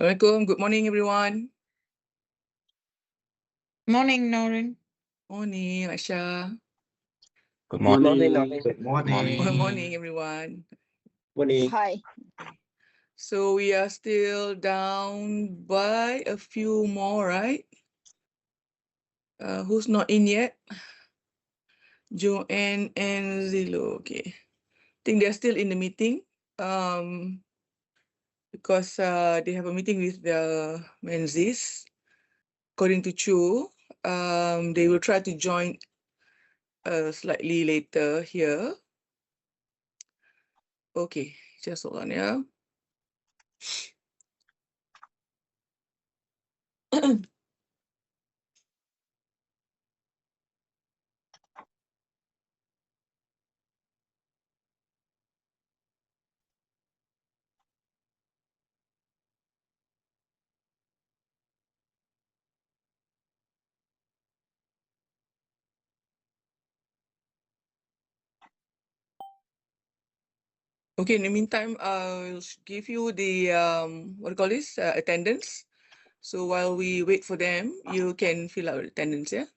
Assalamualaikum. Good morning, everyone. Morning, Noreen. Morning, Aisha. Good morning. Good morning. Good morning, everyone. Morning. Hi. Okay. So we are still down by a few more, right? Who's not in yet? Joanne and Zilo. Okay. I think they're still in the meeting. Because they have a meeting with the Menzies. According to Chu, they will try to join slightly later here. Okay, just hold on, yeah. Okay, in the meantime, I'll give you the what do you call this, attendance. So while we wait for them, you can fill out attendance, yeah?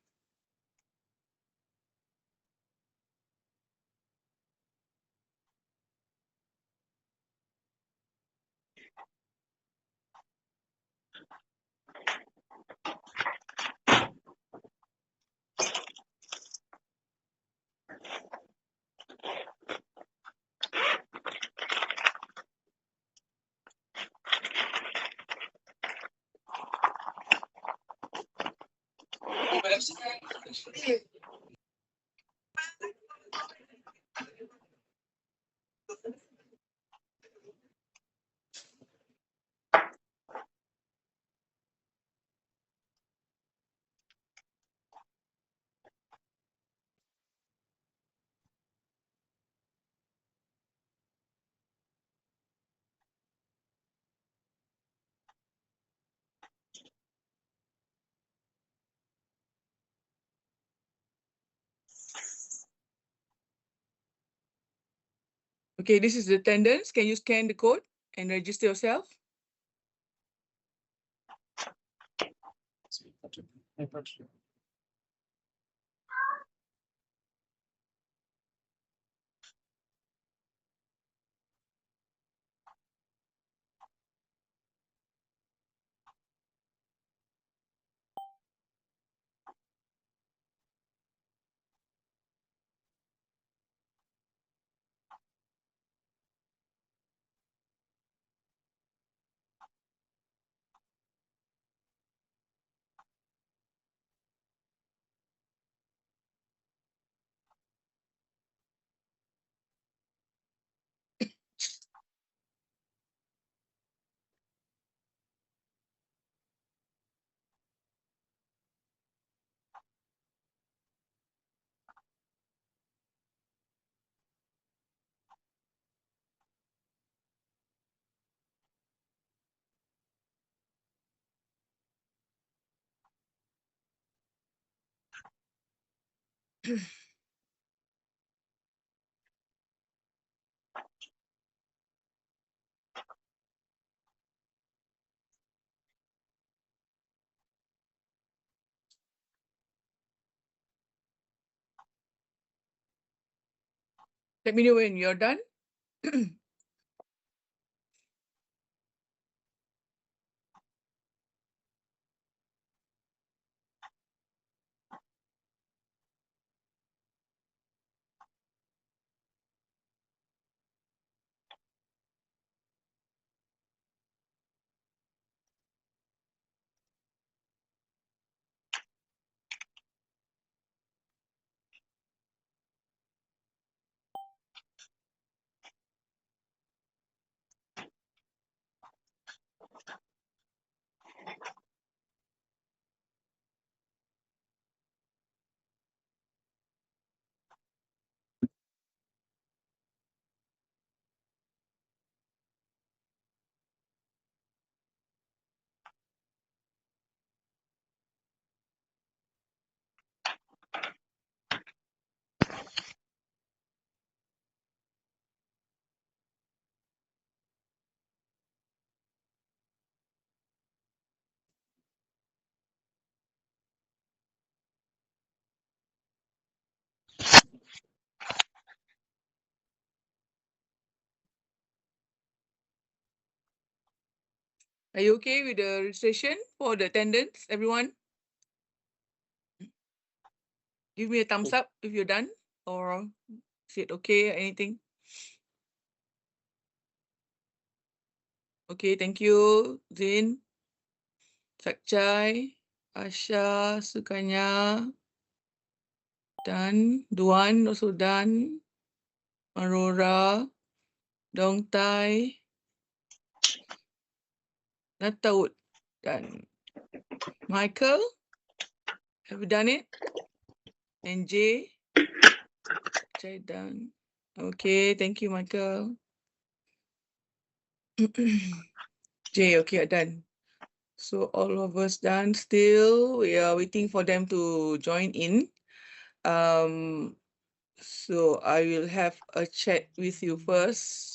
Okay, this is the attendance. Can you scan the code and register yourself? Let me know when you're done. Are you okay with the registration for the attendance, everyone? Give me a thumbs up if you're done, or is it okay, anything? Okay, thank you, Zin, Sakchai, Asha, Sukanya, done. Duan also done. Aurora, Dongtai, Nataud, done. Michael, have you done it? And Jay, Jay done. Okay, thank you, Michael. Jay, okay, done. So all of us done. Still, we are waiting for them to join in. So I will have a chat with you first.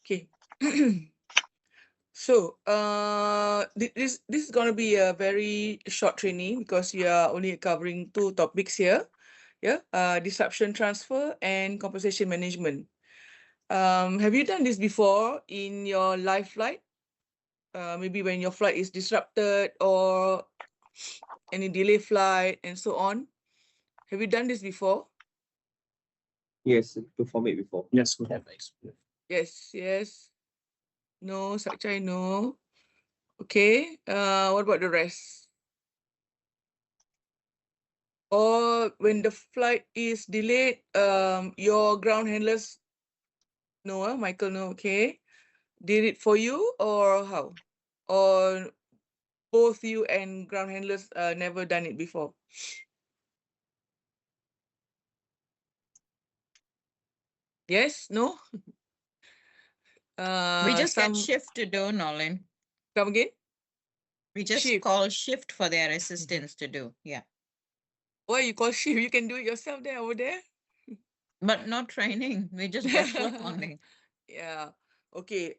Okay. So this is gonna be a very short training because we are only covering 2 topics here. Yeah, disruption transfer and compensation management. Have you done this before in your live flight? Maybe when your flight is disrupted or any delay flight and so on. Have you done this before? Yes, perform it before. Yes, we have experience. Yes. No, Sakchai, no. Okay. What about the rest? Or when the flight is delayed, your ground handlers, no, Michael, no, okay. Did it for you or how? Or both you and ground handlers never done it before? Yes, no? We just Some, get shift to do, Nolan. come again? We just Shift. call shift for their assistants to do. Yeah. Why you call shift? You can do it yourself there, over there. But not training. We just brushwork only. Yeah. Okay.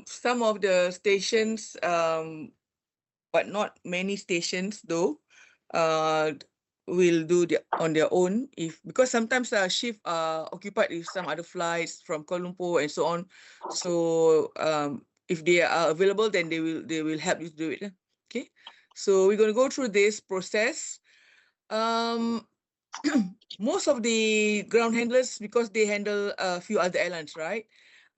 Some of the stations, but not many stations though, will do on their own because sometimes shift are occupied with some other flights from Kuala Lumpur and so on. So if they are available, then they will help you to do it. Okay. So we're gonna go through this process. Most of the ground handlers, because they handle a few other airlines, right?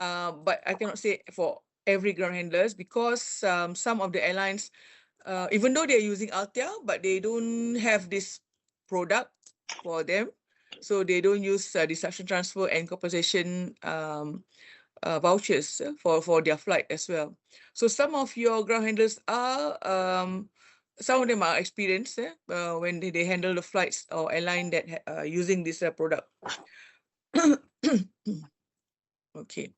But I cannot say for every ground handlers because some of the airlines, even though they're using Altea, but they don't have this product for them. So they don't use disruption transfer and compensation vouchers for their flight as well. So some of your ground handlers are, some of them are experienced when they handle the flights or airline that using this product. Okay.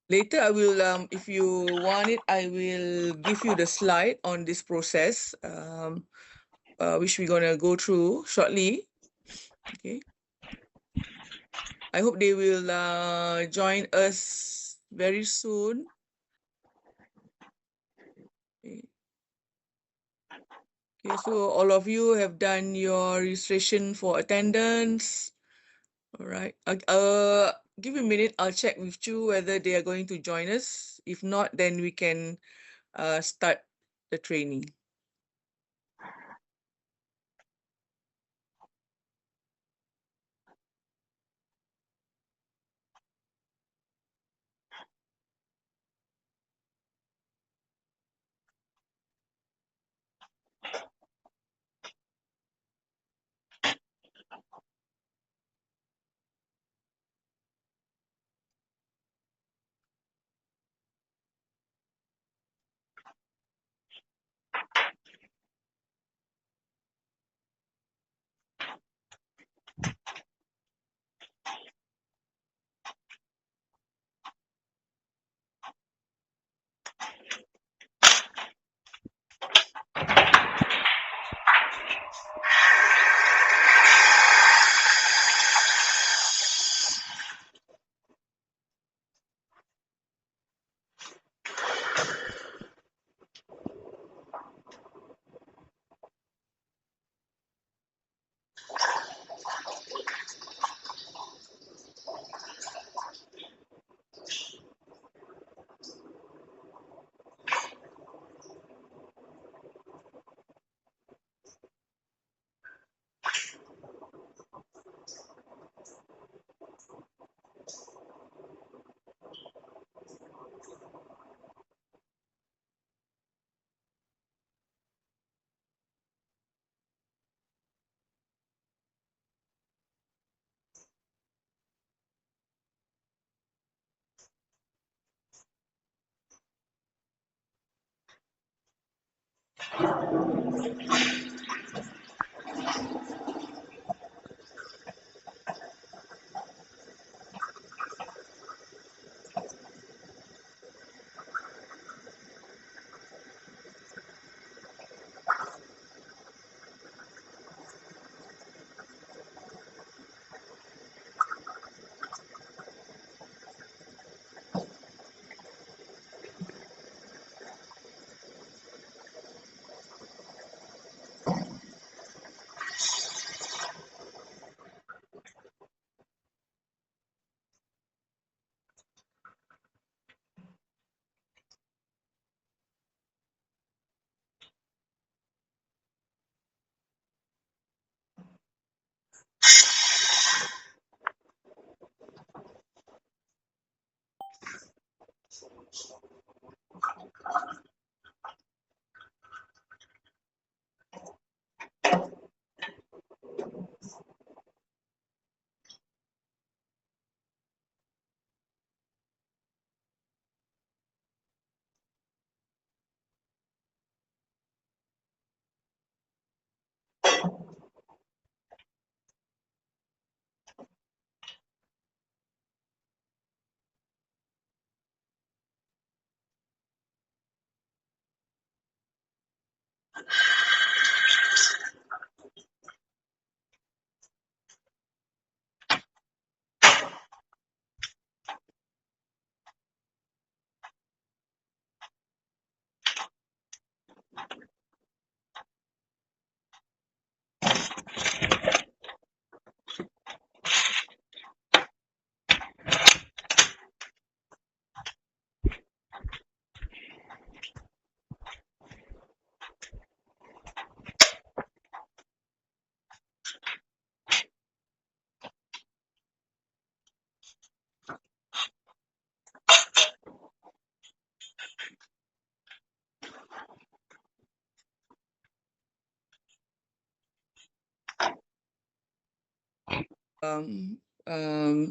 Later, I will, if you want it, I will give you the slide on this process, which we're gonna go through shortly. Okay. I hope they will join us very soon. Okay, so all of you have done your registration for attendance. All right. Give me a minute. I'll check with you whether they are going to join us. If not, then we can start the training.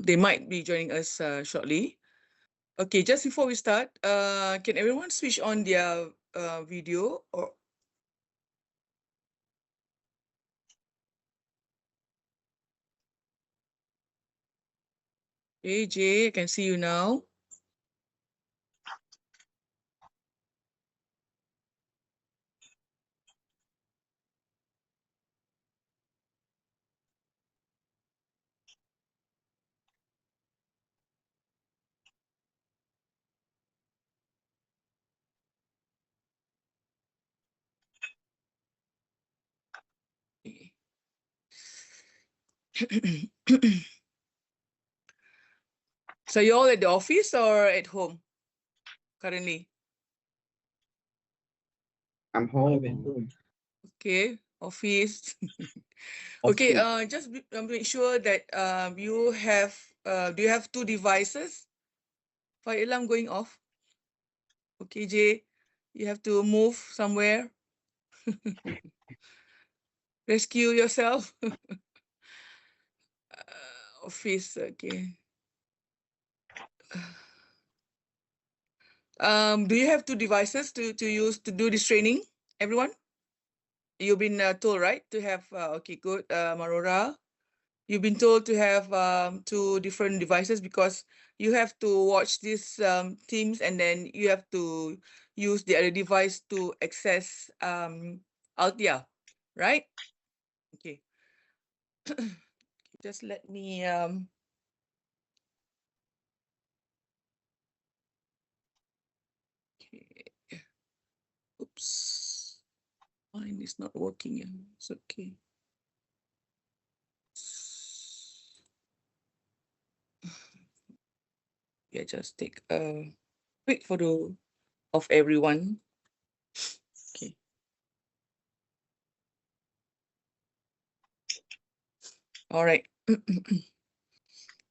They might be joining us shortly. Okay, just before we start, can everyone switch on their video? Or AJ, I can see you now. So you're all at the office or at home currently? I'm home. Okay, office. Okay, Office. just make sure that you have, do you have 2 devices? Fire alarm going off. Okay, Jay, you have to move somewhere. Rescue yourself. Office, okay. Do you have 2 devices to use to do this training, everyone? You've been told, right, to have, okay, good, Marora. You've been told to have 2 different devices because you have to watch these Teams, and then you have to use the other device to access Altea, right? Okay. Just let me okay. Oops. Mine is not working. It's okay. Yeah, just take a quick photo of everyone. Okay. Alright.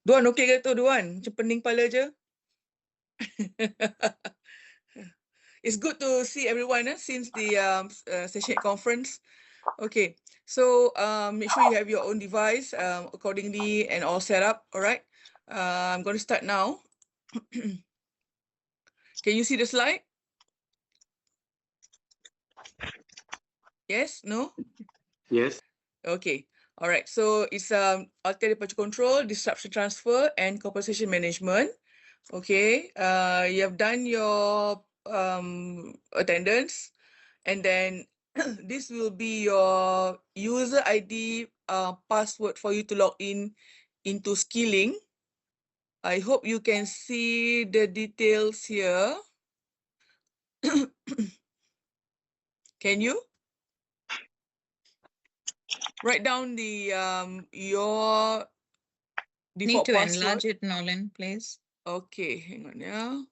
Duan, okay ke tu Duan? Macam pening kepala je. It's good to see everyone since the session conference. Okay, so make sure you have your own device accordingly and all set up. All right, I'm going to start now. Can you see the slide? Yes? No? Yes. Okay. All right. So it's Altea departure control, disruption transfer, and compensation management. Okay. You have done your attendance, and then this will be your user ID password for you to log in into skilling. I hope you can see the details here. Can you? Write down the your Need default to password. enlarge it, Nolan, please. Okay, hang on, yeah.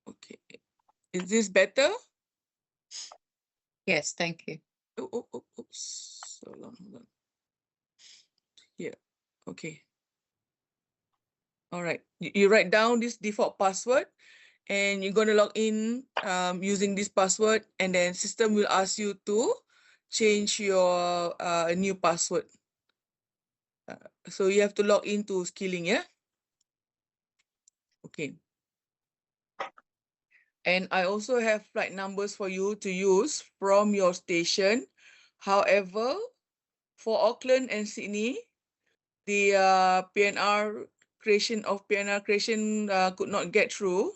Okay, is this better? Yes, thank you. Oops, so long, hold on. Here, okay. All right, you write down this default password, and you're going to log in using this password, and then system will ask you to change your new password. So you have to log into skilling, yeah? Okay. And I also have flight numbers for you to use from your station. However, for Auckland and Sydney, the PNR creation could not get through.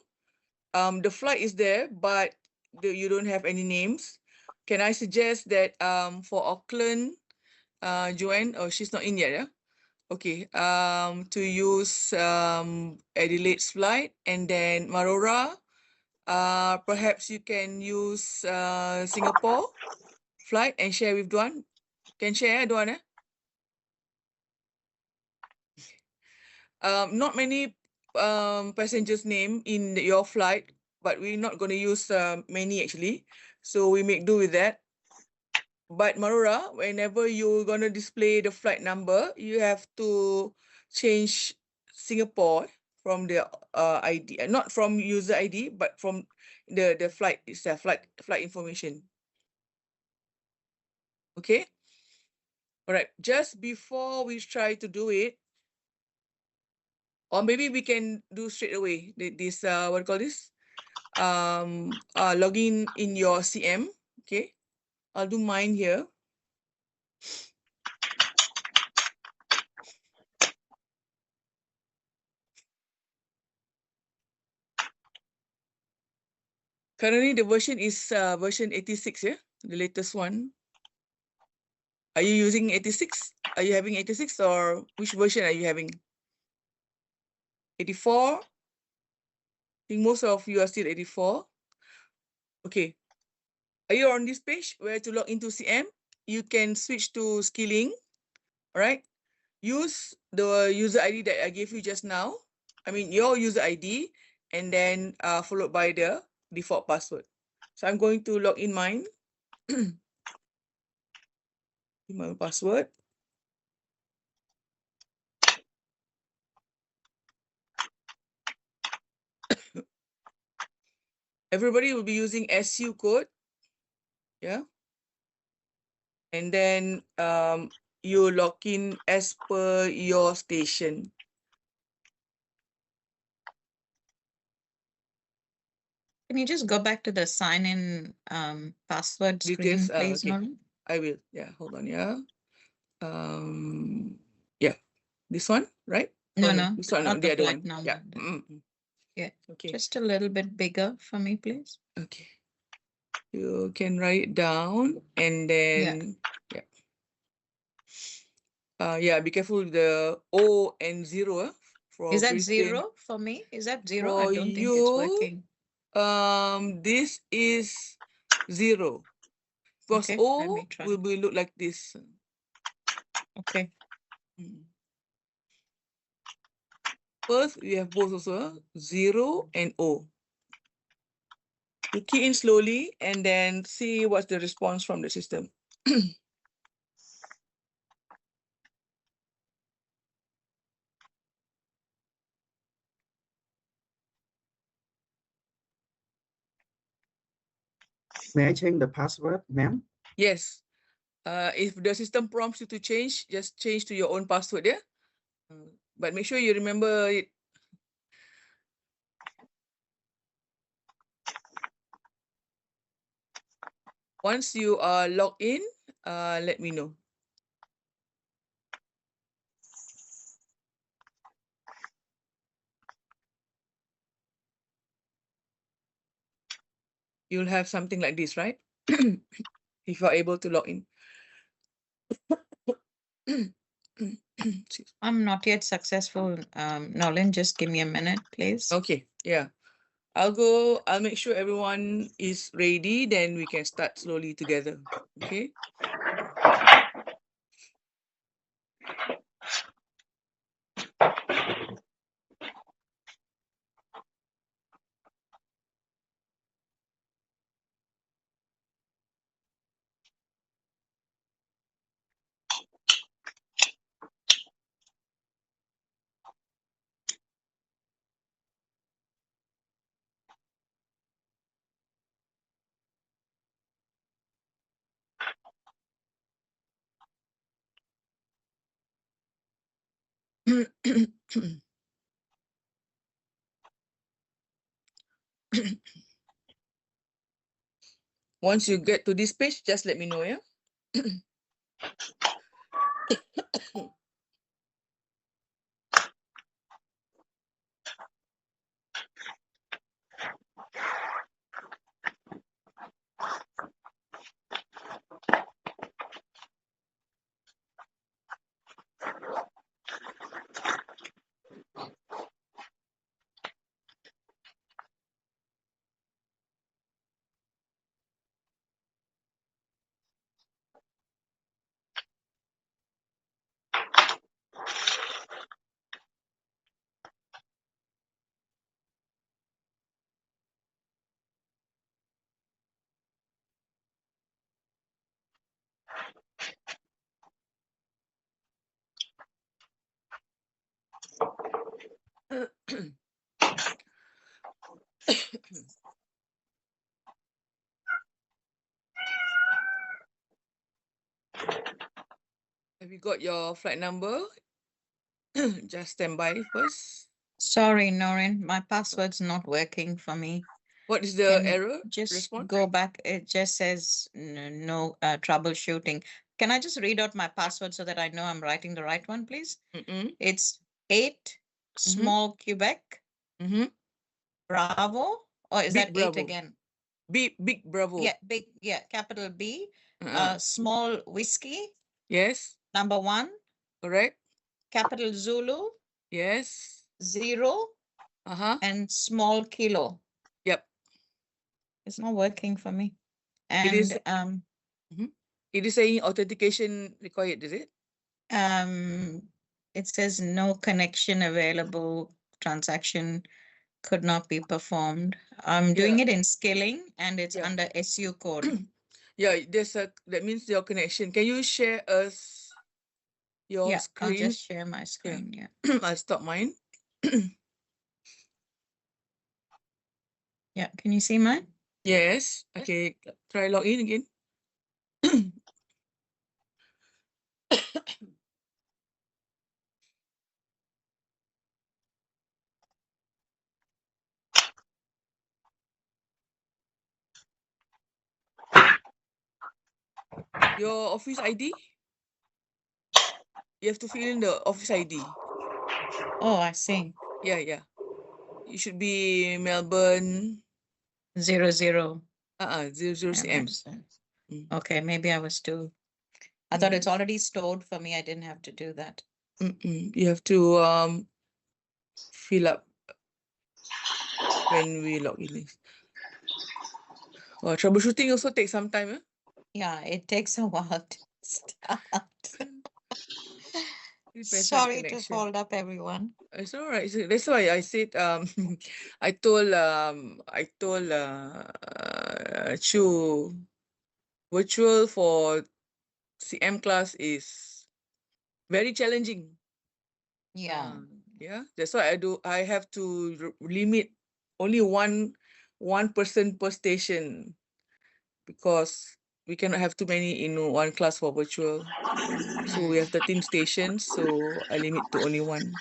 The flight is there, but you don't have any names. Can I suggest that for Auckland, Joanne, oh, she's not in yet, yeah? Okay, to use Adelaide's flight, and then Marora, perhaps you can use Singapore flight and share with Duan. Can share, Duan, eh? Not many passengers name in your flight, but we're not going to use many actually. So we make do with that. But Marora, whenever you're going to display the flight number, you have to change Singapore from the ID, not from user ID, but from the flight itself, flight information. Okay. All right. Just before we try to do it, or maybe we can do straight away this what do you call this? Login in your CM. Okay. I'll do mine here. Currently, the version is version 86, yeah? The latest one. Are you using 86? Are you having 86 or which version are you having? 84? I think most of you are still 84. Okay. Are you on this page where to log into CM? You can switch to skilling, all right? Use the user ID that I gave you just now. I mean, your user ID, and then followed by the default password. So I'm going to log in mine. My password. Everybody will be using SU code. Yeah. And then you log in as per your station. Can you just go back to the sign in password screen, Details, please, okay. Nolan? I will. Yeah, hold on. Yeah. Yeah, this one, right? No, Oh, no, this one, not no, the the other flight one. number. Yeah. Yeah. Okay. Just a little bit bigger for me, please. Okay. You can write it down, and then yeah. Yeah, be careful with the O and 0 for Is that Britain. 0 for me? Is that 0? For I don't think it's you, working. this is 0. Because Okay, let O me try. will be look like this. Okay. First, we have both also 0 and O. You key in slowly and then see what's the response from the system. May I change the password, ma'am? Yes. If the system prompts you to change, just change to your own password, yeah? But make sure you remember it. Once you are logged in, let me know. You'll have something like this, right? If you're able to log in. I'm not yet successful. Nolan, just give me a minute, please. Okay, yeah. I'll make sure everyone is ready, then we can start slowly together. Okay. Once you get to this page, just let me know, yeah? Have you got your flight number? Just stand by first. Sorry, Norin, my password's not working for me. What is the Can error just response? go back. It just says no troubleshooting. Can I just read out my password so that I know I'm writing the right one, please? It's 8 small Quebec Bravo, or is Big that Bravo. 8 again? Big Bravo. Yeah, big, yeah, capital B, Uh-uh. small whiskey, Yes, number 1, correct. capital Zulu, Yes. 0, Uh-huh. and small kilo. Yep. It's not working for me. It is. And It is saying authentication required, is it? it says no connection available, transaction could not be performed. I'm doing it in skilling and it's Yeah. under SU code. Yeah, that means your connection. Can you share us your Yeah, I'll screen? just share my screen. Yeah. I'll stop mine. Yeah, can you see mine? Yes. Okay, try log in again. Your office ID? You have to fill in the office ID. Oh, I see. Yeah. It should be Melbourne 00. 00 Yeah, cm. okay, maybe I was too. I thought it's already stored for me. I didn't have to do that. You have to fill up when we log in. Well, troubleshooting also takes some time. Yeah, it takes a while to start. Depends on the Sorry to connection. hold up, everyone. It's all right. That's why I said I told Chu virtual for CM class is very challenging. Yeah. Yeah, that's why I have to limit only one person per station because we cannot have too many in one class for virtual. So we have 13 stations, so I limit to only one.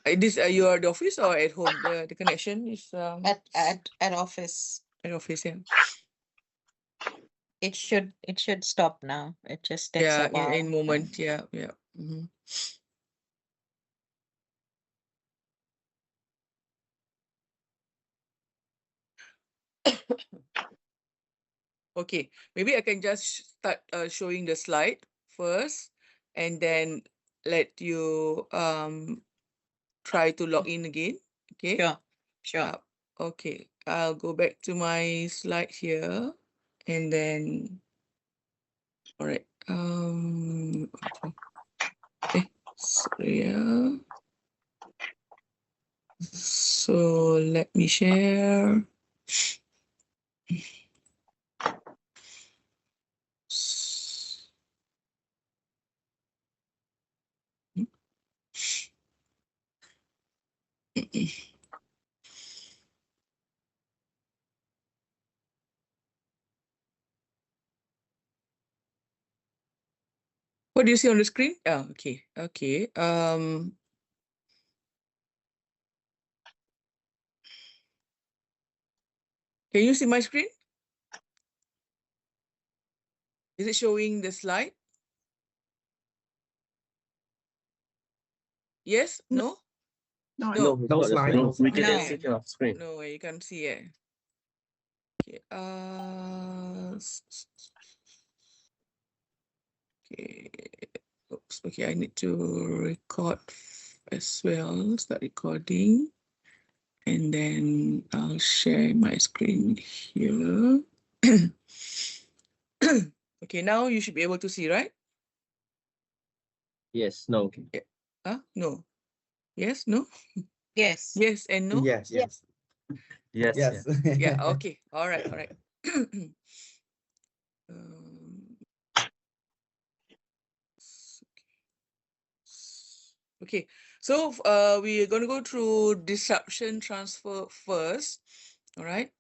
You are at the office or at home? The connection is At office. Head office, yeah. It should stop now. It just takes Yeah, a while. in moment, yeah, yeah. Mhm. Okay, maybe I can just start showing the slide first, and then let you try to log in again. Okay. Sure, sure. Okay, I'll go back to my slide here, and then all right. Okay. Sorry. So let me share. What do you see on the screen? Oh, okay. Okay. Can you see my screen? Is it showing the slide? Yes? No? No, No. no slide. No We slide. can No. see it on screen. No, you can't see it. Okay. Okay. Oops. Okay, I need to record as well. Start recording. And then I'll share my screen here. Okay, now you should be able to see, right? Yes, no. No. Yes, no? Yes. Yes and no? Yes, yes. Yes, Yes. Yeah, okay. All right, all right. Um, okay, so we are going to go through disruption transfer first. All right.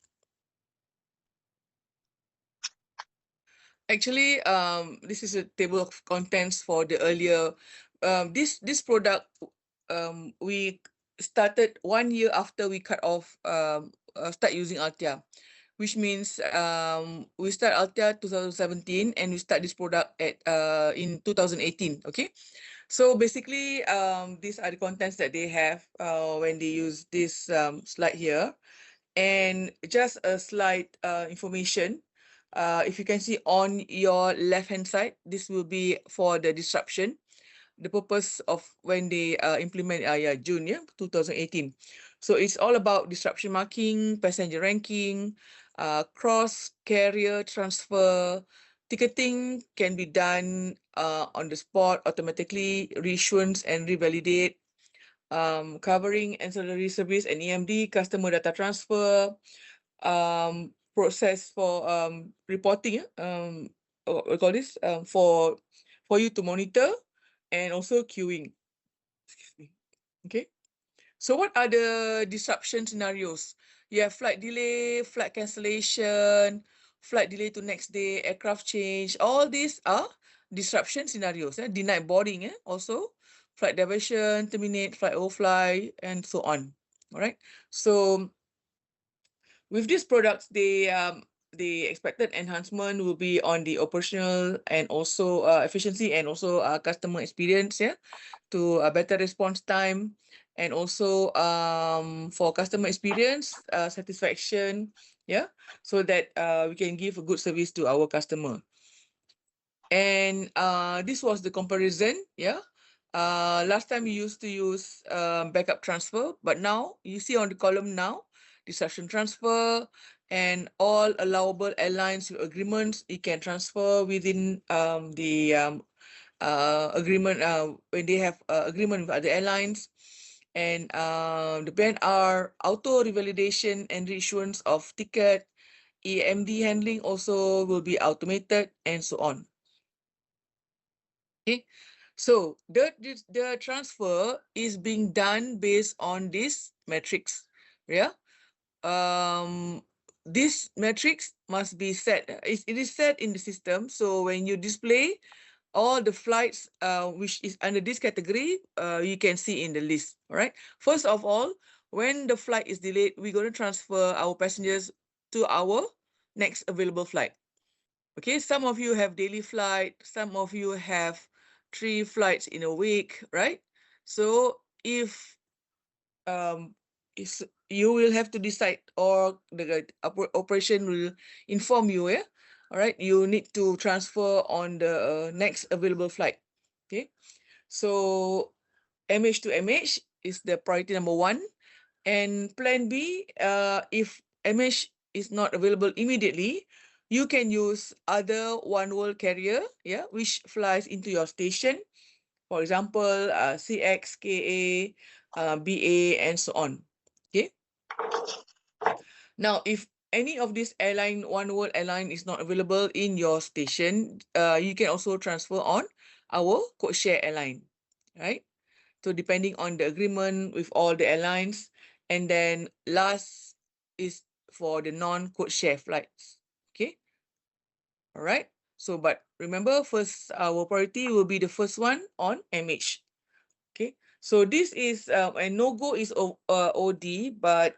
Actually, this is a table of contents for the earlier. This product, we started 1 year after we cut off, start using Altea, which means we start Altea 2017 and we start this product at in 2018. Okay, so basically, these are the contents that they have when they use this slide here, and just a slight information. If you can see on your left hand side, this will be for the disruption. The purpose of when they implement June 2018. So it's all about disruption marking, passenger ranking, cross carrier transfer. Ticketing can be done on the spot automatically, reissuance and revalidate. Covering ancillary service and EMD, customer data transfer, process for reporting, what we call this, for you to monitor, and also queuing. Excuse me. Okay. So what are the disruption scenarios? You have flight delay, flight cancellation, flight delay to next day, aircraft change. All these are disruption scenarios. Denied boarding, also flight diversion, terminate, flight overfly, and so on. All right. So with these products, the expected enhancement will be on the operational and also efficiency and also customer experience, to a better response time, and also for customer experience satisfaction, so that we can give a good service to our customer. And this was the comparison, last time we used to use backup transfer, but now you see on the column now, disruption transfer, and all allowable airlines with agreements, it can transfer within the agreement, when they have agreement with other airlines. And the plan are auto revalidation and reissuance of ticket, EMD handling also will be automated, and so on. Okay, so the transfer is being done based on this matrix. This matrix must be set. It is set in the system. So when you display all the flights which is under this category, you can see in the list. All right. First of all, when the flight is delayed, we're going to transfer our passengers to our next available flight. Okay, some of you have daily flight, some of you have 3 flights in a week, right? So if you will have to decide, or the operation will inform you, yeah, all right, you need to transfer on the next available flight. Okay, so MH to MH is the priority number 1, and plan B, if MH is not available immediately, you can use other one world carrier, yeah, which flies into your station. For example, CX, KA, BA, and so on. Okay. Now, if any of this airline, one world airline, is not available in your station, you can also transfer on our code share airline, right? So depending on the agreement with all the airlines, and then last is for the non-code share flights. Okay. All right. So, but remember, first our priority will be the first one on MH. Okay. So this is and no go is OD, but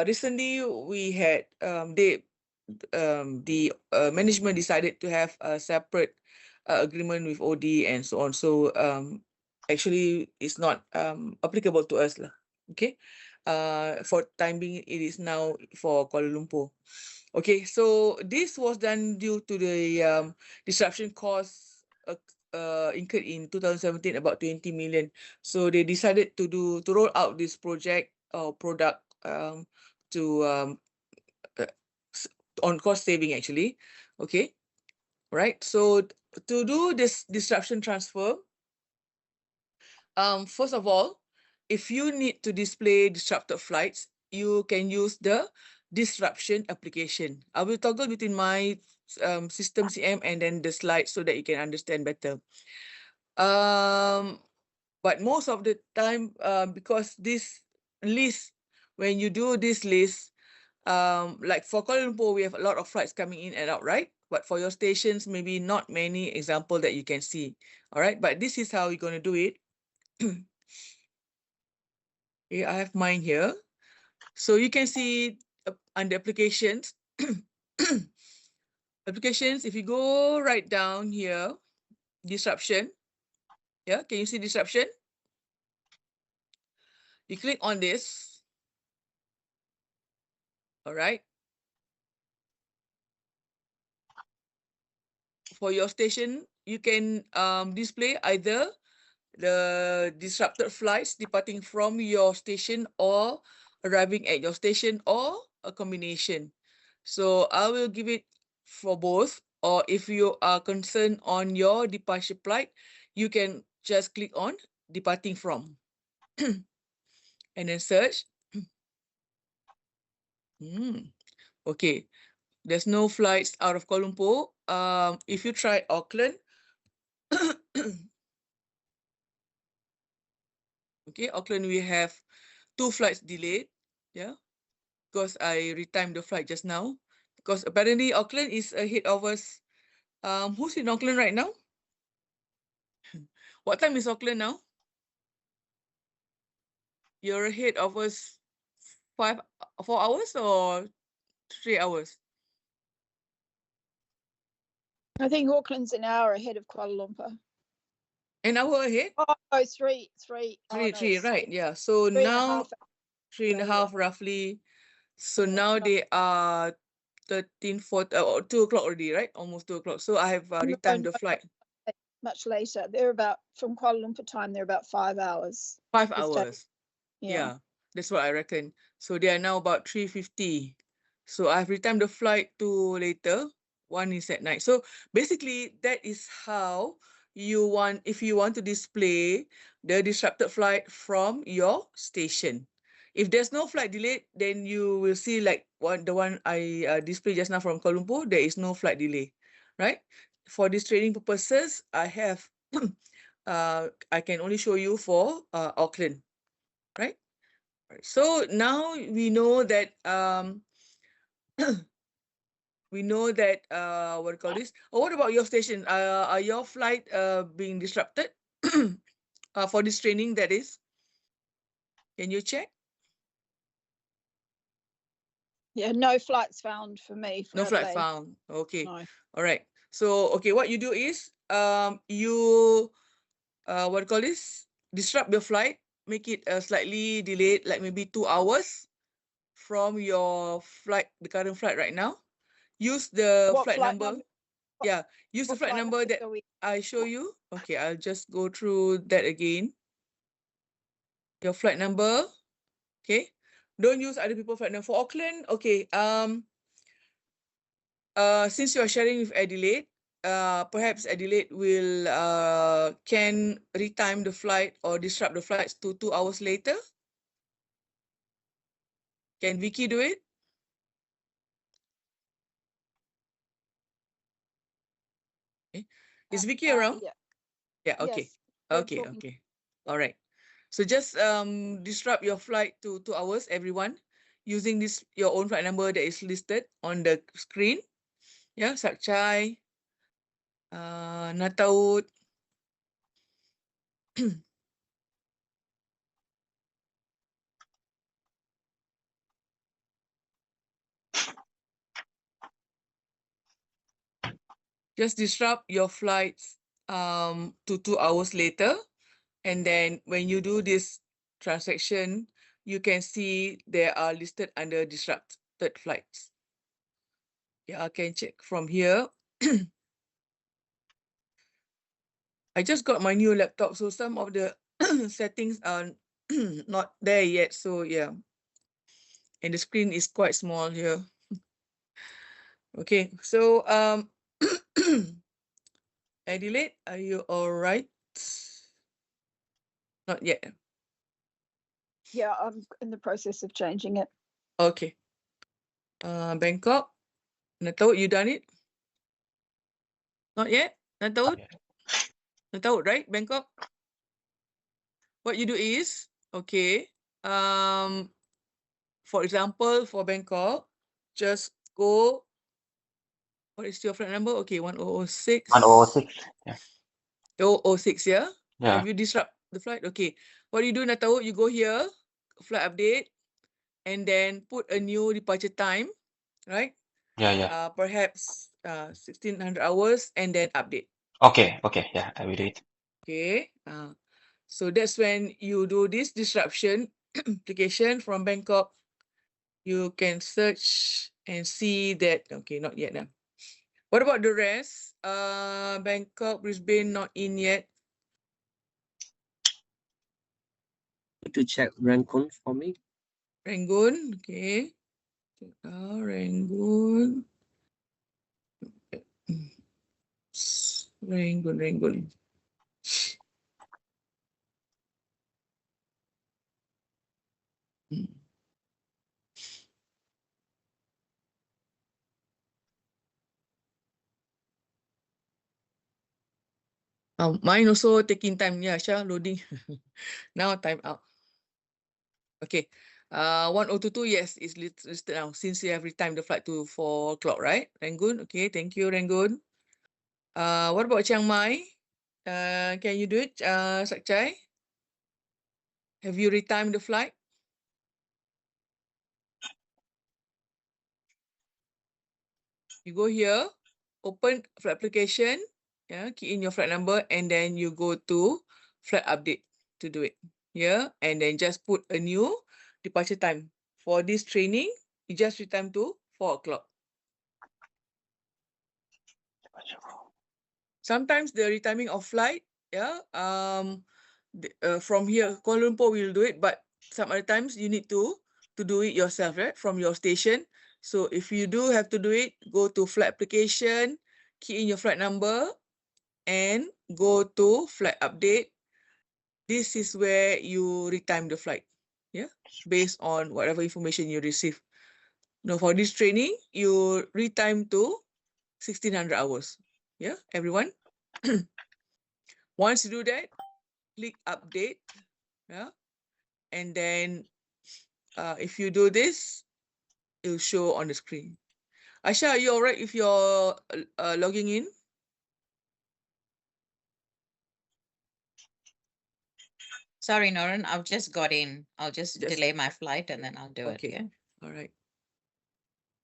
recently we had the management decided to have a separate agreement with OD and so on. So actually it's not applicable to us lah. Okay. For time being, it is now for Kuala Lumpur. Okay, so this was done due to the disruption costs incurred in 2017, about 20 million. So they decided to roll out this project or product to on cost saving actually. Okay, right. So to do this disruption transfer, first of all, if you need to display disrupted flights, you can use the disruption application. I will toggle between my system CM and then the slides so that you can understand better. But most of the time, because this list, when you do this list, like for Kuala Lumpur, we have a lot of flights coming in and out, right? But for your stations, maybe not many example that you can see. All right, but this is how you're going to do it. Okay, I have mine here. So you can see under applications, applications, if you go right down here, disruption. Yeah, can you see disruption? You click on this. All right. For your station, you can display either the disrupted flights departing from your station or arriving at your station, or a combination. So I will give it for both, or if you are concerned on your departure flight, you can just click on departing from and then search. Okay, there's no flights out of Kuala Lumpur. If you try Auckland, okay, Auckland, we have 2 flights delayed. Yeah, because I retimed the flight just now. Because apparently Auckland is ahead of us. Who's in Auckland right now? What time is Auckland now? You're ahead of us 4 hours or 3 hours? I think Auckland's an hour ahead of Kuala Lumpur. An hour ahead? Oh, three. Oh, Three, no, right? Yeah. So three and a now half. 3.5 roughly. So Yeah, now no. they are 13, 14, 2 o'clock already, right? Almost 2 o'clock. So I have retimed the flight. Much later. They're about, from Kuala Lumpur time, they're about 5 hours. 5 It's hours. Yeah, that's what I reckon. So they are now about 3:50. So I've retimed the flight to later. One is at night. So basically, that is how you want, if you want to display the disrupted flight from your station. If there's no flight delay, then you will see like the one I displayed just now from Kuala Lumpur, there is no flight delay, right? For this training purposes, I have, I can only show you for Auckland, right? So now we know that what do you call this? Oh, what about your station? Are your flight being disrupted for this training? That is, can you check? Yeah, no flights found for me. For No flight Adelaide. found. Okay. No. All right. So, okay, what you do is, you, what do you call this? Disrupt your flight, make it slightly delayed, like maybe 2 hours from your flight, the current flight right now. Use the What flight flight number. number? Yeah, use the What flight flight number that are we? I show you. Okay, I'll just go through that again. Your flight number. Okay. Don't use other people's flight number. For Auckland, okay. Since you are sharing with Adelaide, perhaps Adelaide will can retime the flight or disrupt the flights to 2 hours later. Can Vicky do it? Okay. Is Vicky around? Yeah. Yeah, okay. Yes. We're Okay, talking- okay. All right. So just disrupt your flight to 2 hours, everyone, using this your own flight number that is listed on the screen. Yeah, Sakchai, Nataud. Just disrupt your flights to 2 hours later. And then when you do this transaction, you can see they are listed under disrupted flights. Yeah, I can check from here. I just got my new laptop, so some of the settings are not there yet. So yeah, and the screen is quite small here. Okay, so Adelaide, are you all right? Not yet. Yeah, I'm in the process of changing it. Okay. Bangkok, Nataud, you done it? Not yet, Nataud? Nataud, right? Bangkok. What you do is, okay, for example, for Bangkok, just go, what is your flight number? Okay, 1006. 1006. Yeah. 006, yeah? Yeah. Have you disrupt the flight? Okay. What do you do, Nataud? You go here, flight update, and then put a new departure time, right? Yeah. Perhaps 1600 hours, and then update. Okay. Yeah, I will do it. Okay. So that's when you do this disruption application from Bangkok. You can search and see that. Okay, not yet now. What about the rest? Bangkok, Brisbane, not in yet. To check Rangoon for me. Rangoon, okay. Rangoon. Rangoon. Mine also taking time. Yeah, Shah, loading. Now time out. Okay. 1022, yes, is listed now since you have retimed the flight to 4 o'clock, right? Rangoon. Okay, thank you, Rangoon. What about Chiang Mai? Can you do it, Sakchai? Have you retimed the flight? You go here, open flight application, yeah, key in your flight number, and then you go to flight update to do it. Yeah, and then just put a new departure time. For this training, you just retime to 4 o'clock. Sometimes the retiming of flight, yeah, from here, Kuala Lumpur will do it, but some other times you need to do it yourself, right, from your station. So if you do have to do it, go to flight application, key in your flight number, and go to flight update. This is where you retime the flight, yeah, based on whatever information you receive. Now for this training, you retime to 1600 hours. Yeah, everyone. Once you do that, click update, yeah, and then if you do this, it'll show on the screen. Aisha, are you all right if you're logging in? Sorry, Noran, I've just got in. I'll just delay my flight and then I'll do it. Okay. Yeah. All right.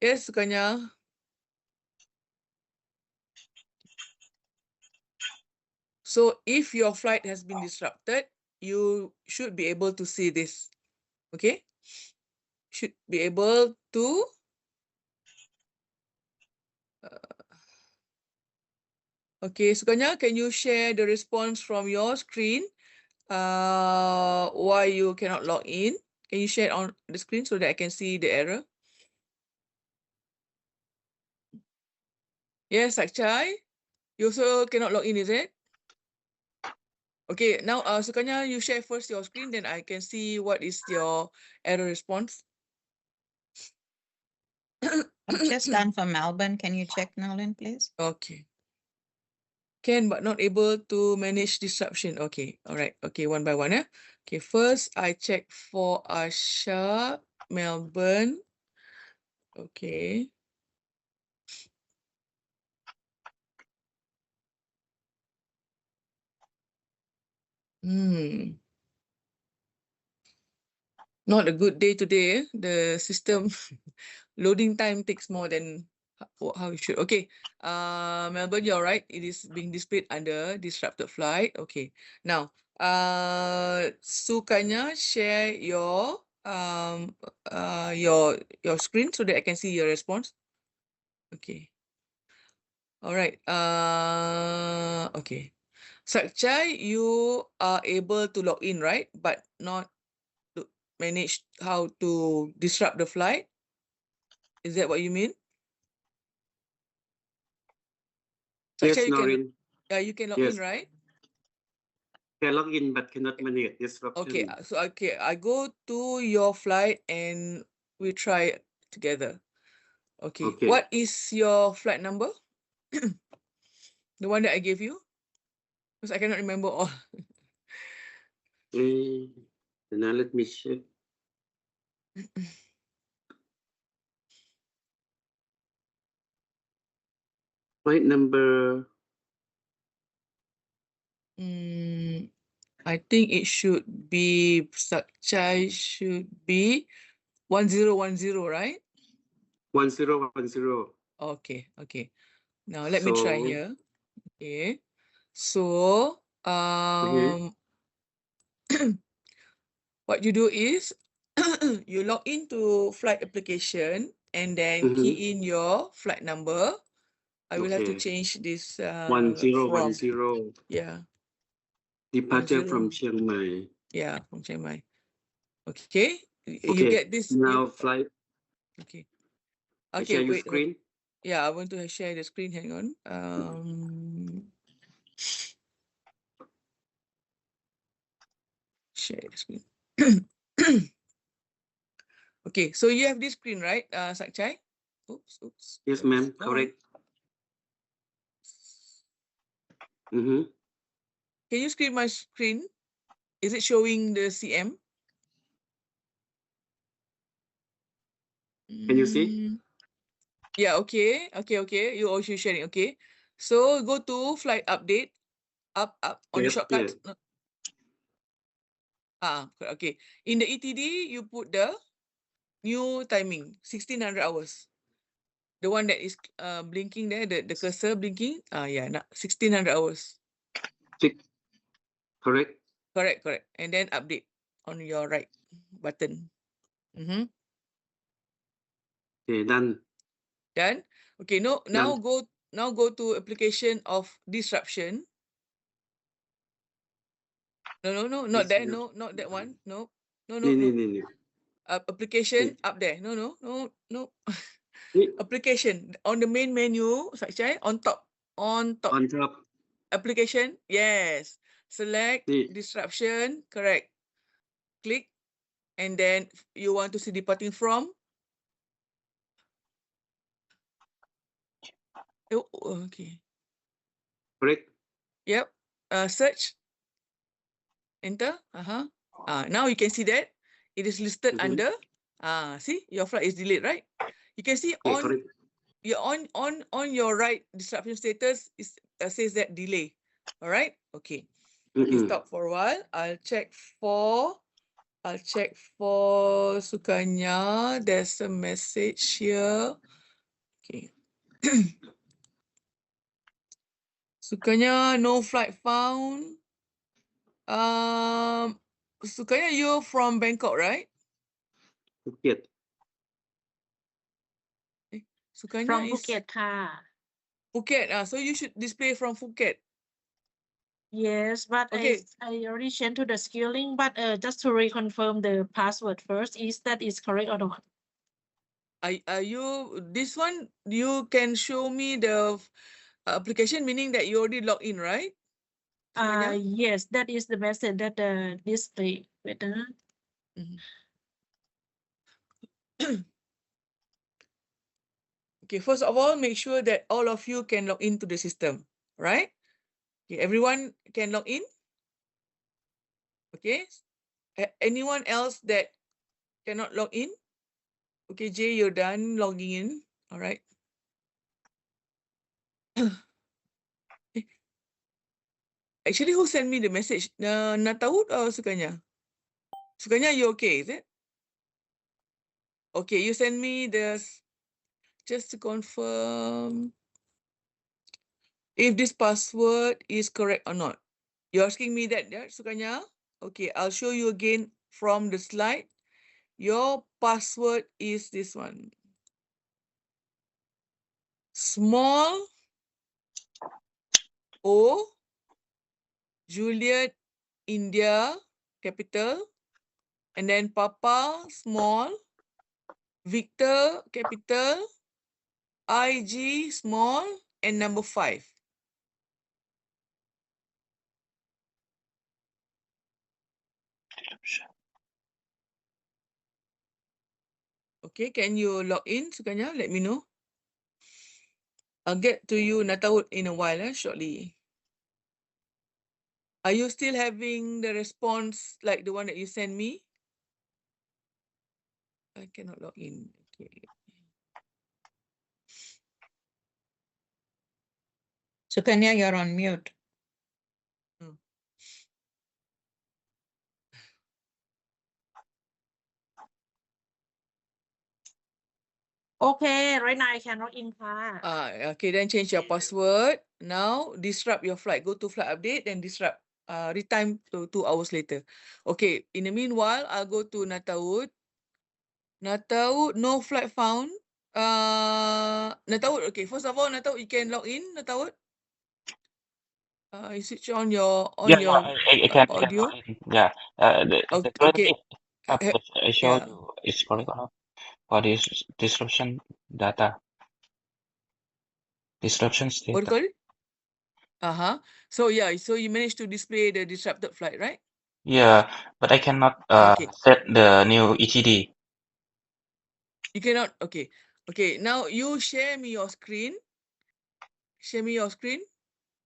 Yes, Sukanya. So if your flight has been disrupted, you should be able to see this. Okay? Should be able to okay, Sukanya, can you share the response from your screen? Why you cannot log in? Can you share it on the screen so that I can see the error? Yes, Sakchai. You also cannot log in, is it? Okay, now Sukanya, you share first your screen, then I can see what is your error response. I've just done for Melbourne. Can you check, Nolan, please? Okay. Can but not able to manage disruption. Okay, all right. Okay, one by one. Okay, first I check for Asha, Melbourne. Okay. Not a good day today. The system loading time takes more than how it should. Okay. Melbourne, you're right. It is being displayed under disrupted flight. Okay. Now, Sukanya, share your your screen so that I can see your response. Okay. All right. Okay. Sakchai, you are able to log in, right? But not to manage how to disrupt the flight. Is that what you mean? Yes, Sakchai, Noreen. you can log in, right? Can log in but cannot manage disruption. Okay, so I go to your flight and we try together. Okay. Okay. What is your flight number? The one that I gave you? Because I cannot remember all. Now let me check. Flight number. I think it should be Sakchai should be 1010, right? 1010. Okay. Now let me try here. Okay. So what you do is you log into flight application and then key in your flight number. I will have to change this 1010. Yeah. Departure 10. from Chiang Mai. Yeah, from Chiang Mai. Okay. You Okay. get this. Now flight. Okay. Share your Wait. screen. Yeah, I want to share the screen. Hang on. Share the screen. Okay, so you have this screen, right, Sakchai? Oops. Yes, ma'am. Correct. Can you screen my screen? Is it showing the CM? Can you see? Yeah, okay. You also sharing, okay. So go to flight update, up on the shortcut. Yeah. Okay. In the ETD, you put the new timing, 1600 hours. The one that is blinking there, the cursor blinking. Yeah, 1600 hours. Correct. Correct. And then update on your right button. Okay, done. Done. Okay, now go to application of disruption. No, not that. No, not that one. No. Application up there. No. Application on the main menu, Sakchai, on top. On top. Application, yes. Select disruption, correct. Click, and then you want to see departing from. Oh, okay. Correct. Yep. Search. Enter. Now you can see that it is listed under. See, your flight is delayed, right? You can see on your right disruption status is says that delay. All right. Okay. Okay, stop for a while. I'll check for Sukanya. There's a message here. Okay. Sukanya, no flight found. Sukanya, you're from Bangkok, right? Phuket. Sukanya from is Phuket ค่ะ Phuket. So you should display from Phuket. Yes, but Okay. I already changed to the skilling, but just to reconfirm the password first, is that is correct or not? Are you this one? You can show me the application, meaning that you already logged in, right? Sukanya? Yes, that is the message that display. Wait, Okay, first of all, make sure that all of you can log into the system, right? Okay, everyone can log in. Okay. Anyone else that cannot log in? Okay, Jay, you're done logging in. All right. Actually, who sent me the message? Nataud or Sukanya? Sukanya, you okay, is it? Okay, you send me this just to confirm if this password is correct or not. You're asking me that, yeah, Sukanya? Okay, I'll show you again from the slide. Your password is this one. Small O, Juliet, India, capital, and then Papa, small, Victor, capital, IG, small, and number 5. Okay, can you log in, Sukanya? Let me know. I'll get to you, Nataud, in a while, shortly. Are you still having the response like the one that you sent me? I cannot log in. Okay. Sukanya, you're on mute. Okay, right now I can log in ค่ะ Okay, then change your password. Now disrupt your flight. Go to flight update, then disrupt. Retime to 2 hours later. Okay, in the meanwhile, I'll go to Nataud. Nataud, no flight found. Nataud, okay, first of all, Nataud, you can log in, Nataud. You switch on your I can audio. log in. Yeah. The Okay. I show Yeah. you it's correct or not for this disruption data. Disruptions What do you data. call it? So yeah, so you managed to display the disrupted flight, right? Yeah, but I cannot Okay. set the new ETD. You cannot. Okay. Okay. Now you share me your screen. Share me your screen.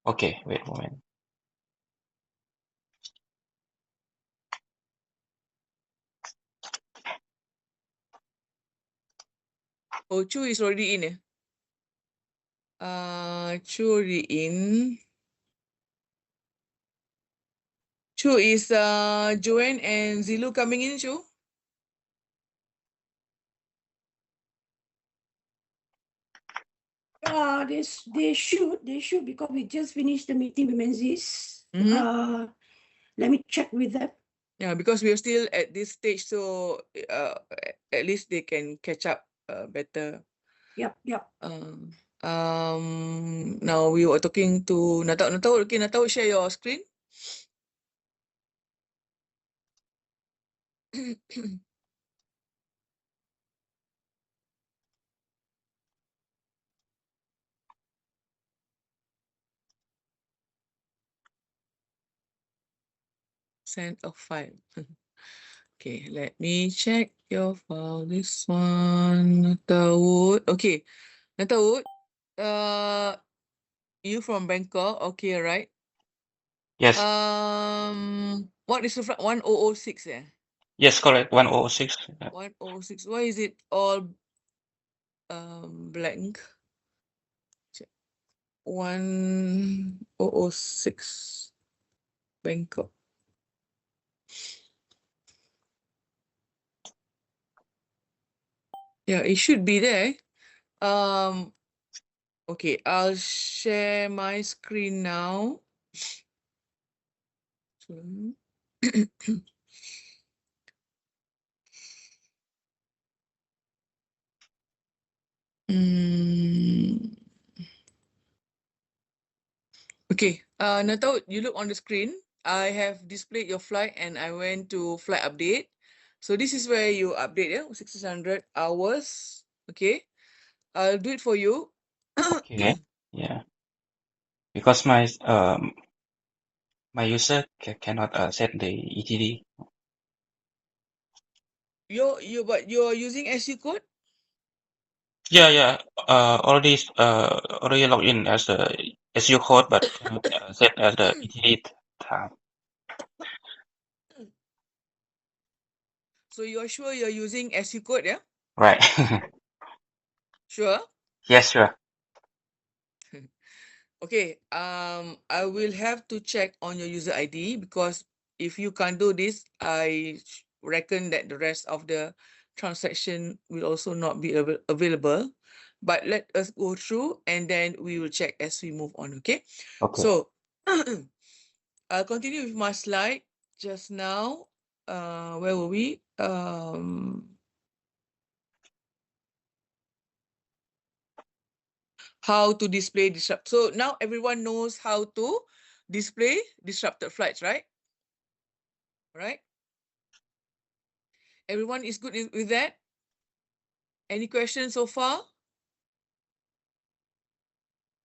Okay, wait a moment. Oh, Chu is already in. Chu already in. Chu is Joanne and Zilu coming in, Chu? They should because we just finished the meeting with Menzies. Let me check with them. Yeah, because we are still at this stage, so at least they can catch up better. Yep. Now we were talking to Nataud. Okay, Nataud, share your screen. Send a file. Okay, let me check your file. This one, Nataud. Okay, Nataud. You from Bangkok? Okay, right? Yes. What is the flight? 1006? Yes, correct. 1006. 106. Why is it all blank? Check. 1006 Bangkok. Yeah, it should be there. Okay, I'll share my screen now. Okay, Nato, you look on the screen. I have displayed your flight and I went to flight update. So this is where you update, yeah, 1600 hours. Okay, I'll do it for you. Okay. Yeah. Because my user cannot set the ETD. But you're using SU code? Yeah. Already logged in as the SU code, but cannot set as the ETD time. So you're sure you're using SU code, yeah? Right. Sure. Yes, sure. Okay, I will have to check on your user ID because if you can't do this, I reckon that the rest of the transaction will also not be available. But let us go through and then we will check as we move on, okay? Okay. So I'll continue with my slide just now. Where were we? How to display disrupt. So now everyone knows how to display disrupted flights, right? Right? Everyone is good with that? Any questions so far?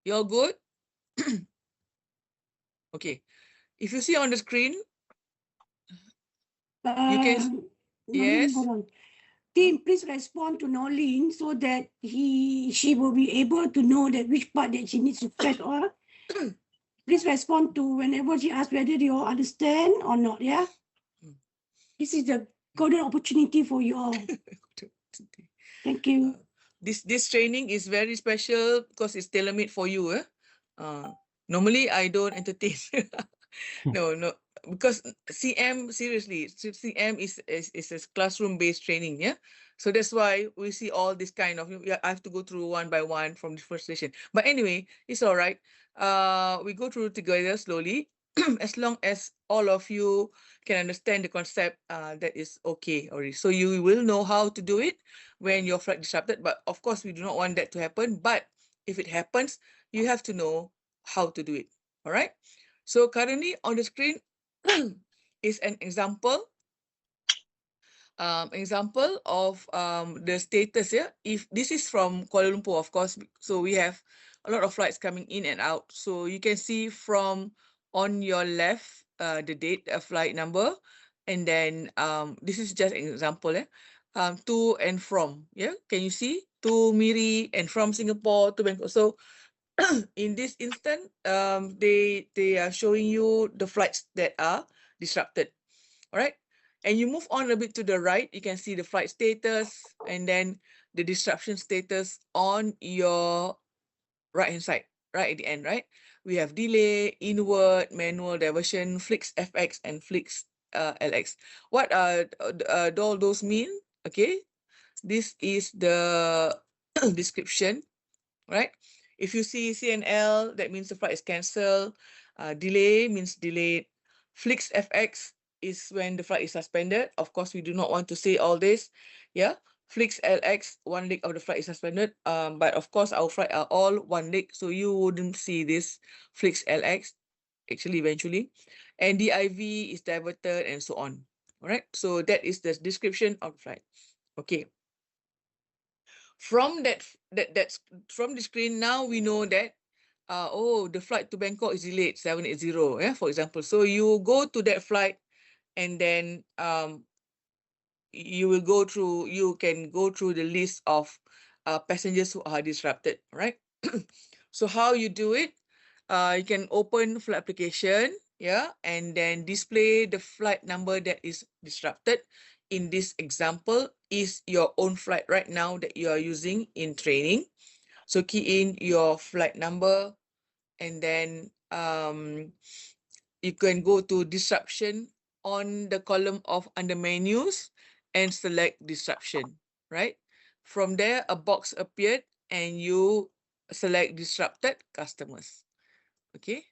You're good? Okay. If you see on the screen, you can, yes. Hold on. Team, please respond to Nolin so that she will be able to know that which part that she needs to press or please respond to whenever she asks whether you all understand or not, yeah? This is the golden opportunity for you all. Thank you. This training is very special because it's tailor-made for you. Normally, I don't entertain. No, because CM, seriously, CM is a classroom-based training, yeah? So that's why we see all this kind of, I have to go through one by one from the first session. But anyway, it's all right. We go through together slowly. As long as all of you can understand the concept, that is okay already. So you will know how to do it when your flight disrupted. But of course, we do not want that to happen. But if it happens, you have to know how to do it. All right. So currently on the screen is an example of the status here. If this is from Kuala Lumpur, of course, so we have a lot of flights coming in and out. So you can see from on your left the date, flight number, and then this is just an example, to and from. Yeah, can you see to Miri and from Singapore to Bangkok? So in this instant, they are showing you the flights that are disrupted. All right. And you move on a bit to the right, you can see the flight status and then the disruption status on your right hand side, right at the end, right? We have delay, inward, manual diversion, Flix FX, and Flix LX. What do all those mean? Okay, this is the description, right? If you see CNL, that means the flight is cancelled. Delay means delayed. Flix FX is when the flight is suspended. Of course, we do not want to say all this. Yeah. Flix LX, one leg of the flight is suspended. But of course, our flight are all one leg, so you wouldn't see this Flix LX actually eventually. And DIV is diverted and so on. All right. So that is the description of the flight. Okay. From that's from the screen now we know that the flight to Bangkok is delayed 780, yeah, for example. So you go to that flight and then you can go through the list of passengers who are disrupted, right? So how you do it, you can open flight application, yeah, and then display the flight number that is disrupted. In this example is your own flight right now that you are using in training. So key in your flight number and then you can go to disruption on the column of under menus and select disruption, right? From there, a box appeared and you select disrupted customers. Okay.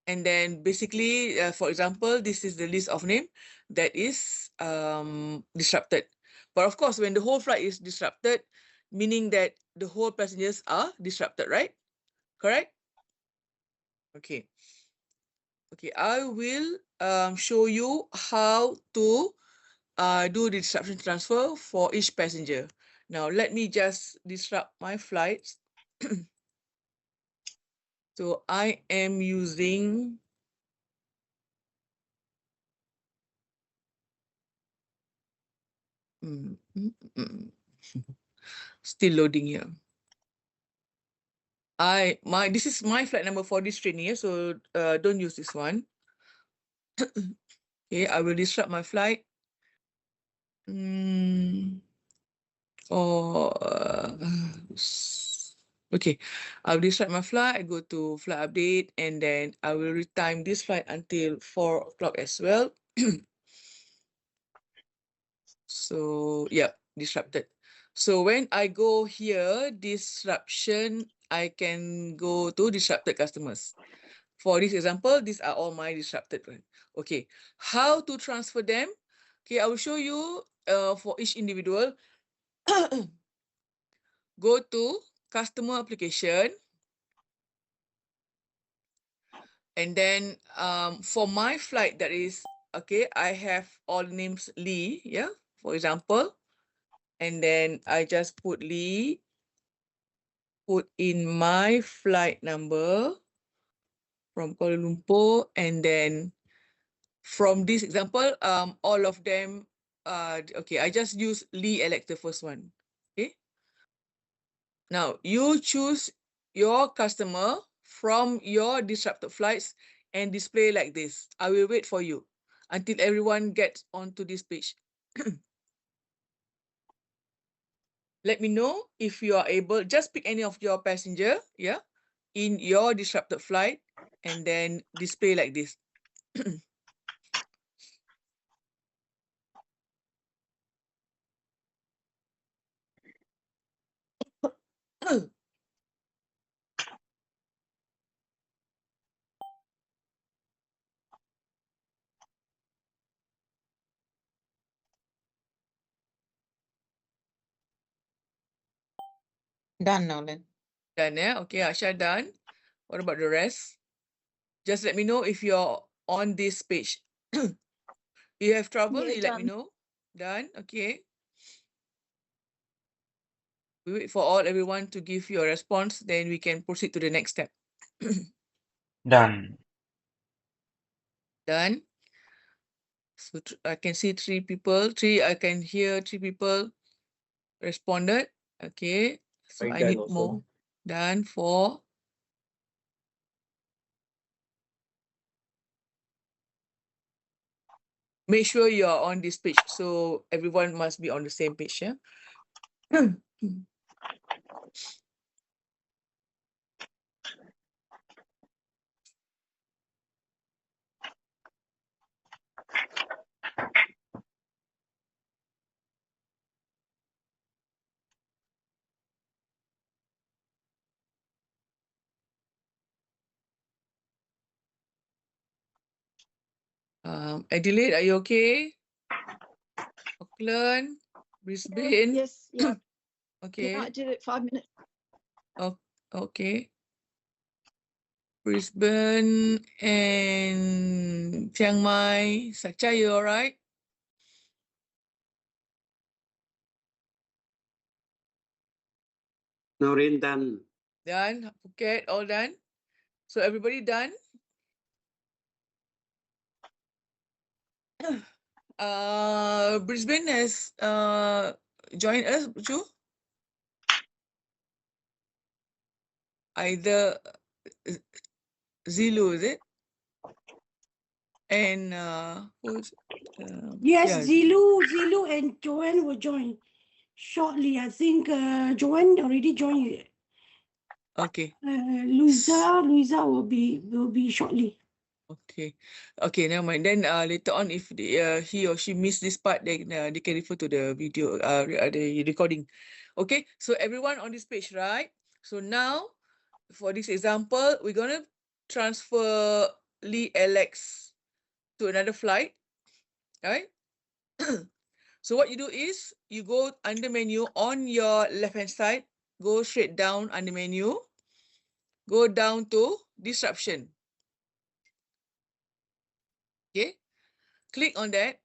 And then basically, for example, this is the list of name that is disrupted. But of course, when the whole flight is disrupted, meaning that the whole passengers are disrupted, right? Correct? Okay. Okay, I will show you how to do the disruption transfer for each passenger. Now, let me just disrupt my flights. So I am using still loading here. This is my flight number for this training here, so don't use this one. Okay, I will disrupt my flight. Okay, I'll disrupt my flight. I go to flight update, and then I will retime this flight until 4 o'clock as well. So yeah, disrupted. So when I go here, disruption, I can go to disrupted customers. For this example, these are all my disrupted ones. Okay, how to transfer them? Okay, I will show you for each individual. Go to customer application. And then for my flight, that is, okay, I have all names Lee, yeah, for example. And then I just put Lee, put in my flight number from Kuala Lumpur, and then from this example, all of them, okay, I just use Lee Alex, the first one. Okay. Now you choose your customer from your disrupted flights and display like this. I will wait for you until everyone gets onto this page. Let me know if you are able, just pick any of your passenger, yeah, in your disrupted flight and then display like this. Done, Nolan. Done, yeah? Okay, Asha, done. What about the rest? Just let me know if you're on this page. You have trouble, Yeah, you let me done. know. Done, okay. We wait for everyone to give you a response, then we can proceed to the next step. Done. Done. So I can see three people. I can hear three people responded. Okay. So I need more. Done. 4. Make sure you are on this page. So everyone must be on the same page. Yeah. Adelaide, are you okay? Auckland, Brisbane. Yes, yeah. Okay. Yeah, I did it 5 minutes. Oh, okay. Brisbane and Chiang Mai. Sacha, you all right? Noreen, done. Done. Phuket, all done. So everybody done? Brisbane has joined us, Ju? Either Zilu, is it? And who's Yes, yeah, Zilu and Joanne will join shortly. I think Joanne already joined. okay. Luisa will be shortly. Okay. Okay, never mind. Then later on, if he or she missed this part, then they can refer to the video, the recording. Okay, so everyone on this page, right? So now, for this example, we're going to transfer Lee Alex to another flight, right? So what you do is, you go under menu on your left-hand side, go straight down under menu, go down to disruption. Okay, click on that.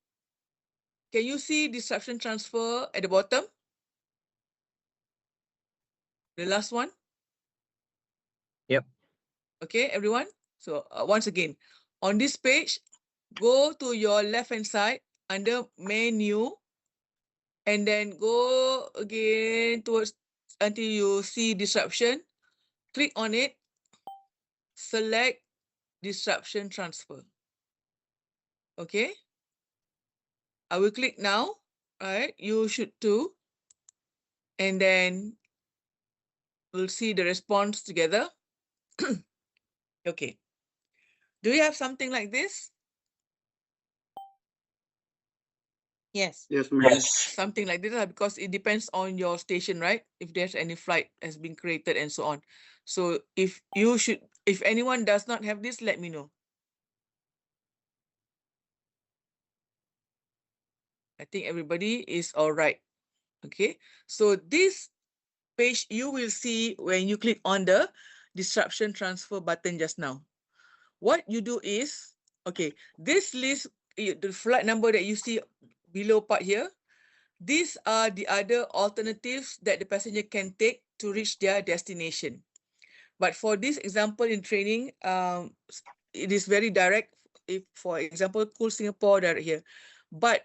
Can you see disruption transfer at the bottom? The last one? Yep. Okay, everyone. So once again, on this page, go to your left-hand side under menu, and then go again towards until you see disruption. Click on it, select disruption transfer. Okay, I will click now. All right, you should too. And then we'll see the response together. Okay. Do you have something like this? Yes. Yes, ma'am. Yes. Something like this, because it depends on your station, right? If there's any flight has been created and so on. So if anyone does not have this, let me know. I think everybody is all right. Okay, so this page you will see when you click on the disruption transfer button just now. What you do is, okay, this list, the flight number that you see below part here, these are the other alternatives that the passenger can take to reach their destination. But for this example in training, it is very direct. If, for example, Cool Singapore direct here. But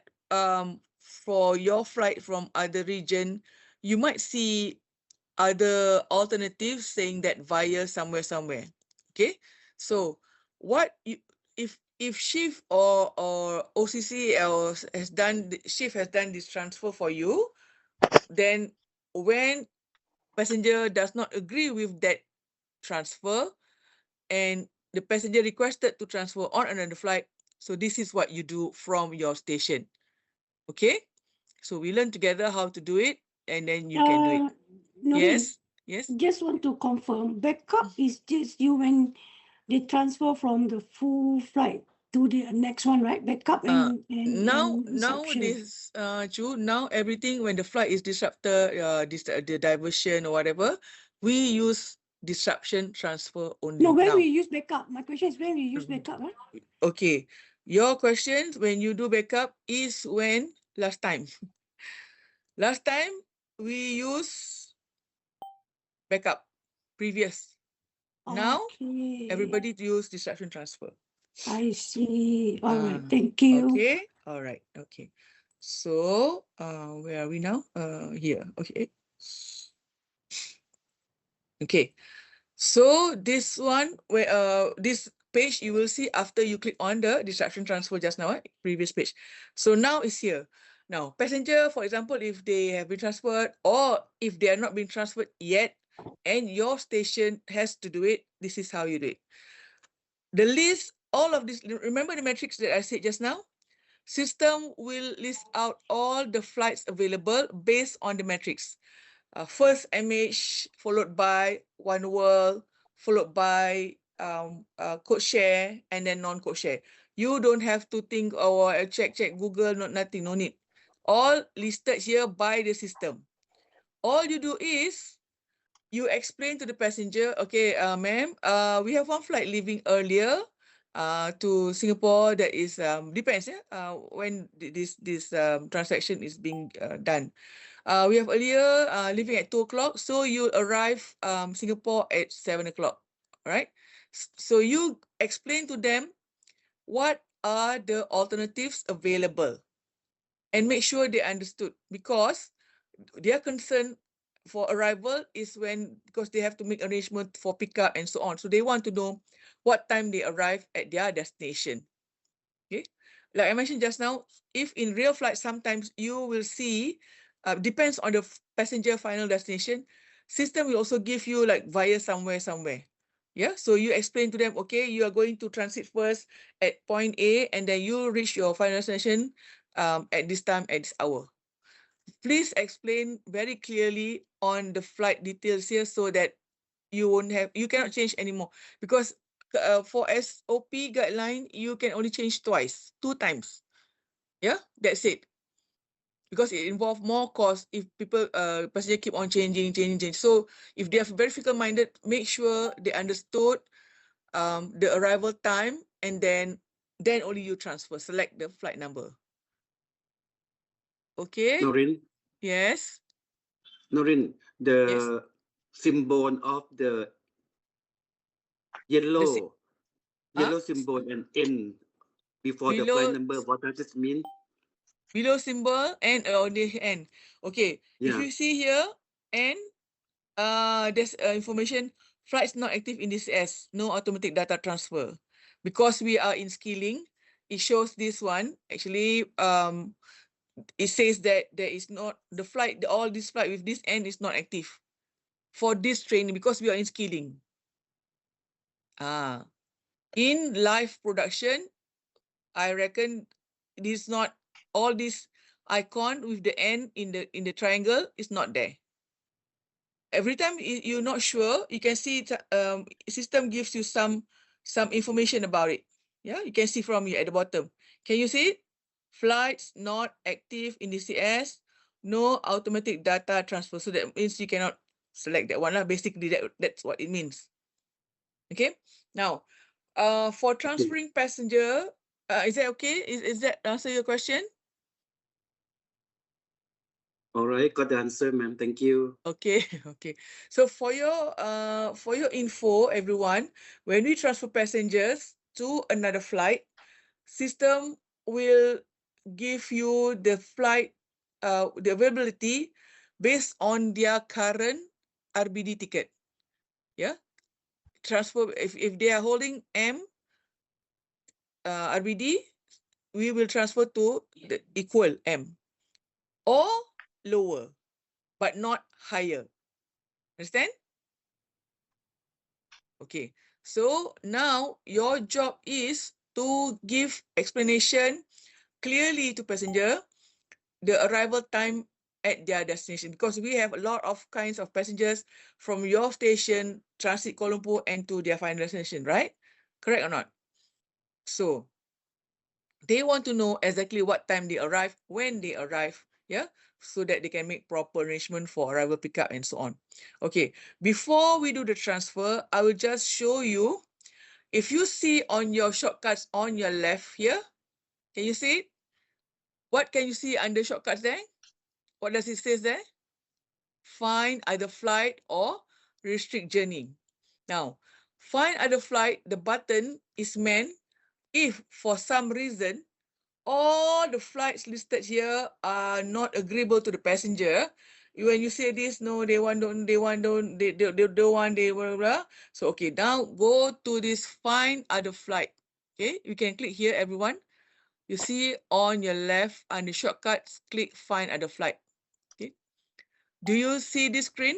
for your flight from other region, you might see other alternatives saying that via somewhere. Okay, so what you, if Shift or OCC has done this transfer for you, then when passenger does not agree with that transfer and the passenger requested to transfer on another flight, so this is what you do from your station. Okay, so we learn together how to do it, and then you can do it. Nolin, Yes. just want to confirm, backup is just you when they transfer from the full flight to the next one, right? Backup and Now disruption. this Ju, now everything when the flight is disrupted, the diversion or whatever, we use disruption transfer only. No, when now. we use backup. My question is when we use backup, right? Okay, your question when you do backup is when last time. Last time we use backup, previous. Now Okay. everybody use disruption transfer. I see. All right. Thank you. Okay. All right. Okay. So where are we now? Here. Okay. Okay. So this one, where this page you will see after you click on the disruption transfer just now, previous page. So now it's here. Now, passenger, for example, if they have been transferred or if they are not being transferred yet, and your station has to do it, this is how you do it. The list, all of this, remember the matrix that I said just now? System will list out all the flights available based on the matrix. First MH, followed by One World, followed by code share, and then non-code share. You don't have to think or check Google, nothing, no need. All listed here by the system. All you do is you explain to the passenger, okay, ma'am, we have one flight leaving earlier to Singapore that is depends when this transaction is being done. We have earlier leaving at 2 o'clock, so you arrive Singapore at 7 o'clock. All right. So you explain to them what are the alternatives available and make sure they understood, because their concern for arrival is because they have to make arrangement for pickup and so on. So they want to know what time they arrive at their destination. Okay. Like I mentioned just now, if in real flight, sometimes you will see, depends on the passenger final destination, system will also give you like via somewhere. Yeah, so you explain to them, okay, you are going to transit first at point A, and then you reach your final destination at this time, at this hour. please explain very clearly on the flight details here so that you cannot change anymore, because for SOP guideline, you can only change twice, 2 times. Yeah, that's it. Because it involves more cost if people passenger keep on changing. So if they are very fickle-minded, make sure they understood the arrival time, and then only you transfer. Select the flight number. Okay. Norin, Yes. Norin, the symbol of the yellow symbol and N before the flight Below number, what does it mean? below symbol and on the end. Okay. If Yeah. you see here and there's information, flights not active in DCS, no automatic data transfer. Because we are in skilling, it shows this one. Actually, it says that there is not the flight, all this flight with this end is not active for this training because we are in skilling. In live production, I reckon this not all this icon with the end in the triangle is not there. Every time you're not sure, you can see system gives you some information about it. Yeah, you can see from here at the bottom. Can you see it? Flights not active in DCS, no automatic data transfer. So that means you cannot select that one. Basically, that's what it means. Okay. Now, for transferring passenger, is that okay? Is that answer your question? All right, got the answer, ma'am. Thank you. Okay, okay. So for your info, everyone, when we transfer passengers to another flight, system will give you the flight, the availability based on their current RBD ticket. Yeah, transfer if they are holding M RBD, we will transfer to the equal M or lower, but not higher. Understand? Okay, so now your job is to give explanation clearly to passenger the arrival time at their destination, because we have a lot of kinds of passengers from your station transit Kuala Lumpur and to their final destination, right? Correct or not? So they want to know exactly what time they arrive, when they arrive, yeah, so that they can make proper arrangement for arrival pickup and so on. Okay, before we do the transfer, I will just show you. If you see on your shortcuts on your left here, can you see it? What can you see under shortcuts there? What does it say there? Find either flight or restrict journey. Now, find other flight, the button is meant if for some reason all the flights listed here are not agreeable to the passenger. When you say this, no, they want, don't, they want, don't, they don't want, they blah, blah. So, okay, now go to this find other flight. Okay, you can click here, everyone. You see on your left under shortcuts, click find other flight. Okay, do you see this screen?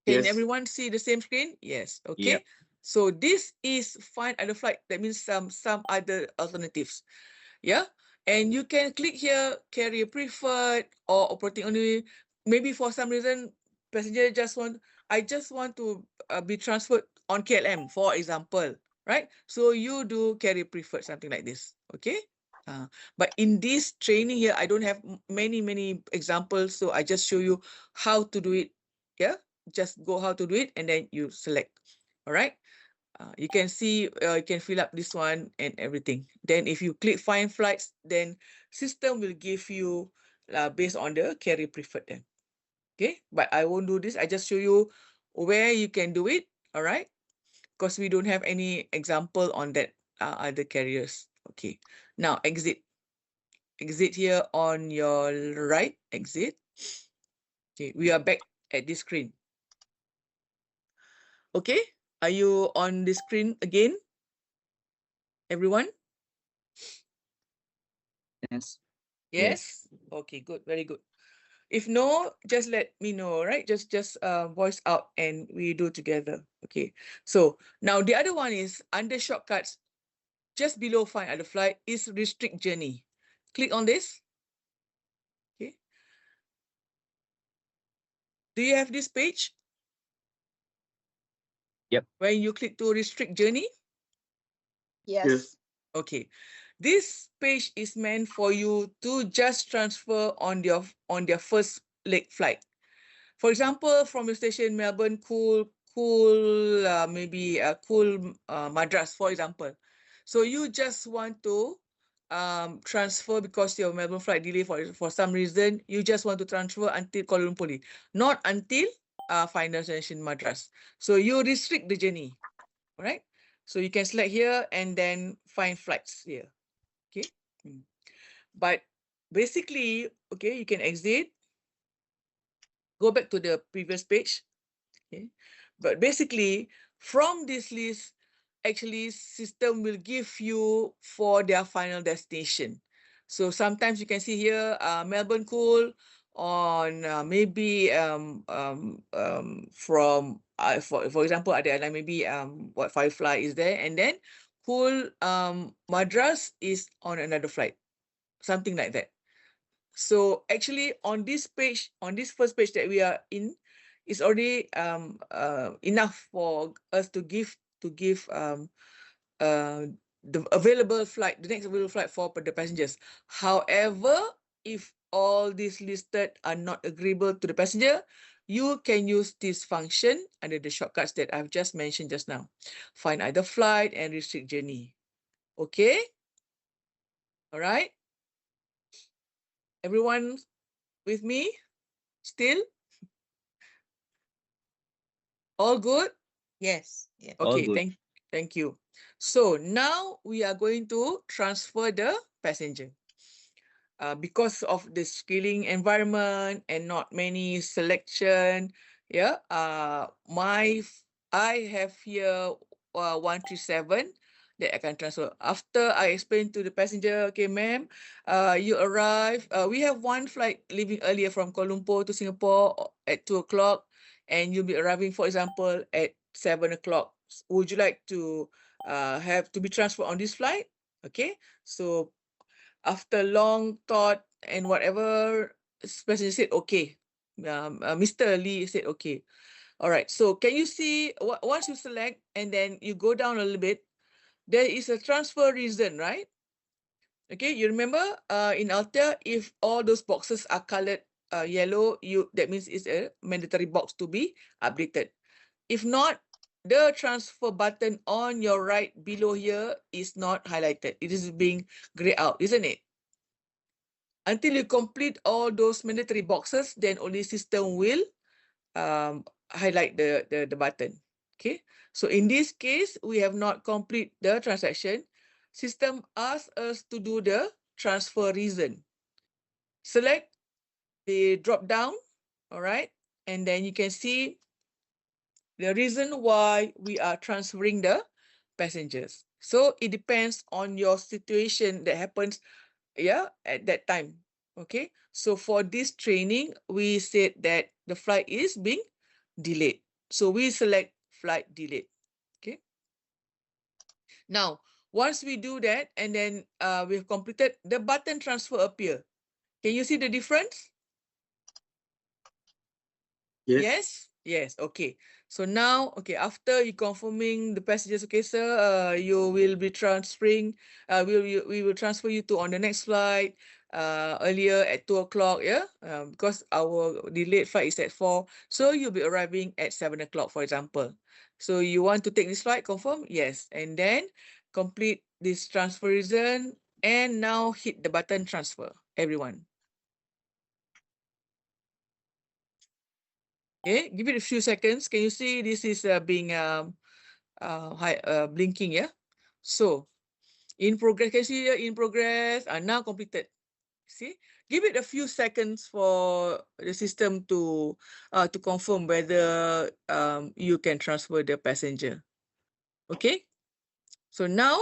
Can Yes. everyone see the same screen? Yes. Okay. Yeah. So this is find other flight. That means some other alternatives. Yeah. And you can click here, carrier preferred or operating only. Maybe for some reason, passenger I just want to be transferred on KLM, for example, right? So you do carrier preferred, something like this. Okay. But in this training here, I don't have many examples. So I just show you how to do it. Yeah. Just go how to do it and then you select. All right. You can see, you can fill up this one and everything. Then if you click find flights, then system will give you based on the carrier preferred then. Okay, but I won't do this. I just show you where you can do it. All right, because we don't have any example on that other carriers. Okay, now exit here on your right, exit. Okay, we are back at this screen. Okay, are you on the screen again, everyone? Yes. Yes. Okay, good, very good. If no, just let me know, right? Just voice out and we do together. Okay. So now the other one is under shortcuts. just below find other flight is restrict journey. Click on this. Okay. Do you have this page? Yep. When you click to restrict journey? Yes. Okay. This page is meant for you to just transfer on their first leg flight. For example, from your station Melbourne, Cool Madras, for example. So you just want to transfer because your Melbourne flight delay for some reason. You just want to transfer until Kuala Lumpur, not until final destination Madras. So you restrict the journey, all right? So you can select here and then find flights here. Okay. But basically, okay, you can exit, go back to the previous page. Okay. But basically, from this list, actually, system will give you for their final destination. So sometimes you can see here, Melbourne Cool on maybe from for example, ada like maybe Firefly is there, and then Cool Madras is on another flight, something like that. So actually on this page, on this first page that we are in, is already enough for us to give the available flight, the next available flight for the passengers. However, if all these listed are not agreeable to the passenger, you can use this function under the shortcuts that I've just mentioned just now. Find either flight and restrict journey. Okay? All right? Everyone with me still? All good? Yes. Yeah. All Okay, good. thank you. So now we are going to transfer the passenger. Because of the skilling environment and not many selection, yeah. I have here 137 that I can transfer. After I explain to the passenger, okay, ma'am, you arrive. We have one flight leaving earlier from Kuala Lumpur to Singapore at 2 o'clock, and you'll be arriving, for example, at 7 o'clock. Would you like to have to be transferred on this flight? Okay, so after long thought and whatever, passenger said okay. Mr. Lee said okay. All right. So can you see once you select and then you go down a little bit, there is a transfer reason, right? Okay. You remember in Altea, if all those boxes are colored yellow, that means it's a mandatory box to be updated. If not, the transfer button on your right below here is not highlighted. It is being grayed out, isn't it? Until you complete all those mandatory boxes, then only system will highlight the button. Okay. So in this case, we have not complete the transaction. System asks us to do the transfer reason. Select the drop down. All right. And then you can see the reason why we are transferring the passengers. So it depends on your situation that happens, yeah, at that time. Okay, so for this training, we said that the flight is being delayed. So we select flight delayed. Okay. Now, once we do that and then we've completed, the button transfer appear. Can you see the difference? Yes. Yes. Okay. So now, okay, after you confirming the passengers, okay, sir, you will be transferring. We will transfer you to on the next flight. Earlier at 2 o'clock. Yeah. Because our delayed flight is at 4, so you'll be arriving at 7 o'clock, for example. So you want to take this flight? Confirm? Yes. And then complete this transfer reason, and now hit the button transfer. Everyone. Okay, give it a few seconds. Can you see this is being blinking? Yeah. So in progress. Can you see here in progress? Now completed. See, give it a few seconds for the system to confirm whether you can transfer the passenger. Okay. So now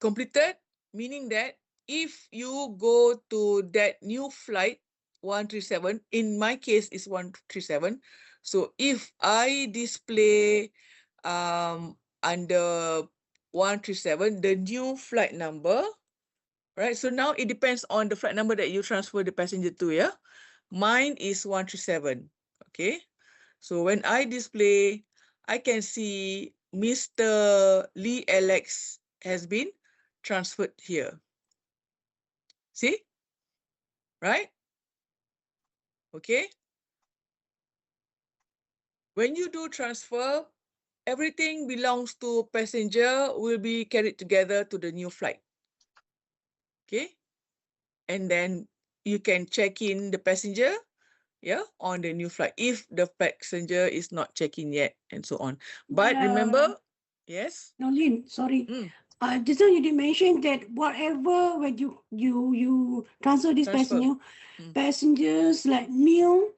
completed, meaning that if you go to that new flight 137, in my case is 137. So if I display under 137, the new flight number, right? So now it depends on the flight number that you transfer the passenger to, yeah? Mine is 137, okay? So when I display, I can see Mr. Lee Alex has been transferred here. See? Right? Okay. When you do transfer, everything belongs to passenger will be carried together to the new flight. Okay. And then you can check in the passenger, yeah, on the new flight if the passenger is not check-in yet and so on. But remember, yes. Nolin, sorry. Just now you did mention that whatever when you transfer this Transfer. passengers like meal,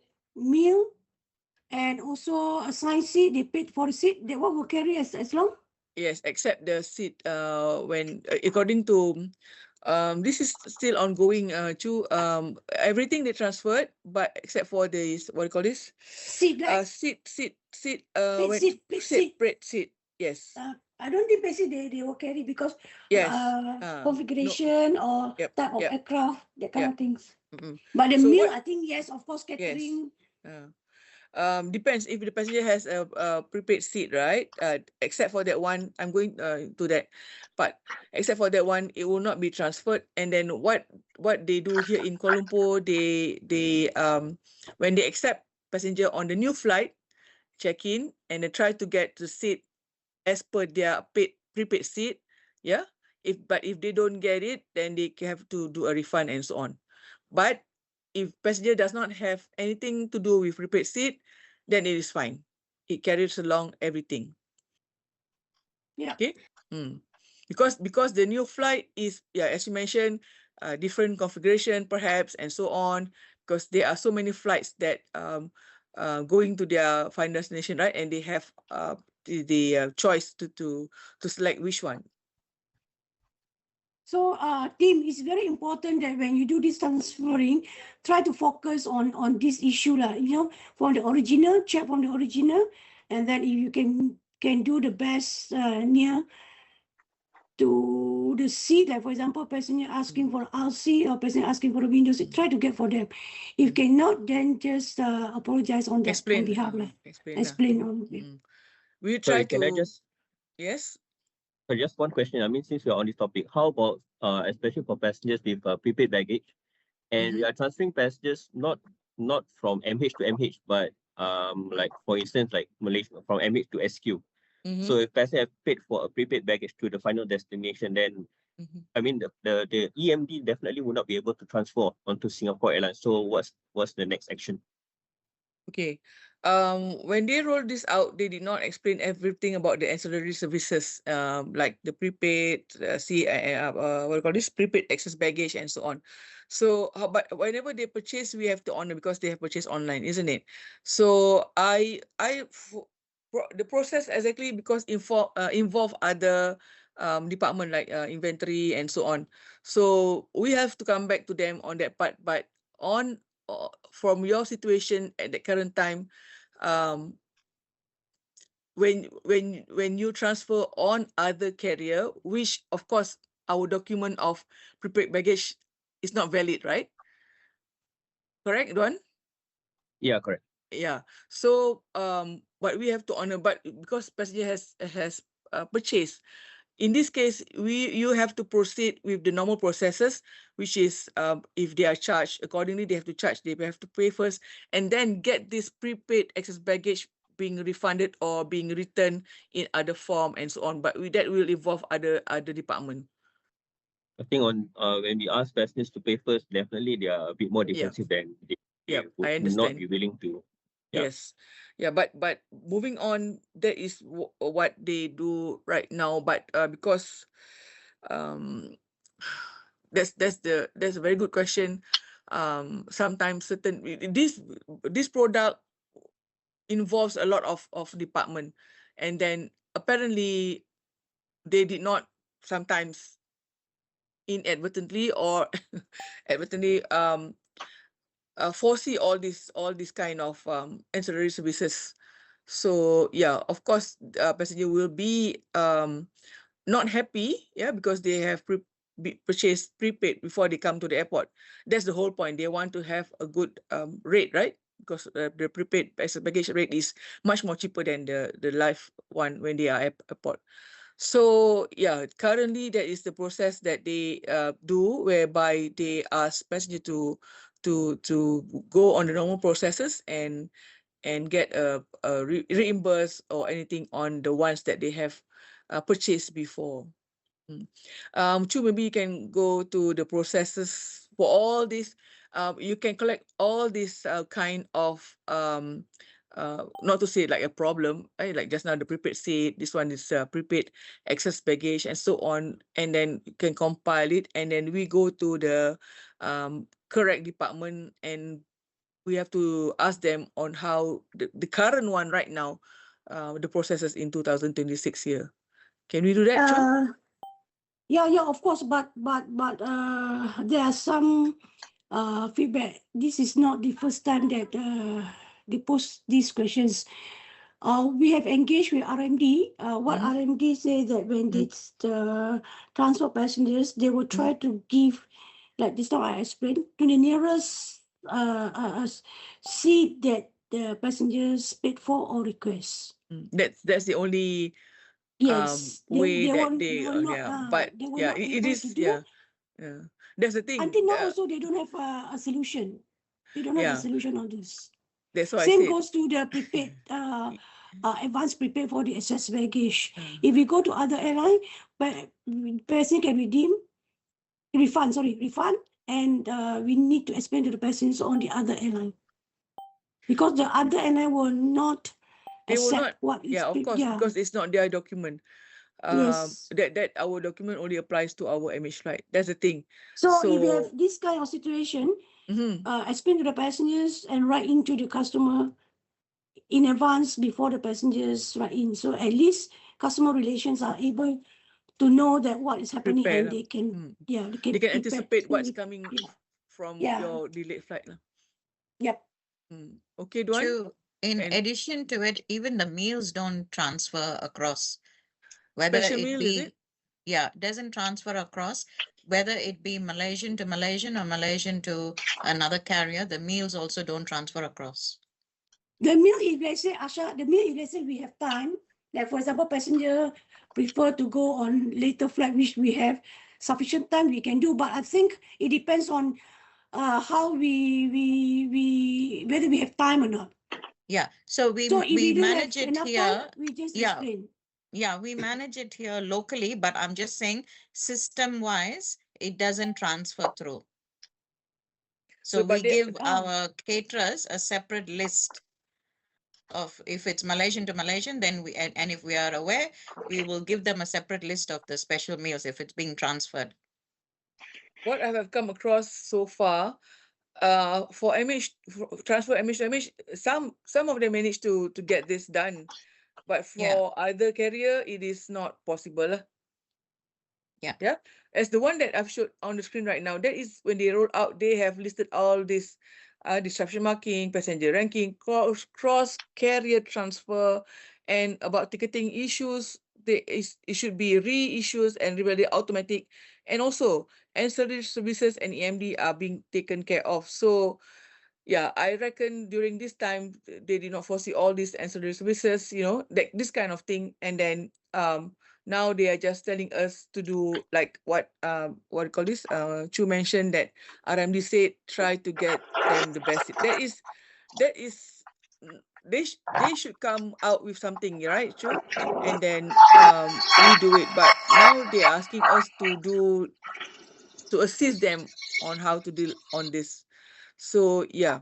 and also assigned seat, they paid for the seat. That one will carry as long. Yes, except the seat. When according to, this is still ongoing. Chu, everything they transferred, but except for this, what do you call this? Seat, right? Seat. Paid seat, paid seat. Separate seat. Yes. I don't think basically they will carry because Yes. configuration or Yep, type of yep. aircraft, that kind of things. Mm-mm. But the So meal, what- I think yes, of course, catering. Depends if the passenger has a prepaid seat, right? Except for that one, I'm going to that. But except for that one, it will not be transferred. And then what they do here in Kuala Lumpur, they when they accept passenger on the new flight, check in and they try to get the seat as per their prepaid seat. Yeah. But if they don't get it, then they have to do a refund and so on. But if passenger does not have anything to do with prepaid seat, then it is fine. It carries along everything. Yeah. Okay. Because the new flight is, yeah, as you mentioned, different configuration perhaps and so on. Because there are so many flights that going to their final destination, right? And they have the choice to select which one. So, team, it's very important that when you do this transferring, try to focus on this issue, from the original, check from the original, and then if you can do the best near to the seat, like for example, passenger asking for RC or passenger asking for a window seat, try to get for them. If cannot, then just apologize on that Explain. on behalf, Explain. on. We try Sorry, can I to. just Yes. so just one question? I mean, since we're on this topic, how about especially for passengers with prepaid baggage, and we are transferring passengers not from MH to MH, but like for instance, like Malaysia from MH to SQ. So if passenger have paid for a prepaid baggage to the final destination, then I mean the EMD definitely will not be able to transfer onto Singapore Airlines. So what's the next action? Okay. When they rolled this out, they did not explain everything about the ancillary services, like the prepaid, what do you call this, prepaid access baggage and so on. So, but whenever they purchase, we have to honor because they have purchased online, isn't it? So the process exactly because involve other department like inventory and so on. So we have to come back to them on that part. But on from your situation at the current time, when you transfer on other carrier, which of course our document of prepaid baggage is not valid, right? Correct, Don? Yeah, correct. Yeah. So but we have to honor, but because passenger has purchased. In this case, you have to proceed with the normal processes, which is if they are charged accordingly, they have to charge. They have to pay first, and then get this prepaid excess baggage being refunded or being returned in other form and so on. But that will involve other department. I think on when we ask passengers to pay first, definitely they are a bit more defensive than they would I not understand. be willing to. Yeah. Yes. Yeah, but moving on, that is what they do right now. But because that's a very good question. Sometimes certain this product involves a lot of department, and then apparently they did not sometimes inadvertently or advertently foresee all these kind of ancillary services So yeah, of course, passenger will be not happy, yeah, because they have purchased prepaid before they come to the airport. That's the whole point. They want to have a good rate, right? Because the prepaid baggage rate is much more cheaper than the live one when they are at airport. So yeah, currently that is the process that they do, whereby they ask passenger to go on the normal processes and get a reimburse or anything on the ones that they have purchased before. Chu, maybe you can go to the processes for all this. You can collect all this kind of not to say like a problem, like just now the prepaid said this one is prepaid excess baggage and so on, and then you can compile it, and then we go to the correct department, and we have to ask them on how the current one right now, the processes in 2026 here. Can we do that, Chu? Yeah, of course, but there are some feedback. This is not the first time that they post these questions. We have engaged with RMD. What RMD say that when it's the transfer passengers, they will try to give, like this time I explained, to the nearest seat that the passengers paid for or request. That's the only Yes, way that they will not, yeah, but they will yeah, not be it able is, to do. yeah, that's the thing. Until now, also they don't have a solution. They don't have a Yeah, solution on this. that's why I Same said. goes to the prepaid, advance prepaid for the excess baggage. If we go to other airline, but person can redeem, refund, and we need to explain to the passengers on the other airline. Because the other airline will not They will accept not, what is yeah, of course, because it's not their document. Yes. That our document only applies to our MH flight. That's the thing. So if you have this kind of situation, explain to the passengers and write into the customer in advance before the passengers write in. So at least customer relations are able to know that what is happening Prepare and lah. they can, They can prepare. anticipate what's So, coming from Yeah. your delayed flight lah. Yep. Okay, Duan. True. In And- addition to it, even the meals don't transfer across. Whether Special it meal, be, is it? yeah, doesn't transfer across. Whether it be Malaysian to Malaysian or Malaysian to another carrier, the meals also don't transfer across. The meal, if let's say, Asha, the meal, if let's say we have time, like for example, passenger prefer to go on later flight, which we have sufficient time, we can do. But I think it depends on how we whether we have time or not. Yeah. So we So if we don't manage have it enough here. time, we just Yeah. explain. Yeah, we manage it here locally, but I'm just saying system wise, it doesn't transfer through. So we give our caterers a separate list of if it's Malaysian to Malaysian, then we and if we are aware, we will give them a separate list of the special meals if it's being transferred. What I have come across so far, for MH transfer MH to MH, some of them managed to get this done, but for other carrier, it is not possible lah. Yeah, as the one that I've showed on the screen right now, that is when they roll out, they have listed all this disruption marking, passenger ranking, cross carrier transfer, and about ticketing issues. It should be reissues and really automatic, and also ancillary services and EMD are being taken care of. So yeah, I reckon during this time they did not foresee all these ancillary services, that this kind of thing, and then now they are just telling us to do like what you call this, Chu mentioned that RMD said try to get them the best. That is they should come out with something, right, Chu? And then we do it, but now they're asking us to assist them on how to deal on this. So yeah.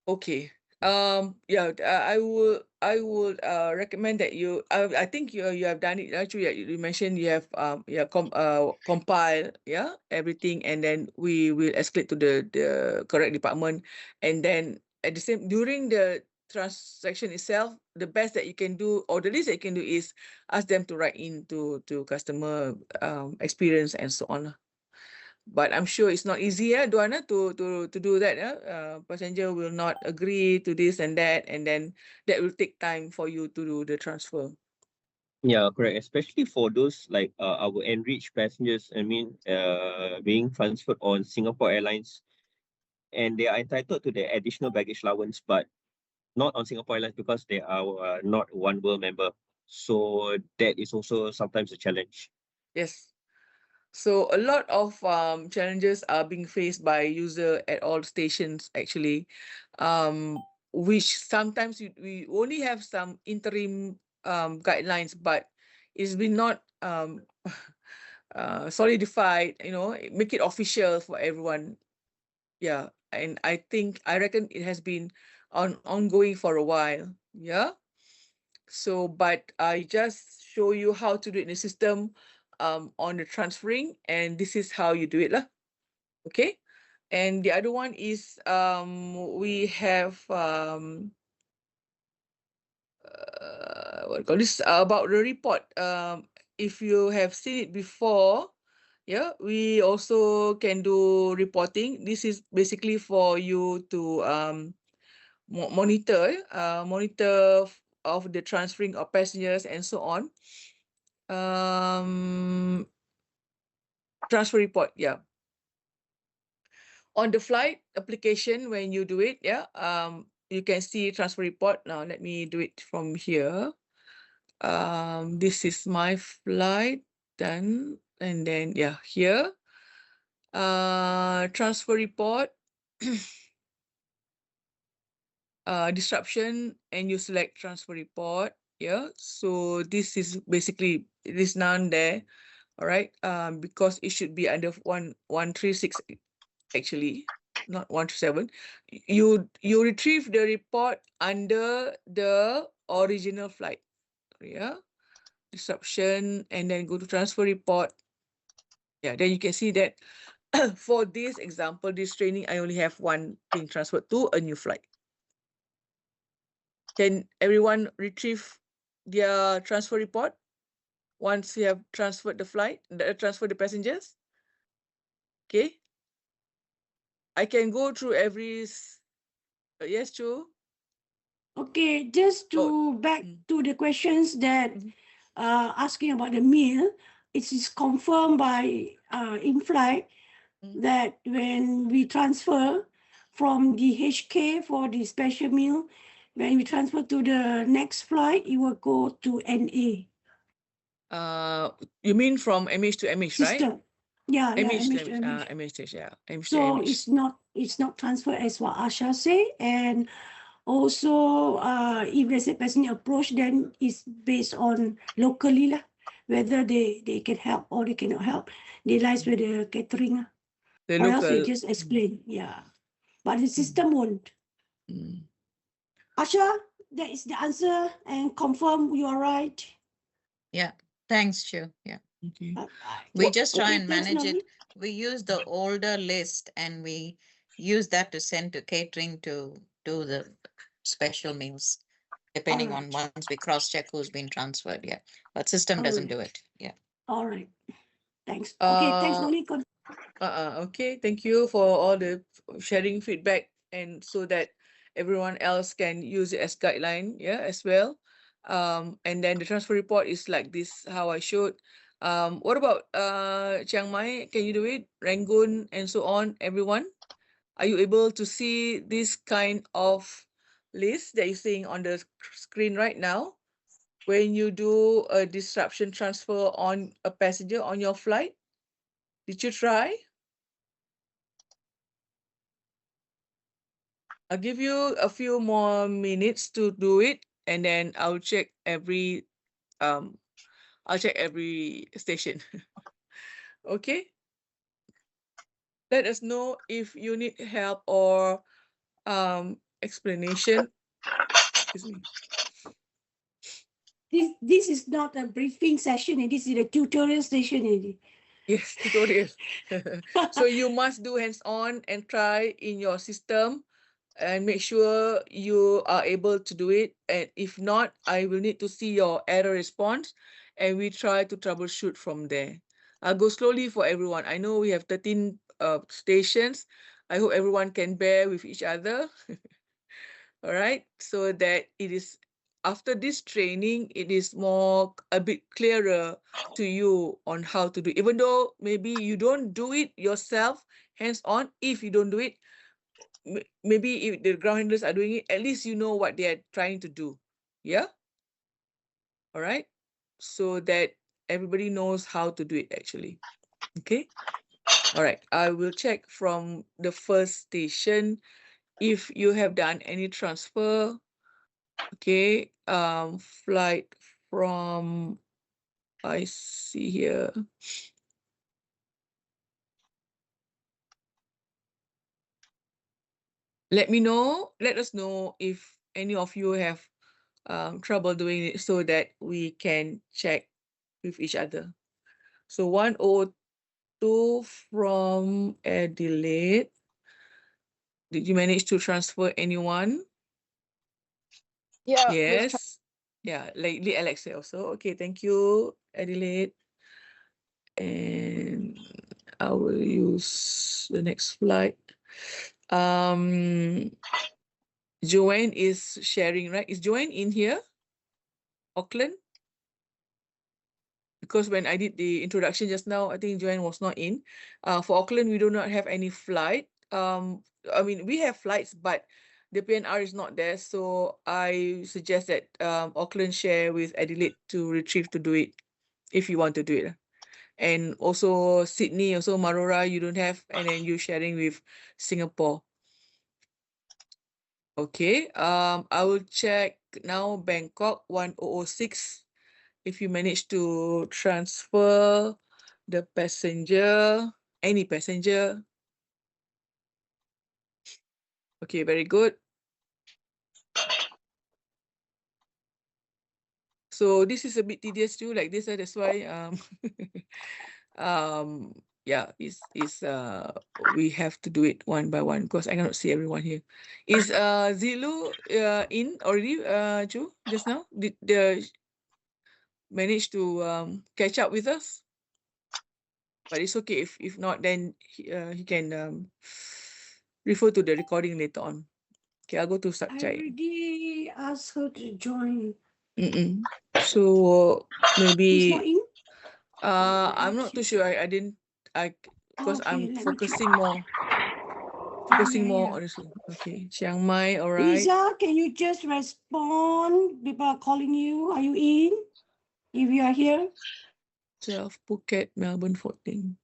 Okay. Yeah, I would recommend that you I think you have done it actually. You mentioned you have compile everything, and then we will escalate to the correct department, and then at the same during the transaction itself, the best that you can do or the least that you can do is ask them to write in to customer experience and so on. But I'm sure it's not easy, Duana, to do that. Passenger will not agree to this and that, and then that will take time for you to do the transfer. Yeah, correct. Especially for those like our enriched passengers, I mean, being transferred on Singapore Airlines, and they are entitled to the additional baggage allowance, but not on Singapore Airlines because they are not One World member. So that is also sometimes a challenge. Yes. So a lot of challenges are being faced by user at all stations actually, which sometimes we only have some interim guidelines, but it's been not solidified, make it official for everyone. Yeah, and I reckon it has been ongoing for a while. Yeah. So, but I just show you how to do it in the system on the transferring, and this is how you do it lah. Okay. And the other one is we have what call this about the report. If you have seen it before, yeah, we also can do reporting. This is basically for you to monitor of the transferring of passengers and so on. Transfer report, yeah. On the flight application, when you do it, yeah, you can see transfer report. Now let me do it from here. This is my flight done, and then yeah, here. Transfer report. Disruption, and you select transfer report. Yeah, so this is basically it is none there. All right, because it should be under 136 actually, not 127. You retrieve the report under the original flight. Yeah, disruption, and then go to transfer report. Yeah, then you can see that for this example, this training, I only have one being transferred to a new flight. Can everyone retrieve their transfer report once you have transferred the flight, transfer the passengers? Okay. I can go through every. Yes, Chu. Okay, just to back to the questions that asking about the meal, it is confirmed by in flight that when we transfer from the HK for the special meal, when we transfer to the next flight, it will go to NA. You mean from MH to MH, right? System. Yeah, yeah, MH to MH to MH. MH. MH to yeah. MH to So MH. it's not transfer as what Asha say, and also if there's a passenger approach, then it's based on locally lah, whether they can help or they cannot help. They lies with the catering lah. The Or else they local. just explain, yeah. But the system won't. Asha, that is the answer, and confirm you are right. Yeah, thanks, Chu. Yeah. Okay. We just try Okay, and thanks, manage Naveen. it. We use the older list and we use that to send to catering to do the special meals, depending on Alright. once we cross-check who's been transferred. Yeah, but system doesn't do it. Yeah. All right. Thanks. Okay, thanks, Naveen. Okay, thank you for all the sharing feedback, and so that everyone else can use it as guideline, yeah, as well. And then the transfer report is like this, how I showed. What about Chiang Mai? Can you do it? Rangoon and so on, everyone? Are you able to see this kind of list that you're seeing on the screen right now? When you do a disruption transfer on a passenger on your flight, did you try? I'll give you a few more minutes to do it, and then I'll check every station. Okay. Let us know if you need help or explanation. Excuse me. This is not a briefing session, this is a tutorial session. Yes, tutorial. So you must do hands-on and try in your system and make sure you are able to do it. And if not, I will need to see your error response and we try to troubleshoot from there. I'll go slowly for everyone. I know we have 13 stations. I hope everyone can bear with each other. All right, so that it is after this training, it is a bit clearer to you on how to do it. Even though maybe you don't do it yourself, hands-on, if you don't do it, maybe if the ground handlers are doing it, at least you know what they are trying to do. Yeah. All right. So that everybody knows how to do it actually. Okay. All right. I will check from the first station if you have done any transfer. Okay. Flight from, I see here. Let us know if any of you have trouble doing it so that we can check with each other. So 102 from Adelaide. Did you manage to transfer anyone? Yeah. Yes. Yeah, lately Alexa also. Okay, thank you, Adelaide. And I will use the next flight. Joanne is sharing, right? Is Joanne in here? Auckland? Because when I did the introduction just now, I think Joanne was not in. For Auckland, we do not have any flight. I mean, we have flights, but the PNR is not there. So I suggest that Auckland share with Adelaide to retrieve to do it, if you want to do it. And also Sydney, also Marora, you don't have, and then you sharing with Singapore. Okay, I will check now Bangkok 1006. If you manage to transfer the passenger, any passenger. Okay, very good. So this is a bit tedious too, like this, that's why yeah, we have to do it one by one because I cannot see everyone here. Is Zilu in already, Ju, just now? Did manage to catch up with us? But it's okay if not, then he can refer to the recording later on. Okay, I'll go to I Sakchai. already asked her to join. So He's maybe not in? I'm not too sure. I didn't because Okay, I'm let me check. focusing more on this. Okay, Chiang Mai, all right. Lisa, can you just respond? People are calling you. Are you in? If you are here. 12, Phuket, Melbourne 14.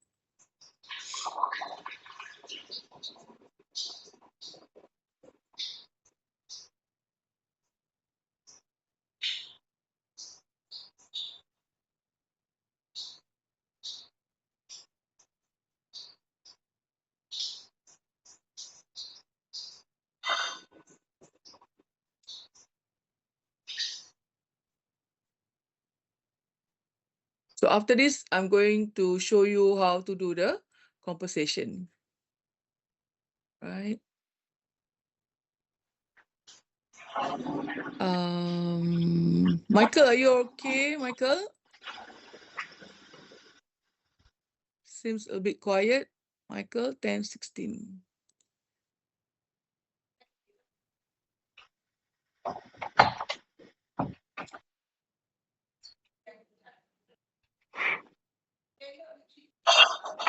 So after this, I'm going to show you how to do the composition. Right. Michael, are you okay, Michael? Seems a bit quiet. Michael, 10:16.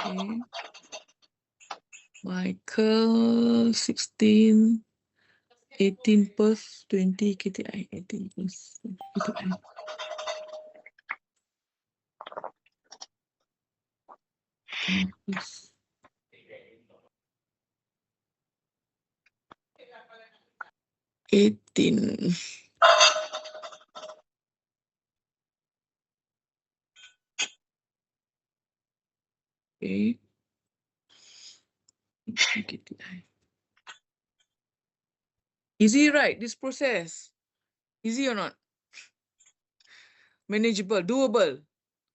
Okay. Michael, 16, 18 Perth, 20 KTI, 18 plus KTI. Plus. $18. Okay. KTI. Easy, right? This process. Easy or not? Manageable, doable,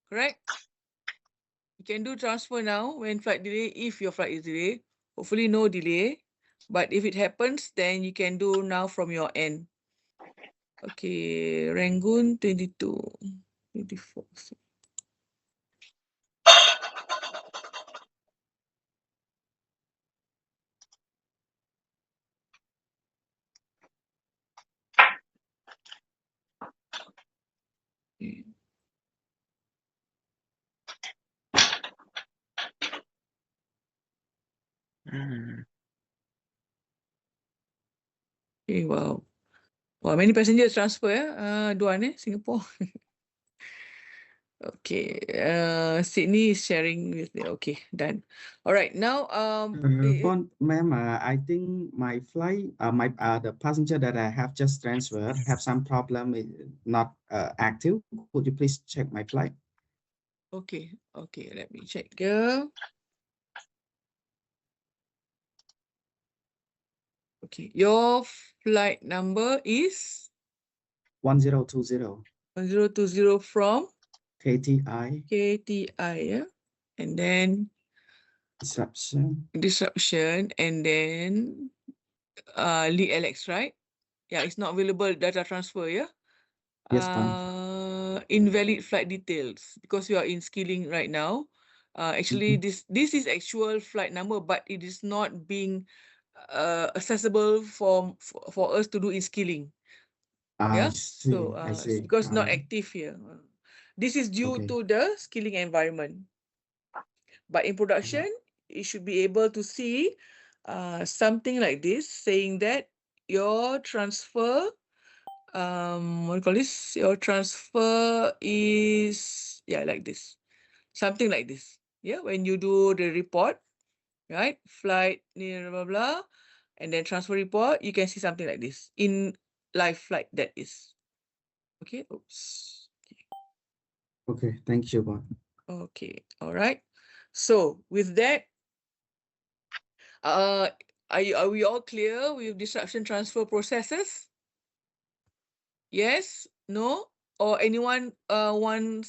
correct? You can do transfer now when flight delay, if your flight is delayed. Hopefully no delay. But if it happens, then you can do now from your end. Okay, Rangoon 22, 24. Mm. Okay, wow. Wow, many passengers transfer, Duan, Singapore. Okay, Sydney is sharing with me. Okay, done. All right, now, Ma'am, I think my flight, the passenger that I have just transferred have some problem, not active. Could you please check my flight? okay, let me check here. Okay, your flight number is 1020 1020 from KTI KTI, yeah, and then disruption, and then Lee Alex, right? Yeah, it's not available data transfer, yeah. Yes, ma'am. Invalid flight details because you are in skilling right now. Actually, this is actual flight number, but it is not being accessible for us to do in skilling. I Yeah, see. so I see. because not active here. This is due Okay. to the skilling environment. But in production, you should be able to see something like this saying that your transfer, what do you call this? Your transfer is, yeah, like this. Something like this. Yeah, when you do the report, right? Flight, blah, blah, blah, and then transfer report, you can see something like this in live flight, that is. Okay, oops. Okay, thank you, Bon. Okay, all right. So with that, are we all clear with disruption transfer processes? Yes, no, or anyone want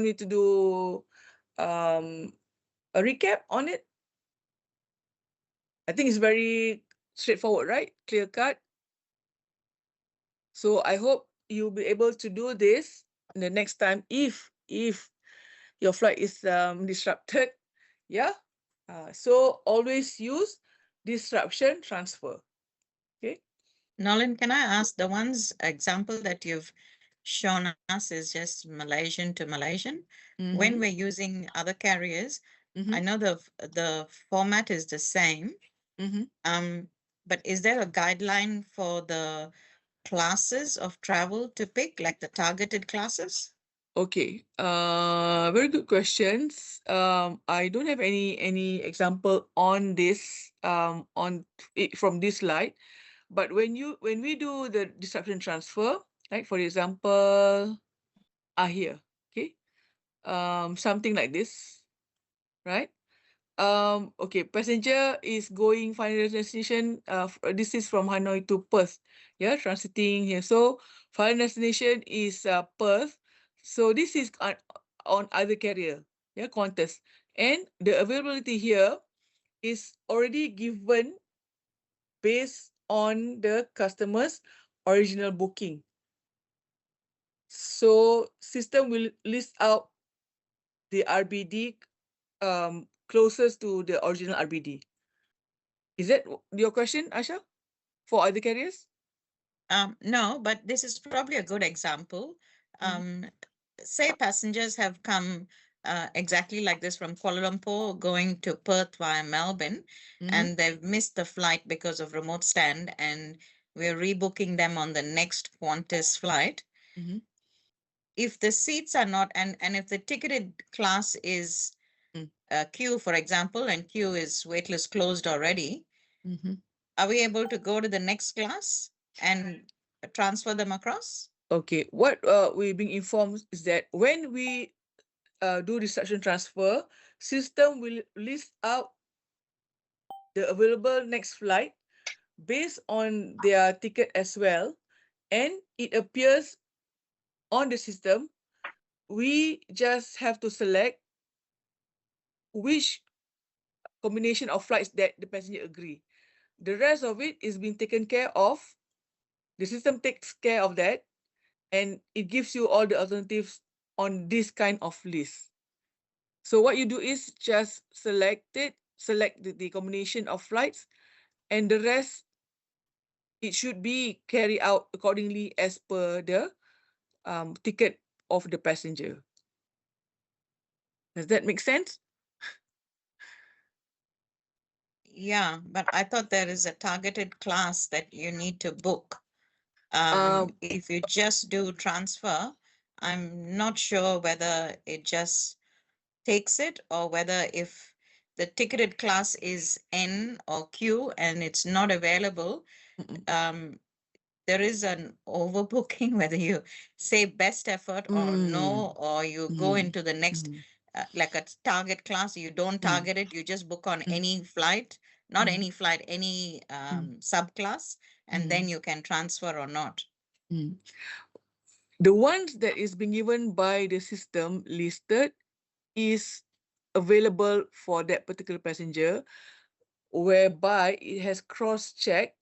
me to do a recap on it? I think it's very straightforward, right? Clear cut. So I hope you'll be able to do this the next time if your flight is disrupted. Yeah. So always use disruption transfer. Okay. Nolan, can I ask, the ones example that you've shown us is just Malaysian to Malaysian. When we're using other carriers, I know the format is the same. But is there a guideline for the classes of travel to pick, like the targeted classes? Okay, very good questions. I don't have any example on this on it from this slide, but when we do the disruption transfer, like for example, here, okay, something like this, right? Okay, passenger is going final destination. This is from Hanoi to Perth. Yeah, transiting here. So final destination is Perth. So this is on other carrier. Yeah, Qantas, and the availability here is already given based on the customer's original booking. So system will list out the RBD closest to the original RBD. Is that your question, Asha, for other carriers? No, but this is probably a good example. Say passengers have come exactly like this from Kuala Lumpur going to Perth via Melbourne, and they've missed the flight because of remote stand, and we're rebooking them on the next Qantas flight. If the seats are not, and if the ticketed class is queue, for example, and queue is waitlist closed already, are we able to go to the next class and transfer them across? Okay, what we're being informed is that when we do disruption transfer, system will list out the available next flight based on their ticket as well, and it appears on the system. We just have to select which combination of flights that the passenger agree. The rest of it is being taken care of. The system takes care of that, and it gives you all the alternatives on this kind of list. So what you do is just select the combination of flights, and the rest, it should be carried out accordingly as per the ticket of the passenger. Does that make sense? Yeah, but I thought there is a targeted class that you need to book. If you just do transfer, I'm not sure whether it just takes it or whether if the ticketed class is N or Q and it's not available, there is an overbooking, whether you say best effort or no, or you go into the next, like a target class, you don't target it, you just book on any flight, not any flight, any subclass, and then you can transfer or not. The ones that is being given by the system listed is available for that particular passenger, whereby it has cross-checked.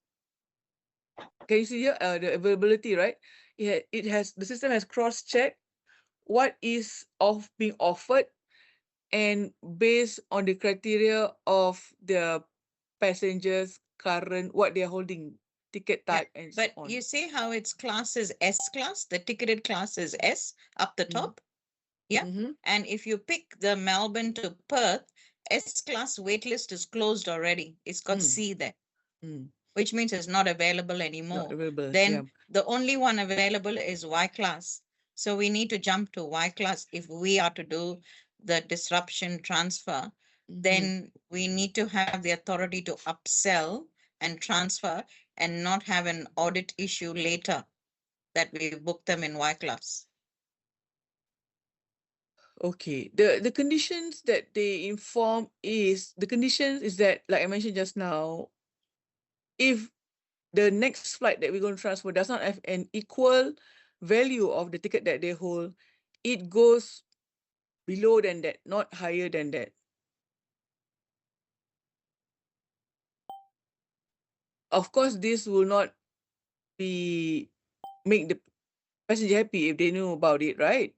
Can you see here the availability, right? The system has cross-checked what is being offered, and based on the criteria of the passengers current, what they are holding, ticket type, and so But on. you see how its class is S class, the ticketed class is S up the top. Yeah. And if you pick the Melbourne to Perth, S class waitlist is closed already. It's got C there, which means it's not available anymore. Not available, Then yeah. the only one available is Y class. So we need to jump to Y class if we are to do the disruption transfer. Then we need to have the authority to upsell and transfer and not have an audit issue later that we book them in Y class. Okay, the conditions that they inform is, the conditions is that, like I mentioned just now, if the next flight that we're going to transfer does not have an equal value of the ticket that they hold, it goes below than that, not higher than that. Of course, this will not make the passenger happy if they know about it, right?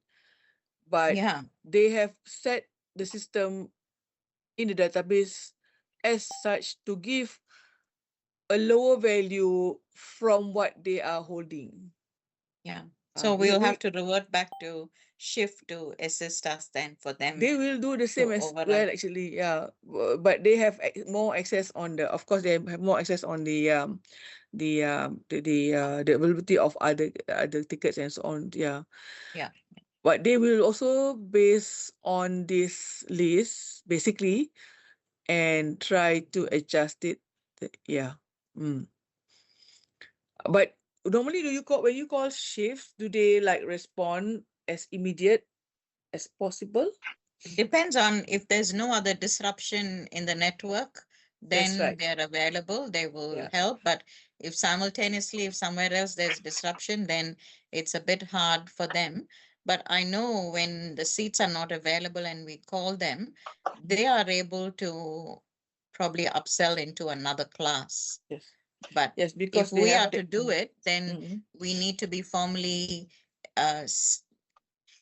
But yeah, they have set the system in the database as such to give a lower value from what they are holding. Yeah. So we'll have to revert back to shift to assist us then for them. They will do the same as well, actually, yeah. But they have more access on the, of course, they have more access on the availability of other tickets and so on, yeah. Yeah. But they will also base on this list, basically, and try to adjust it, yeah. But normally, when you call shifts, do they like respond as immediate as possible? It depends on if there's no other disruption in the network, That's then right. they're available, they will Yeah. help. But if simultaneously, if somewhere else there's disruption, then it's a bit hard for them. But I know when the seats are not available and we call them, they are able to probably upsell into another class. Yes. But Yes, because if we are the, to do it, then we need to be formally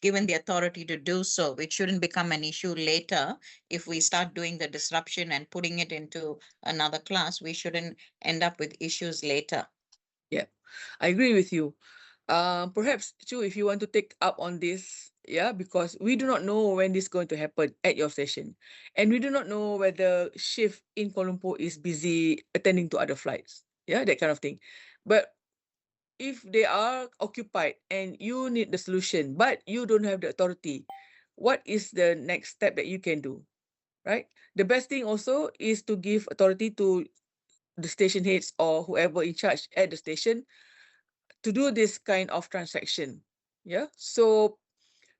given the authority to do so. It shouldn't become an issue later if we start doing the disruption and putting it into another class. We shouldn't end up with issues later. Yeah, I agree with you. Perhaps, Chu, if you want to take up on this, yeah, because we do not know when this is going to happen at your station. And we do not know whether shift in Kuala Lumpur is busy attending to other flights. Yeah, that kind of thing. But if they are occupied and you need the solution, but you don't have the authority, what is the next step that you can do, right? The best thing also is to give authority to the station heads or whoever in charge at the station to do this kind of transaction. Yeah. So,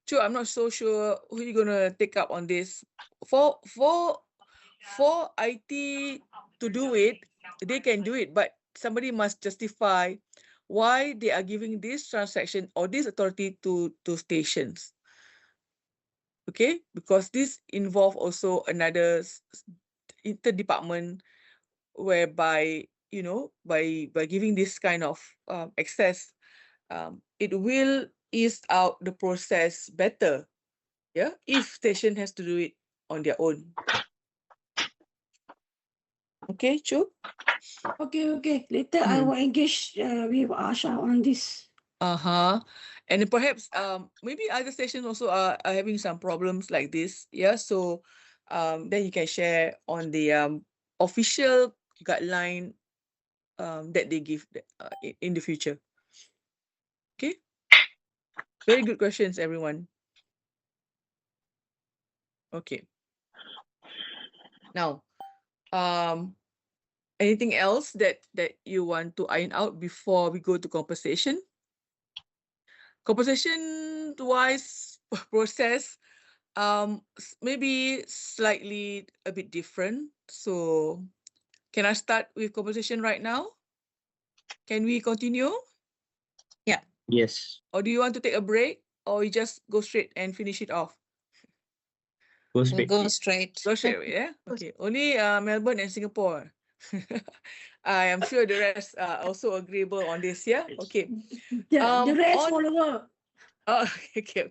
Chu, I'm not so sure who you're gonna take up on this. For IT to do it, they can do it, but somebody must justify why they are giving this transaction or this authority to stations. Okay, because this involve also another interdepartment, whereby by giving this kind of access, it will ease out the process better. Yeah, if station has to do it on their own. Okay, Chu? Okay. Later I will engage with Asha on this. And then perhaps maybe other stations also are having some problems like this. Yeah, so then you can share on the official guideline that they give in the future. Okay. Very good questions, everyone. Okay. Now, anything else that you want to iron out before we go to compensation? Compensation wise process, maybe slightly a bit different. So can I start with compensation right now? Can we continue? Yeah. Yes. Or do you want to take a break, or you just go straight and finish it off? Go We'll straight. go please. straight. Go straight away, yeah? Okay. Only Melbourne and Singapore. I am sure the rest are also agreeable on this, yeah? Okay. The rest on- follower. Oh, okay.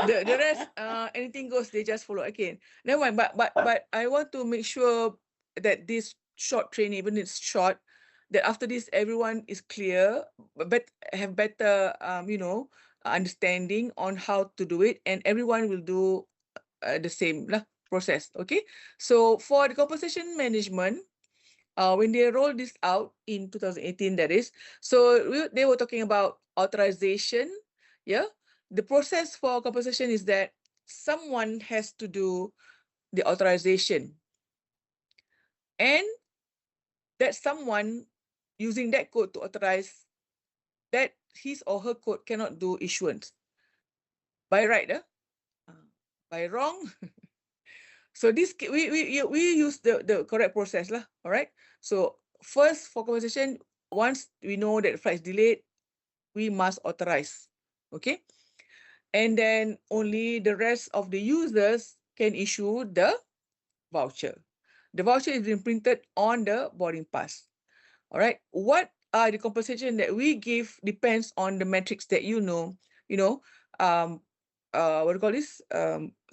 The rest, anything goes, they just follow. Okay. Never mind. But I want to make sure that this short training, even it's short, that after this everyone is clear, but have better understanding on how to do it, and everyone will do the same process. Okay. So for the compensation management, when they rolled this out in 2018, that is, so they were talking about authorization. Yeah. The process for compensation is that someone has to do the authorization, and that someone using that code to authorize, that his or her code cannot do issuance. By right, by wrong. So this we use the correct process lah. All right. So first for compensation, once we know that the flight is delayed, we must authorize. Okay. And then only the rest of the users can issue the voucher. The voucher is being printed on the boarding pass. All right. What are the compensation that we give depends on the metrics that you know. What do you call this?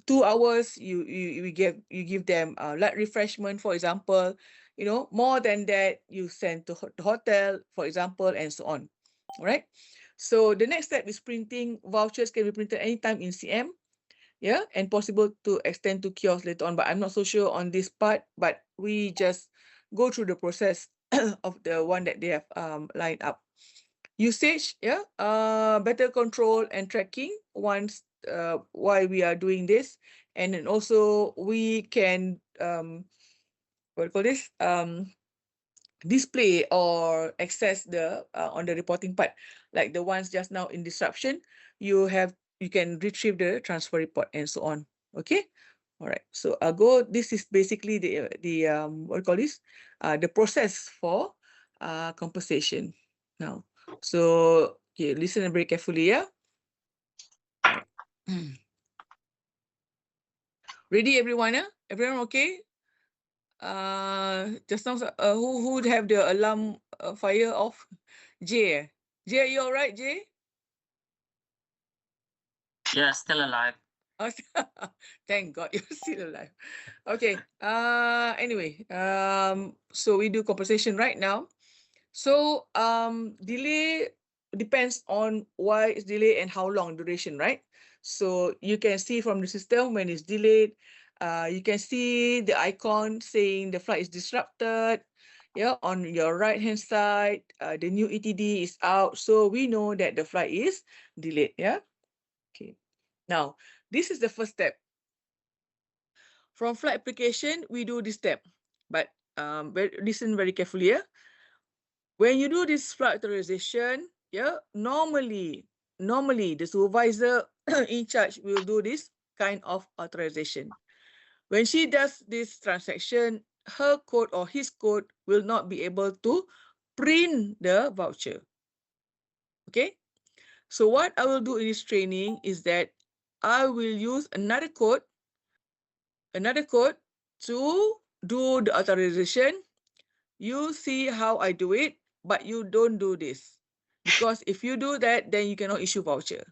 2 hours you give them light refreshment, for example. More than that, you send to the hotel, for example, and so on. All right. So the next step is printing. Vouchers can be printed anytime in CM. Yeah, and possible to extend to kiosk later on, but I'm not so sure on this part. But we just go through the process of the one that they have lined up. Usage, yeah, better control and tracking once why we are doing this, and then also we can what do you call this display or access the on the reporting part, like the ones just now in disruption. You can retrieve the transfer report and so on. Okay. All right. So this is basically the what do you call this the process for compensation now. So okay, listen very carefully, yeah. All right. Ready, everyone? Everyone okay? Just now, who would have the alarm fire off? Jay. Jay, are you all right, Jay? Yeah, still alive. Oh, thank God you're still alive. Okay. Anyway, so we do compensation right now. So delay depends on why it's delayed and how long duration, right? So you can see from the system when it's delayed, you can see the icon saying the flight is disrupted. Yeah, on your right hand side, the new ETD is out. So we know that the flight is delayed. Yeah. Okay. Now, this is the first step. From flight application, we do this step. But listen very carefully. Yeah. When you do this flight authorization, yeah, normally the supervisor in charge will do this kind of authorization. When she does this transaction, her code or his code will not be able to print the voucher. Okay. So what I will do in this training is that I will use another code to do the authorization. You see how I do it, but you don't do this. Because if you do that, then you cannot issue voucher.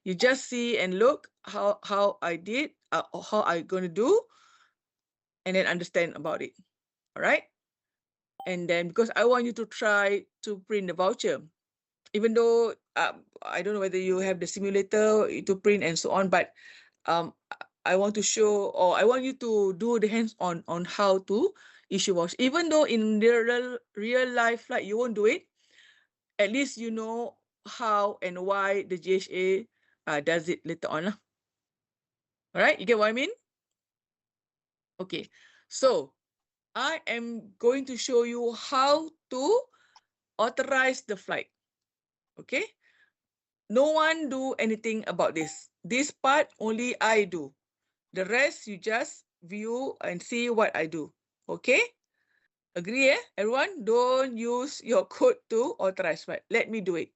You just see and look how I did, how I'm going to do, and then understand about it. All right? And then because I want you to try to print the voucher, even though I don't know whether you have the simulator to print and so on, but I want to show, or I want you to do the hands-on on how to issue voucher. Even though in real life flight you won't do it, at least you know how and why the GHA does it later on. All right, you get what I mean? Okay, so I am going to show you how to authorize the flight. Okay, no one do anything about this. This part only I do. The rest you just view and see what I do. Okay, agree, everyone? Don't use your code to authorize flight. Let me do it.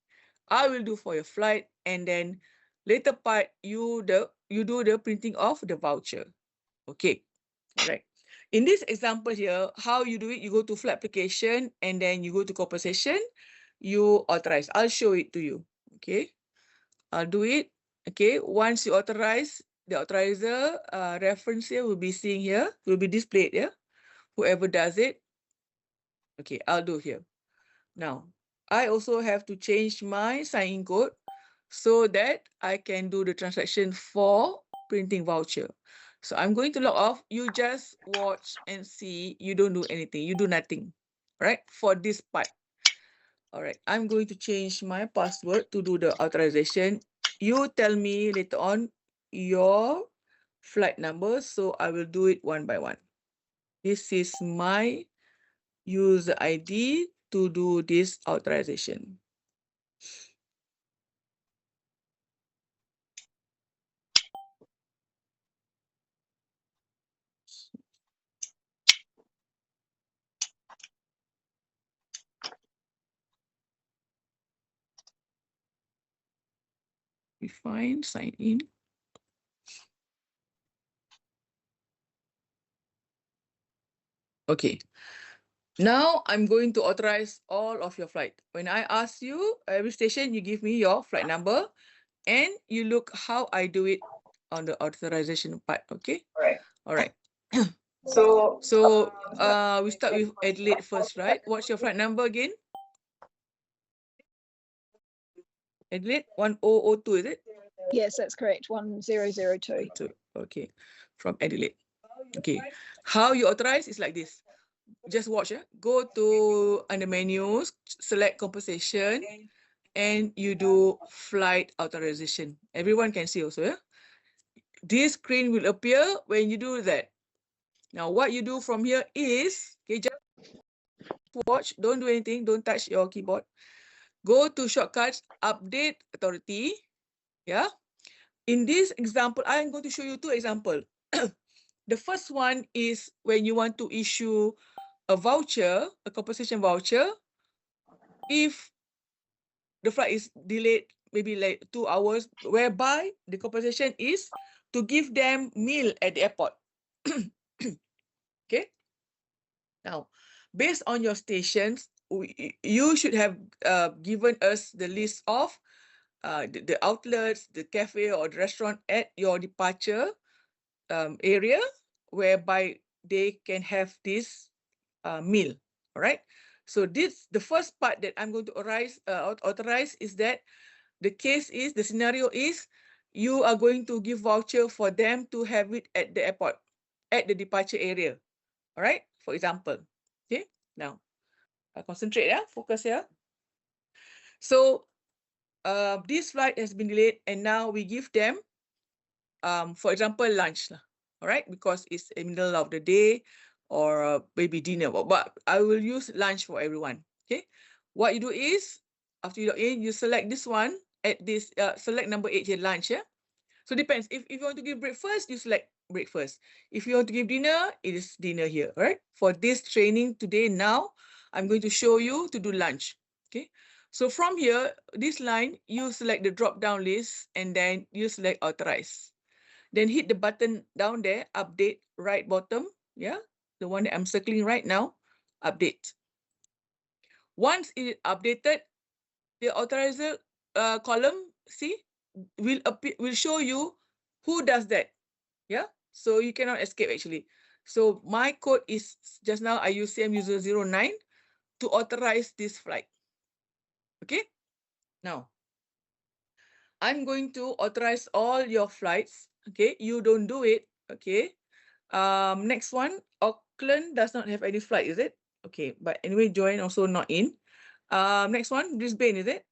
I will do for your flight, and then later part you do the printing of the voucher. Okay, all right. In this example here, how you do it, you go to flight application and then you go to compensation, you authorize. I'll show it to you. Okay, I'll do it. Okay, once you authorize, the authorizer reference here will be seen here, will be displayed here. Whoever does it. Okay, I'll do here. Now, I also have to change my sign-in code so that I can do the transaction for printing voucher. So I'm going to log off. You just watch and see. You don't do anything. You do nothing, right? For this part. All right. I'm going to change my password to do the authorization. You tell me later on your flight number. So I will do it one by one. This is my user ID to do this authorization. Define, sign in. Okay. Now I'm going to authorize all of your flight. When I ask you, every station, you give me your flight number and you look how I do it on the authorization part. Okay. All right. So we start with Adelaide first, right? What's your flight number again? Adelaide 1002, is it? Yes, that's correct. 1002. Okay, from Adelaide. Okay, how you authorize is like this. Just watch. Go to under menus, select compensation, and you do flight authorization. Everyone can see also. This screen will appear when you do that. Now, what you do from here is, okay, just watch. Don't do anything. Don't touch your keyboard. Go to shortcuts, update authority. Yeah. In this example, I'm going to show you two examples. The first one is when you want to issue a voucher, a compensation voucher. If the flight is delayed, maybe like 2 hours, whereby the compensation is to give them meal at the airport. Okay. Now, based on your stations, you should have given us the list of the outlets, the cafe or the restaurant at your departure area, whereby they can have this meal. All right. So this, the first part that I'm going to authorize is that the case is, the scenario is, you are going to give voucher for them to have it at the airport, at the departure area. All right. For example. Okay. Now, concentrate. Focus here. So this flight has been delayed, and now we give them, for example, lunch. All right, because it's in the middle of the day or maybe dinner. But I will use lunch for everyone. Okay. What you do is, after you log in, you select this one at this, select number 8 here, lunch. Yeah. So depends. If you want to give breakfast, you select breakfast. If you want to give dinner, it is dinner here. All right. For this training today, now, I'm going to show you to do lunch. Okay. So from here, this line, you select the drop-down list and then you select authorize. Then hit the button down there, update right bottom. Yeah. The one that I'm circling right now, update. Once it is updated, the authorizer column, see, will show you who does that. Yeah. So you cannot escape actually. So my code is just now I use same user 09 to authorize this flight. Okay. Now, I'm going to authorize all your flights. Okay. You don't do it. Okay. Next one, Auckland does not have any flight, is it? Okay, but anyway, Joanne also not in. Next one, Brisbane, is it?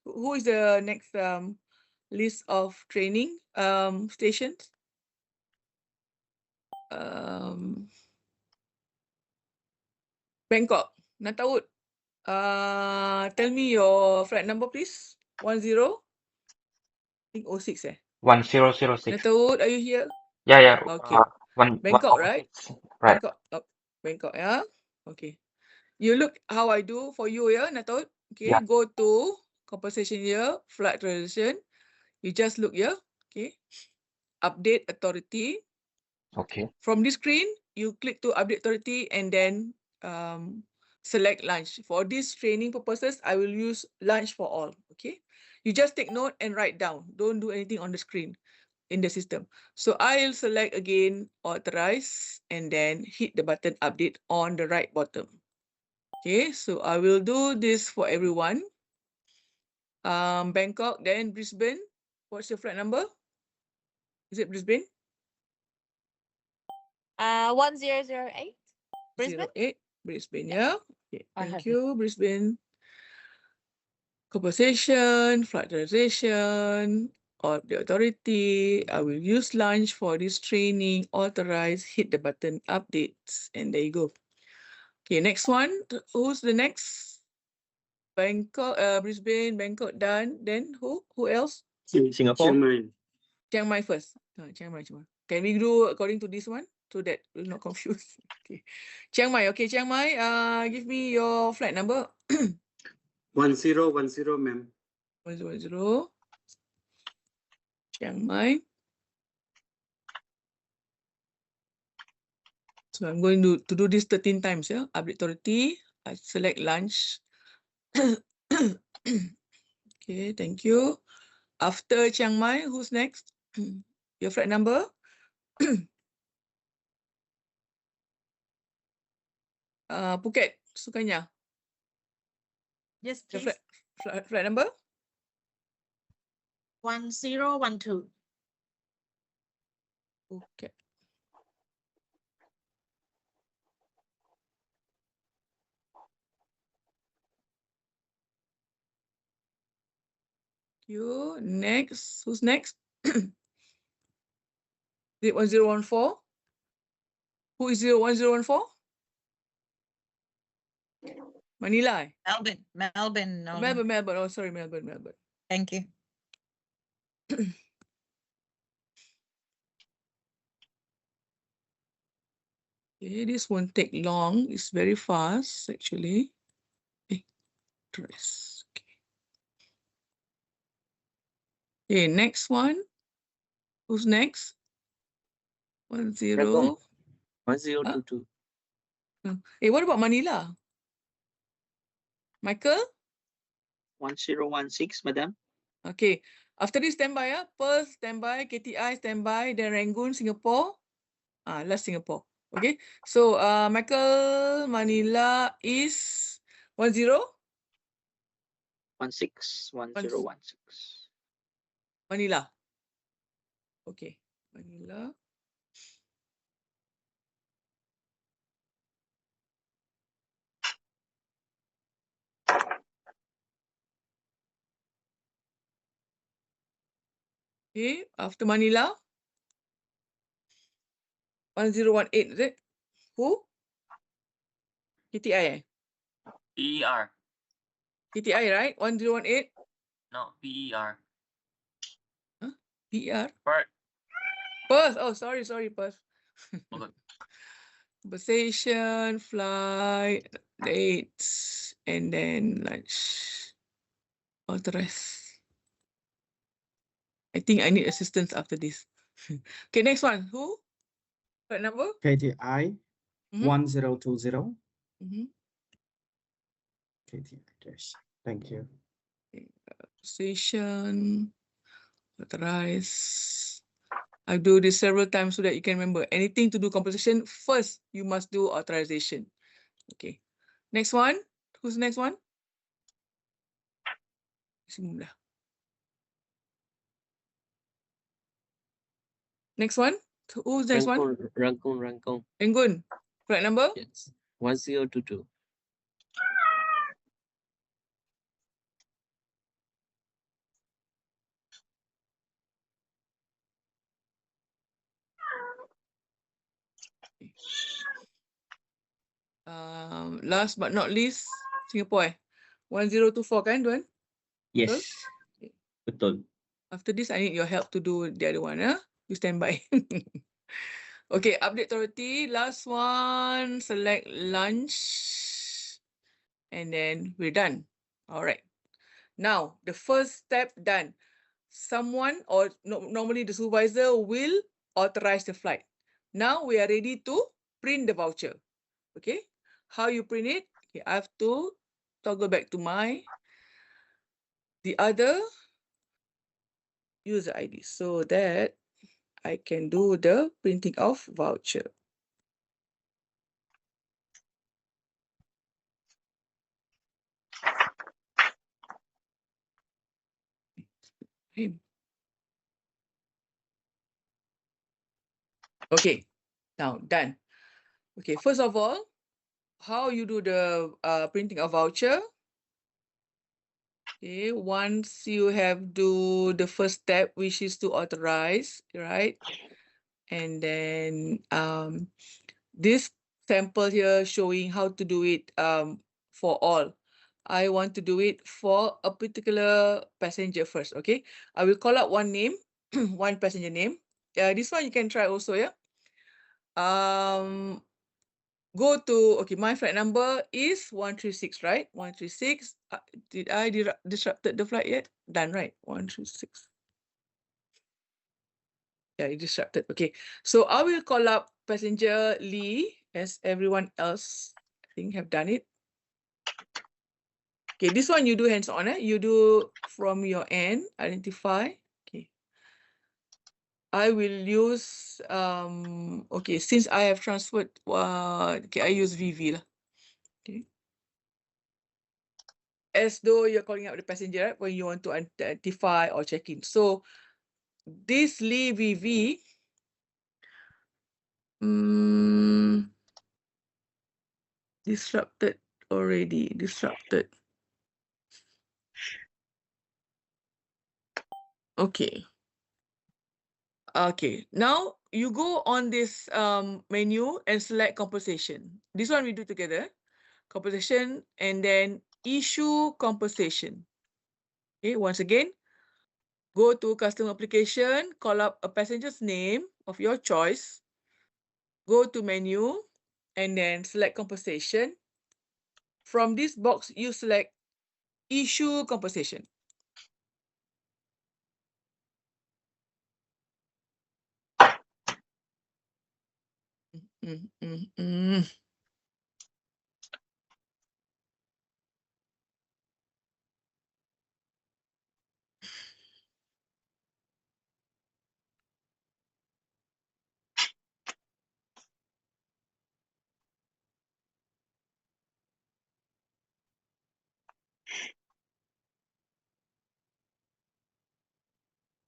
Who is the next list of training stations? Bangkok, Natawood. Tell me your flight number, please. 10. I think 06 eh. 1006. Natawood, are you here? Yeah, yeah. Okay. Bangkok, right? 106. Right. Bangkok. Oh, Bangkok, yeah. Okay. You look how I do for you, yeah, Natawood. Okay, Yeah. go to compensation here, flight transition. You just look here. Okay. Update authority. Okay. From this screen, you click to update authority and then select lunch. For this training purposes, I will use lunch for all. Okay. You just take note and write down. Don't do anything on the screen in the system. So I'll select again authorize and then hit the button update on the right bottom. Okay, so I will do this for everyone. Bangkok, then Brisbane. What's your flight number? Is it Brisbane? 1008. Brisbane? 08, Brisbane, yeah. Okay, I thank have it. you, Brisbane. Compensation, flight transition, or the authority. I will use lunch for this training. Authorize, hit the button, updates, and there you go. Okay, next one. Who's the next? Bangkok, Brisbane, Bangkok done. Then who? Who else? Singapore. Chiang Mai. Chiang Mai first. Chiang Mai. Can we do according to this one so that we're not confused? Okay. Chiang Mai. Okay, Chiang Mai. Give me your flight number. 1010, ma'am. 100. Chiang Mai. So I'm going to do this 13 times. Yeah. Update authority. I select lunch. Okay, thank you. After Chiang Mai, who's next? Your flight number? Phuket, Sukanya. Yes, Your please. flight number? 1012. Okay. You next. Who's next? Is it 1014? Who is 01014? Manila. Melbourne. No. Melbourne. Oh, sorry, Melbourne. Thank you. Okay, this won't take long. It's very fast, actually. Dress. Okay, next one. Who's next? 10. 1022. Hey, what about Manila? Michael? 1016, madam. Okay. After this, standby. Perth, standby. KTI, standby. Then Rangoon, Singapore. Last Singapore. Okay. So, Michael, Manila is 10? 1016. Manila. Okay. Manila. Okay. After Manila. 1018, is it? Who? KTI. PER. KTI, right? 1018. No, PER. Huh? PR? Perth. Perth. Oh, sorry, Perth. Okay. Conversation, flight, dates, and then lunch. All the rest. I think I need assistance after this. Okay, next one. Who? What number? KTI 1020. KTI. Yes. Thank you. Conversation, authorize. I do this several times so that you can remember. Anything to do composition, first you must do authorization. Okay. Next one. Who's the next one? Next one. Who's the next one? Rangoon. Rangoon. Flight number? Yes. 1022. Last but not least, Singapore. 1024 kan, Duan? Yes. Betul. After this, I need your help to do the other one. You stand by. Okay, update authority. Last one, select lunch. And then we're done. All right. Now, the first step done. Someone or normally the supervisor will authorize the flight. Now we are ready to print the voucher. Okay. How you print it? Okay, I have to toggle back to the other user ID so that I can do the printing of voucher. Okay, now done. Okay, first of all, how you do the printing of voucher? Okay, once you have do the first step, which is to authorize, right? And then this sample here showing how to do it for all. I want to do it for a particular passenger first, okay? I will call out one name, one passenger name. This one you can try also, yeah? Go to, okay, my flight number is 136, right? 136. Did I disrupted the flight yet? Done, right? 136. Yeah, it disrupted. Okay, so I will call up passenger Lee as everyone else, I think, have done it. Okay, this one you do hands-on, you do from your end, identify. Okay. I will use, okay, since I have transferred, okay, I use VV lah. Okay. As though you're calling out the passenger, right, when you want to identify or check in. So this Lee VV, disrupted already, disrupted. Okay. Okay, now you go on this menu and select compensation. This one we do together. Compensation and then issue compensation. Okay, once again, go to customer application, call up a passenger's name of your choice. Go to menu and then select compensation. From this box, you select issue compensation.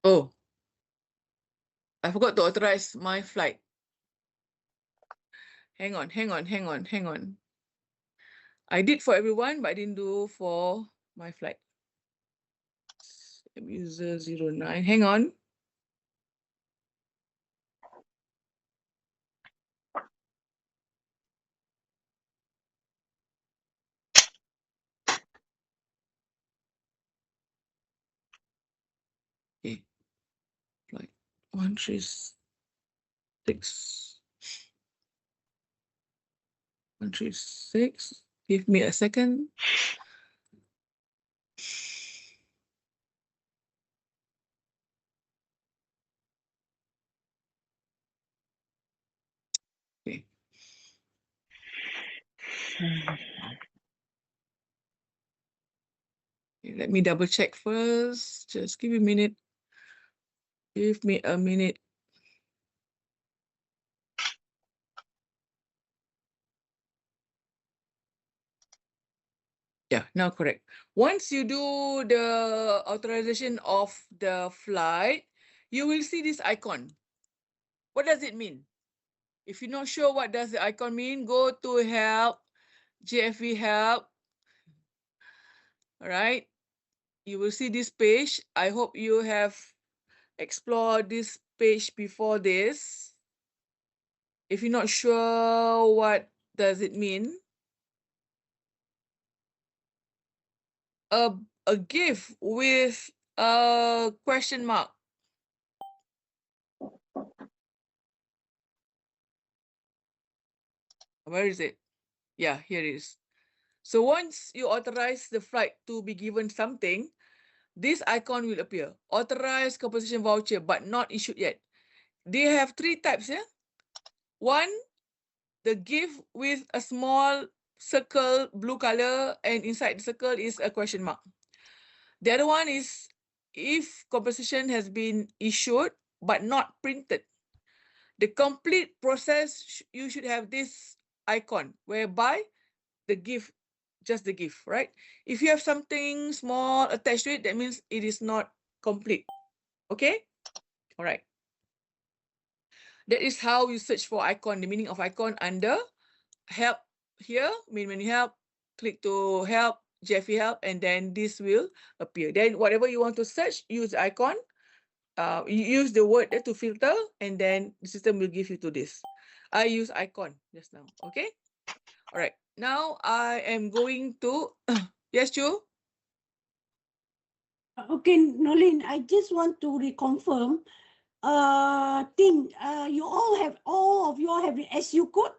Oh, I forgot to authorize my flight. Hang on. I did for everyone, but I didn't do for my flight. User 09. Hang on. Okay. Flight 136. 136. Give me a second. Okay. Okay, let me double check first. Just give me a minute. Give me a minute. Yeah, now correct. Once you do the authorization of the flight, you will see this icon. What does it mean? If you're not sure what does the icon mean, go to help, GFV help. All right. You will see this page. I hope you have explored this page before this. If you're not sure what does it mean, a gift with a question mark. Where is it? Yeah, here it is. So once you authorize the flight to be given something, this icon will appear. Authorized compensation voucher, but not issued yet. They have three types, yeah? One, the gift with a small circle, blue color, and inside the circle is a question mark. The other one is if compensation has been issued, but not printed. The complete process, you should have this icon, whereby the gift, just the gift, right? If you have something small attached to it, that means it is not complete. Okay? All right. That is how you search for icon, the meaning of icon under help here, main menu help, click to help, GFE help, and then this will appear. Then whatever you want to search, use the icon, you use the word there to filter, and then the system will give you to this. I use icon just now, okay? All right, now I am going to, yes, Chu? Okay, Nolin, I just want to reconfirm. You all of you all have the SU code?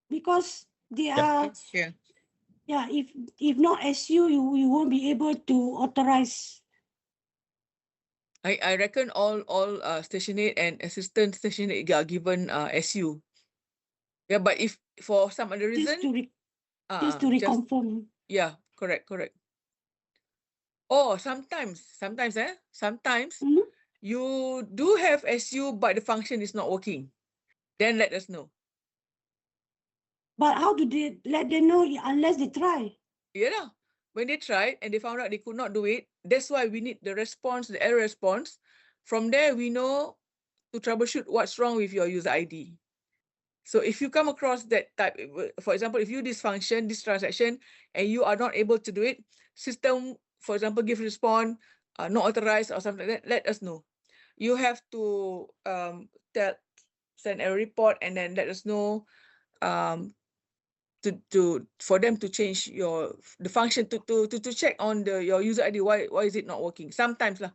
Because they are, Yes, sure. yeah, if not SU, you won't be able to authorize. I reckon all station 8 and assistant station 8 are given SU. Yeah, but if for some other reason, Just to reconfirm. yeah, correct. Or sometimes you do have SU, but the function is not working. Then let us know. But how do they let them know unless they try? Yeah, when they tried and they found out they could not do it, that's why we need the response, the error response. From there, we know to troubleshoot what's wrong with your user ID. So if you come across that type, for example, if you this function, this transaction, and you are not able to do it, system, for example, give response, not authorized or something like that, let us know. You have to send a report and then let us know for them to change the function to check on your user ID. Why is it not working? Sometimes lah.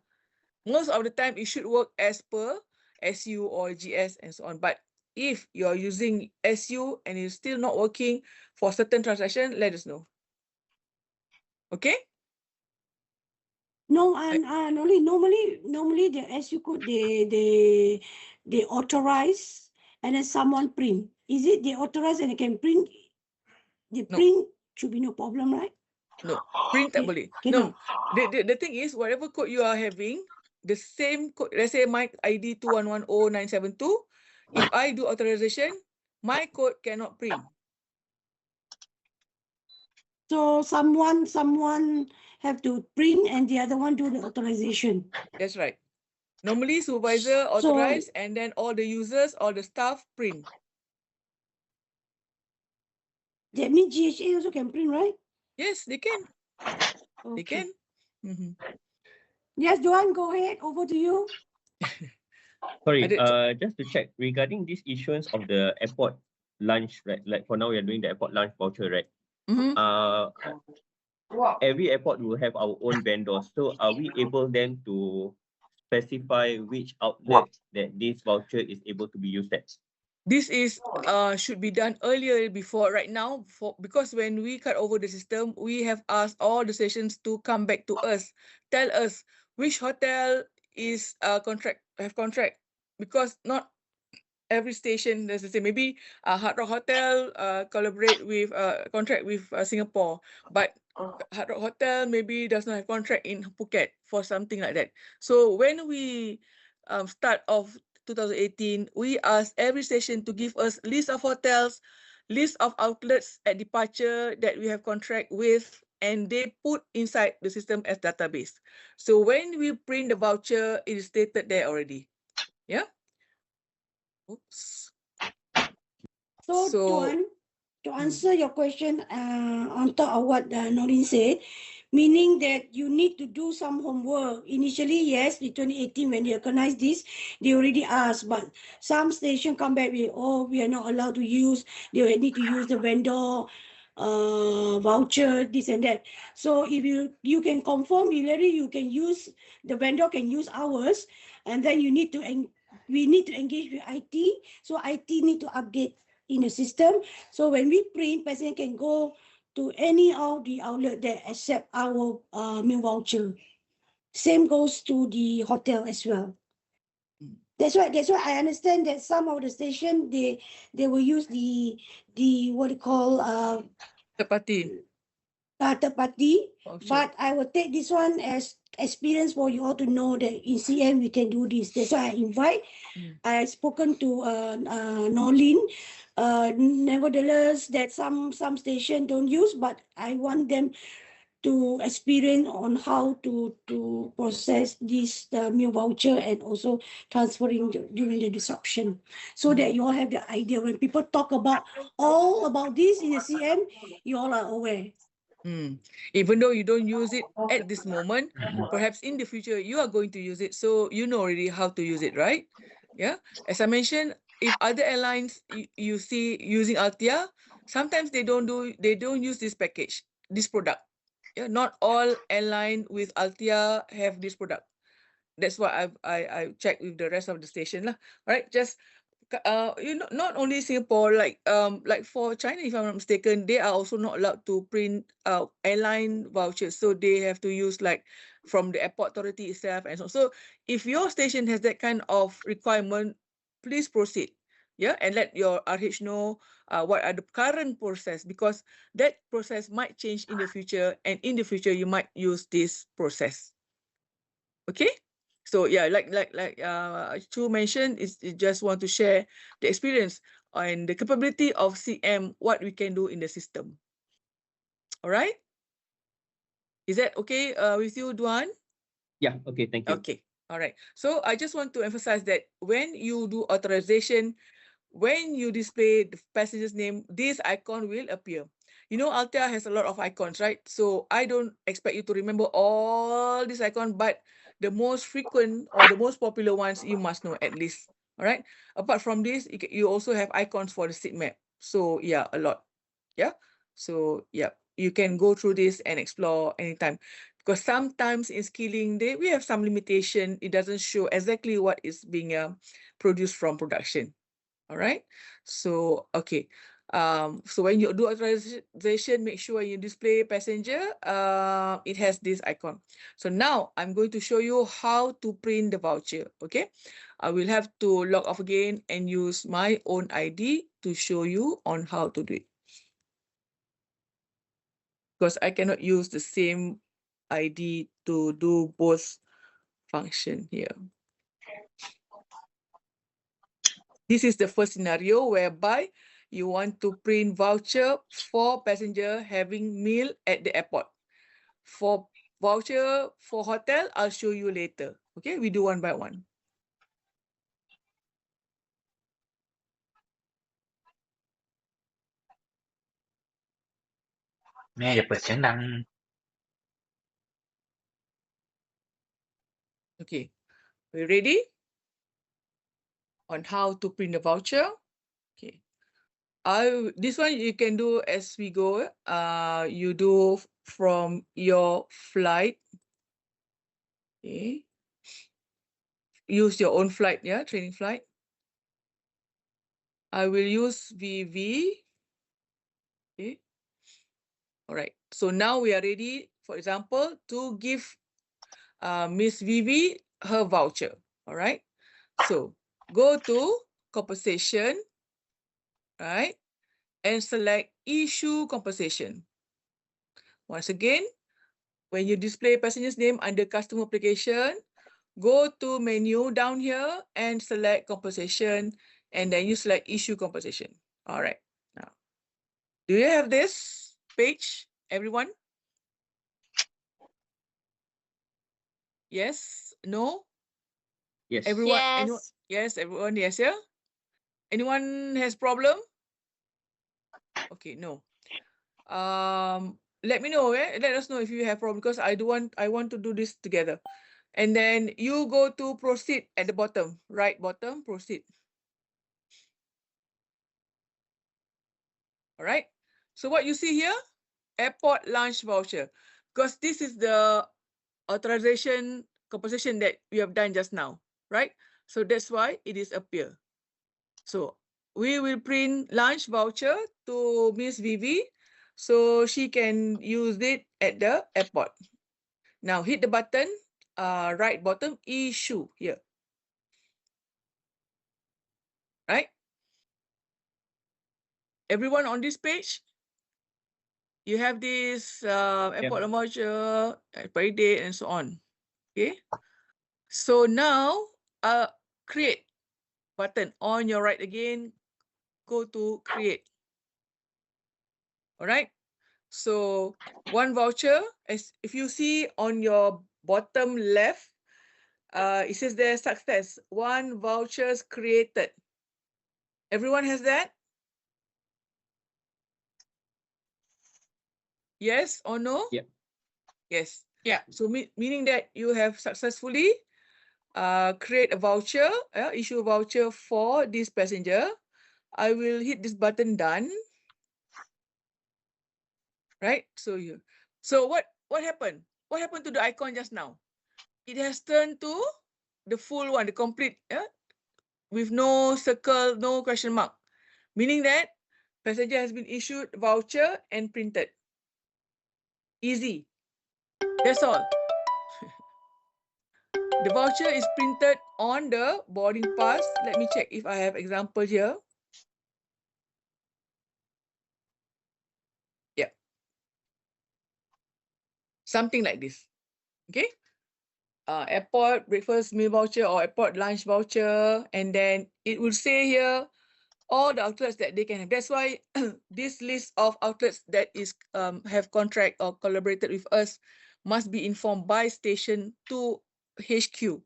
Most of the time it should work as per SU or GS and so on. But if you're using SU and it's still not working for certain transaction, let us know. Okay? No, and normally the SU code they authorize and then someone print. Is it they authorize and they can print? The print should be no problem, right? No, print tak boleh. No, the thing is, whatever code you are having, the same code, let's say my ID 2110972, if I do authorization, my code cannot print. So someone have to print and the other one do the authorization. That's right. Normally supervisor authorize and then all the users, all the staff print. That means GHA also can print, right? Yes, they can. Okay. They can. Mm-hmm. Yes, Joanne, go ahead. Over to you. Sorry, just to check regarding this issuance of the airport lunch, right? Like for now, we are doing the airport lunch voucher, right? Mm-hmm. Every airport will have our own vendors. So are we able then to specify which outlet that this voucher is able to be used at? This is should be done earlier before right now because when we cut over the system, we have asked all the stations to come back to us, tell us which hotel is contract because not every station does the same. Maybe Hard Rock Hotel collaborate with contract with Singapore, but Hard Rock Hotel maybe does not have contract in Phuket for something like that. So when we start of 2018, we asked every station to give us list of hotels, list of outlets at departure that we have contract with, and they put inside the system as database. So when we print the voucher, it is stated there already. Yeah. Oops. So, to answer your question, on top of what Norin said, meaning that you need to do some homework. Initially, yes, in 2018, when they recognized this, they already asked, but some station come back with, oh, we are not allowed to use, they need to use the vendor voucher, this and that. So if you can confirm, Hillary, you can use, the vendor can use ours, and then you need to, we need to engage with IT, so IT need to update in the system. So when we print, passenger can go to any of the outlet that accept our meal voucher. Same goes to the hotel as well. That's why I understand that some of the station they will use the what you call third party. Third party. Voucher. But I will take this one as experience for you all to know that in CM we can do this. That's why I invite. I've spoken to Nolin. Nevertheless, that some station don't use, but I want them to experience on how to process this meal voucher and also transferring during the disruption, so that you all have the idea when people talk about all about this in the CM, you all are aware. Even though you don't use it at this moment, perhaps in the future you are going to use it, so you know already how to use it, right? Yeah. As I mentioned, if other airlines you see using Altea, sometimes they don't use this package, this product. Yeah, not all airline with Altea have this product. That's why I checked with the rest of the station lah. Right, just you know, not only Singapore, like for China, if I'm not mistaken, they are also not allowed to print airline vouchers, so they have to use like from the airport authority itself and so on. So if your station has that kind of requirement, please proceed. Yeah, and let your RH know what are the current process, because that process might change in the future, and in the future you might use this process. Okay. So yeah, like Chu mentioned, is just want to share the experience and the capability of CM, what we can do in the system. All right. Is that okay with you, Duan? Yeah, okay, thank you. Okay. All right. So I just want to emphasize that when you do authorization, when you display the passenger's name, this icon will appear. You know, Altea has a lot of icons, right? So I don't expect you to remember all these icons, but the most frequent or the most popular ones you must know at least. All right. Apart from this, you also have icons for the seat map. So yeah, a lot. Yeah. So yeah, you can go through this and explore anytime. Because sometimes in skilling, we have some limitation. It doesn't show exactly what is being produced from production. All right. So okay. So when you do authorization, make sure you display passenger. It has this icon. So now I'm going to show you how to print the voucher. Okay. I will have to log off again and use my own ID to show you on how to do it, because I cannot use the same ID to do both function here. This is the first scenario whereby you want to print voucher for passenger having meal at the airport. For voucher for hotel, I'll show you later. Okay, we do one by one. Ngheอย่าเปิดเสียงดัง Okay, we ready on how to print the voucher? Okay. This one you can do as we go. You do from your flight. Okay. Use your own flight, yeah, training flight. I will use VV. Okay. All right. So now we are ready, for example, to give Miss Vivi her voucher. All right. So go to compensation, right? And select issue compensation. Once again, when you display passenger's name under customer application, go to menu down here and select compensation, and then you select issue compensation. All right. Now, do you have this page, everyone? Yes? No? Yes. Everyone? Yes. Anyone? Yes, everyone. Yes, yeah? Anyone has problem? Okay, no. Let me know. Let us know if you have problem, because I want to do this together. And then you go to proceed at the bottom, right bottom, proceed. All right. So what you see here, airport lunch voucher, because this is the authorization composition that we have done just now, right? So that's why it is appear. So we will print lunch voucher to Miss Vivi, so she can use it at the airport. Now hit the button, right bottom, issue here. Right? Everyone on this page, you have this airport voucher, expiry date, and so on. Okay. So now, create button on your right again. Go to create. All right. So one voucher, as if you see on your bottom left, it says there success. One vouchers created. Everyone has that? Yes or no? Yep. Yes. Yeah. So meaning that you have successfully create a voucher, issue a voucher for this passenger. I will hit this button done. Right? So what happened? What happened to the icon just now? It has turned to the full one, the complete, with no circle, no question mark. Meaning that passenger has been issued voucher and printed. Easy. That's all. The voucher is printed on the boarding pass. Let me check if I have example here. Yeah. Something like this. Okay. Airport breakfast meal voucher or airport lunch voucher. And then it will say here all the outlets that they can have. That's why this list of outlets that is have contract or collaborated with us must be informed by station to HQ,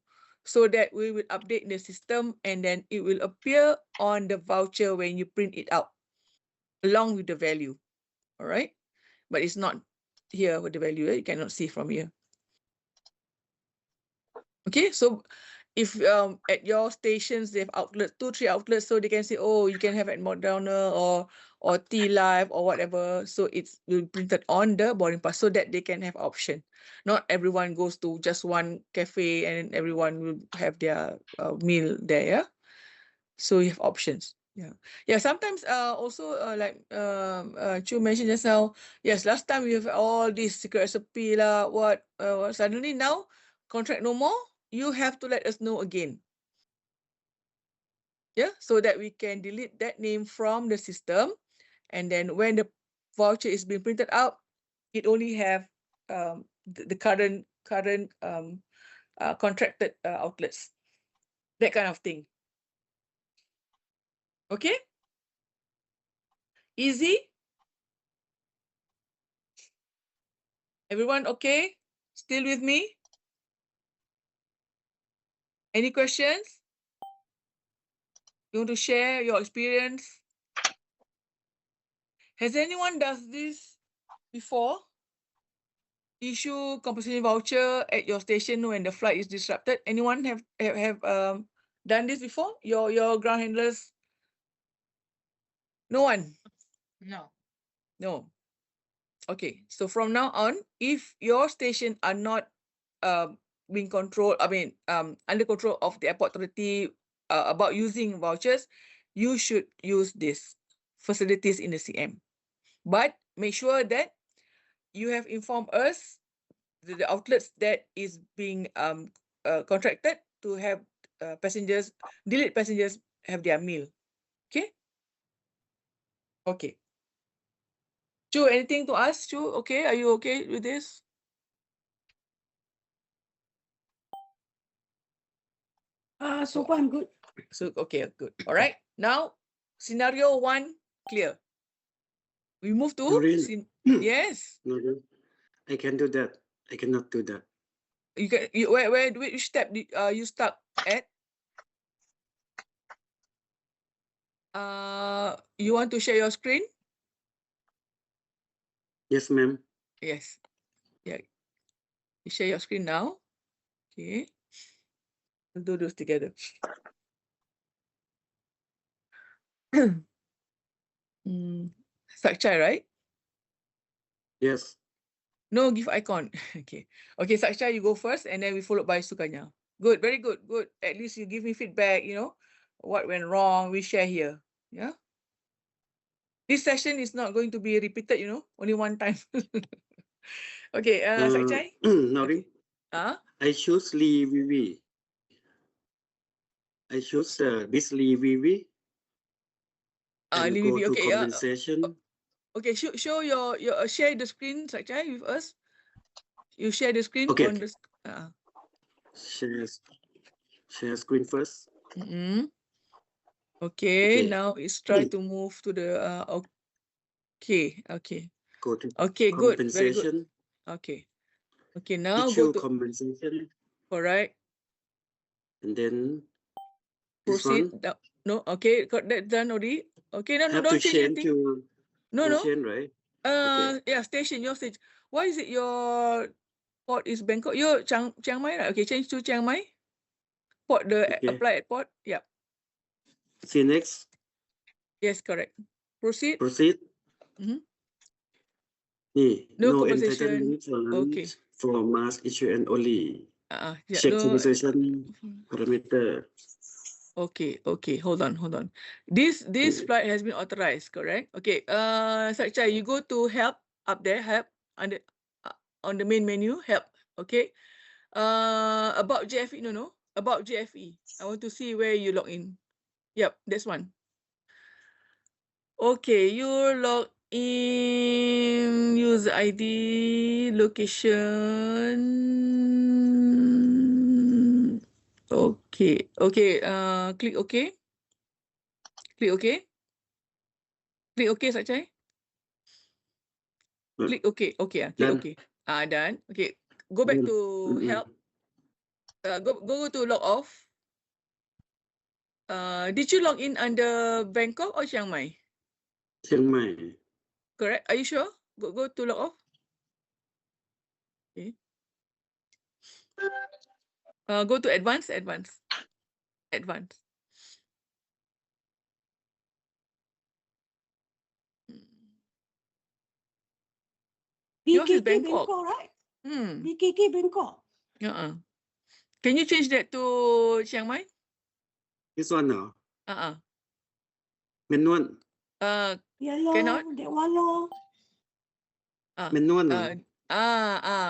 so that we will update the system and then it will appear on the voucher when you print it out along with the value. All right, but it's not here with the value. You cannot see from here. Okay, so if at your stations they have outlets, 2-3 outlets, so they can say, oh, you can have at McDonald or T Live or whatever. So it's printed on the boarding pass so that they can have option. Not everyone goes to just one cafe and everyone will have their meal there. Yeah? So you have options. Yeah. Sometimes also like Chu mentioned just now. Yes, last time we have all this secret recipe lah. What suddenly now contract no more. You have to let us know again. Yeah, so that we can delete that name from the system, and then when the voucher is being printed out, it only have the current contracted outlets. That kind of thing. Okay. Easy. Everyone okay? Still with me? Any questions? You want to share your experience? Has anyone does this before? Issue compensation voucher at your station when the flight is disrupted. Anyone have done this before? Your ground handlers? No one? No. No. Okay, so from now on, if your station are not being controlled, under control of the airport authority about using vouchers, you should use this facilities in the CM. But make sure that you have informed us the outlets that is being contracted to have passengers, delayed passengers have their meal. Okay? Okay. Chu, anything to ask? Chu, okay? Are you okay with this? So far I'm good. So, okay, good. All right. Now, scenario 1, clear. We move to... Noreen. Yes. Noreen, I can do that. I cannot do that. You can. Which step did you stuck at? You want to share your screen? Yes, ma'am. Yes. Yeah. You share your screen now. Okay. We'll do those together. Sakchai, right? Yes. No, give icon. Okay. Okay, Sakchai, you go first and then we followed by Sukanya. Good, very good, good. At least you give me feedback, you know, what went wrong, we share here. Yeah. This session is not going to be repeated, you know, only one time. Okay, Sakchai? Nori, Okay. I choose Lee VV. I choose this Lee VV and Lee go Vivi, to okay. compensation. Okay, show your share the screen, Sakchai, with us. You share the screen Okay. on the Share screen first. Okay, Okay. now it's try to move to the okay. Go to Okay, good, very good. compensation. Okay. Okay, now Issue go to compensation. correct. And then this Proceed. one. No, okay, got that done already. Okay, no, Have don't to change change anything. to No. station, right? Okay. Yeah, station, your station. Why is it your port is Bangkok? Your Chiang Mai, right? Okay, change to Chiang Mai. Port, apply at port. Yeah. See next. Yes, correct. Proceed. Proceed. No No conversation. entitlement Okay. for mass issue and only. Yeah, Check no. conversation parameter. Okay, hold on. This flight has been authorized, correct? Okay, Sakchai, you go to help up there, help under on the main menu, help. Okay. About JFE, no, about JFE. I want to see where you log in. Yep, that's one. Okay, you log in, user ID, location. Okay, click OK. Click OK. Click OK, Sakchai. Click OK. Click OK. Done. Okay, go back to help. Go to log off. Did you log in under Bangkok or Chiang Mai? Chiang Mai. Correct. Are you sure? Go to log off. Okay. Go to advanced. Yours is BKK Bangkok. Bangkok, right? BKK Bangkok. Can you change that to Chiang Mai? This one now. Main one. Yellow, Cannot. that one lor. Main one.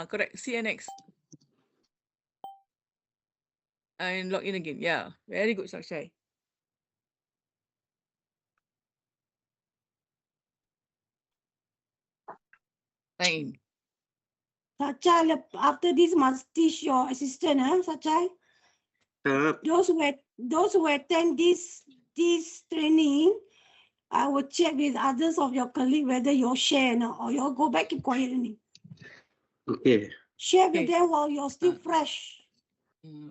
Correct. CNX. And log in again. Yeah. Very good, Sakshai. Fine. Sachai, after this must teach your assistant, Sachai? Those who attend this training, I will check with others of your colleague whether you share or you go back keep quiet. Okay. Share with them while you're still fresh.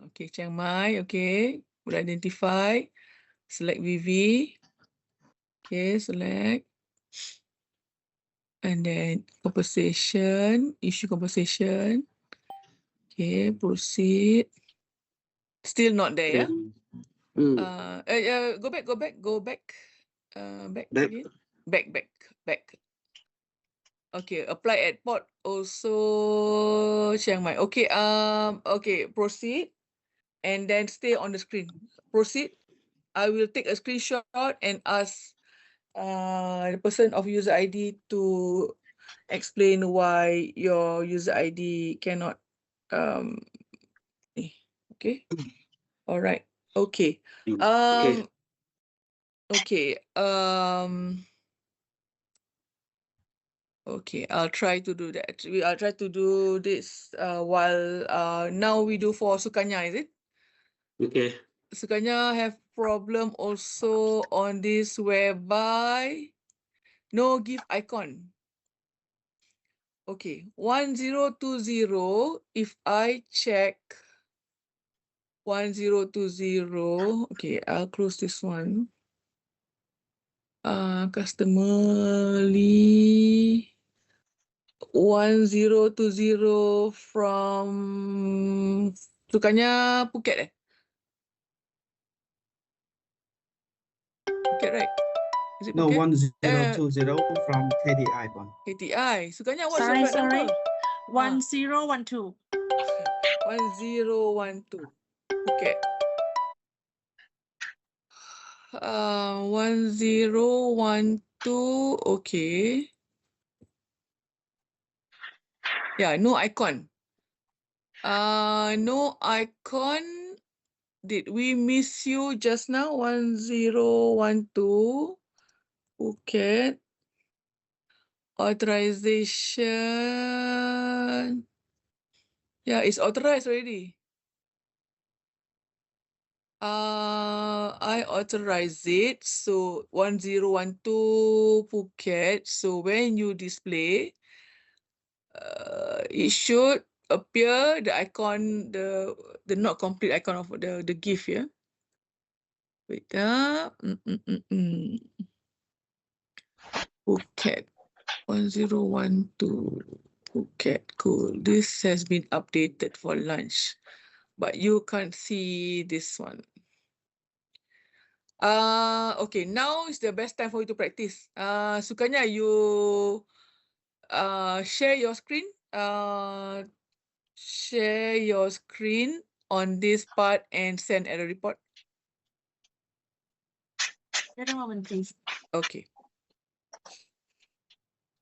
Okay, Chiang Mai. Okay, will identify. Select VV. Okay, select. And then compensation, issue compensation. Okay, proceed. Still not there, yeah? Go back. Back again. Back. Okay, apply at port also Chiang Mai. Okay, okay, proceed. And then stay on the screen. Proceed. I will take a screenshot and ask the person of user ID to explain why your user ID cannot okay. All right. Okay. Okay. Okay, I'll try to do that. I'll try to do this while now we do for Sukanya, is it? Okay. Sukanya have problem also on this whereby no give icon. Okay, 1020. If I check 1020, okay, I'll close this one. Customer Lee 1020 from Sukanya Phuket. Phuket, right? Is it No, Phuket? 1020 from KDI one. KTI. Sukanya, what's your flight number? 1012. 1012 Phuket. 1012. Okay. Yeah, no icon. No icon. Did we miss you just now? 1012 Phuket. Authorization. Yeah, it's authorized already. I authorize it. So 1012 Phuket. So when you display, it should appear the icon, the not complete icon of the GIF, yeah. Wait, Phuket 1012 Phuket. Cool. This has been updated for lunch, but you can't see this one. Okay, now is the best time for you to practice. Sukanya, you share your screen. Share your screen on this part and send error report. Wait a moment, please. Okay.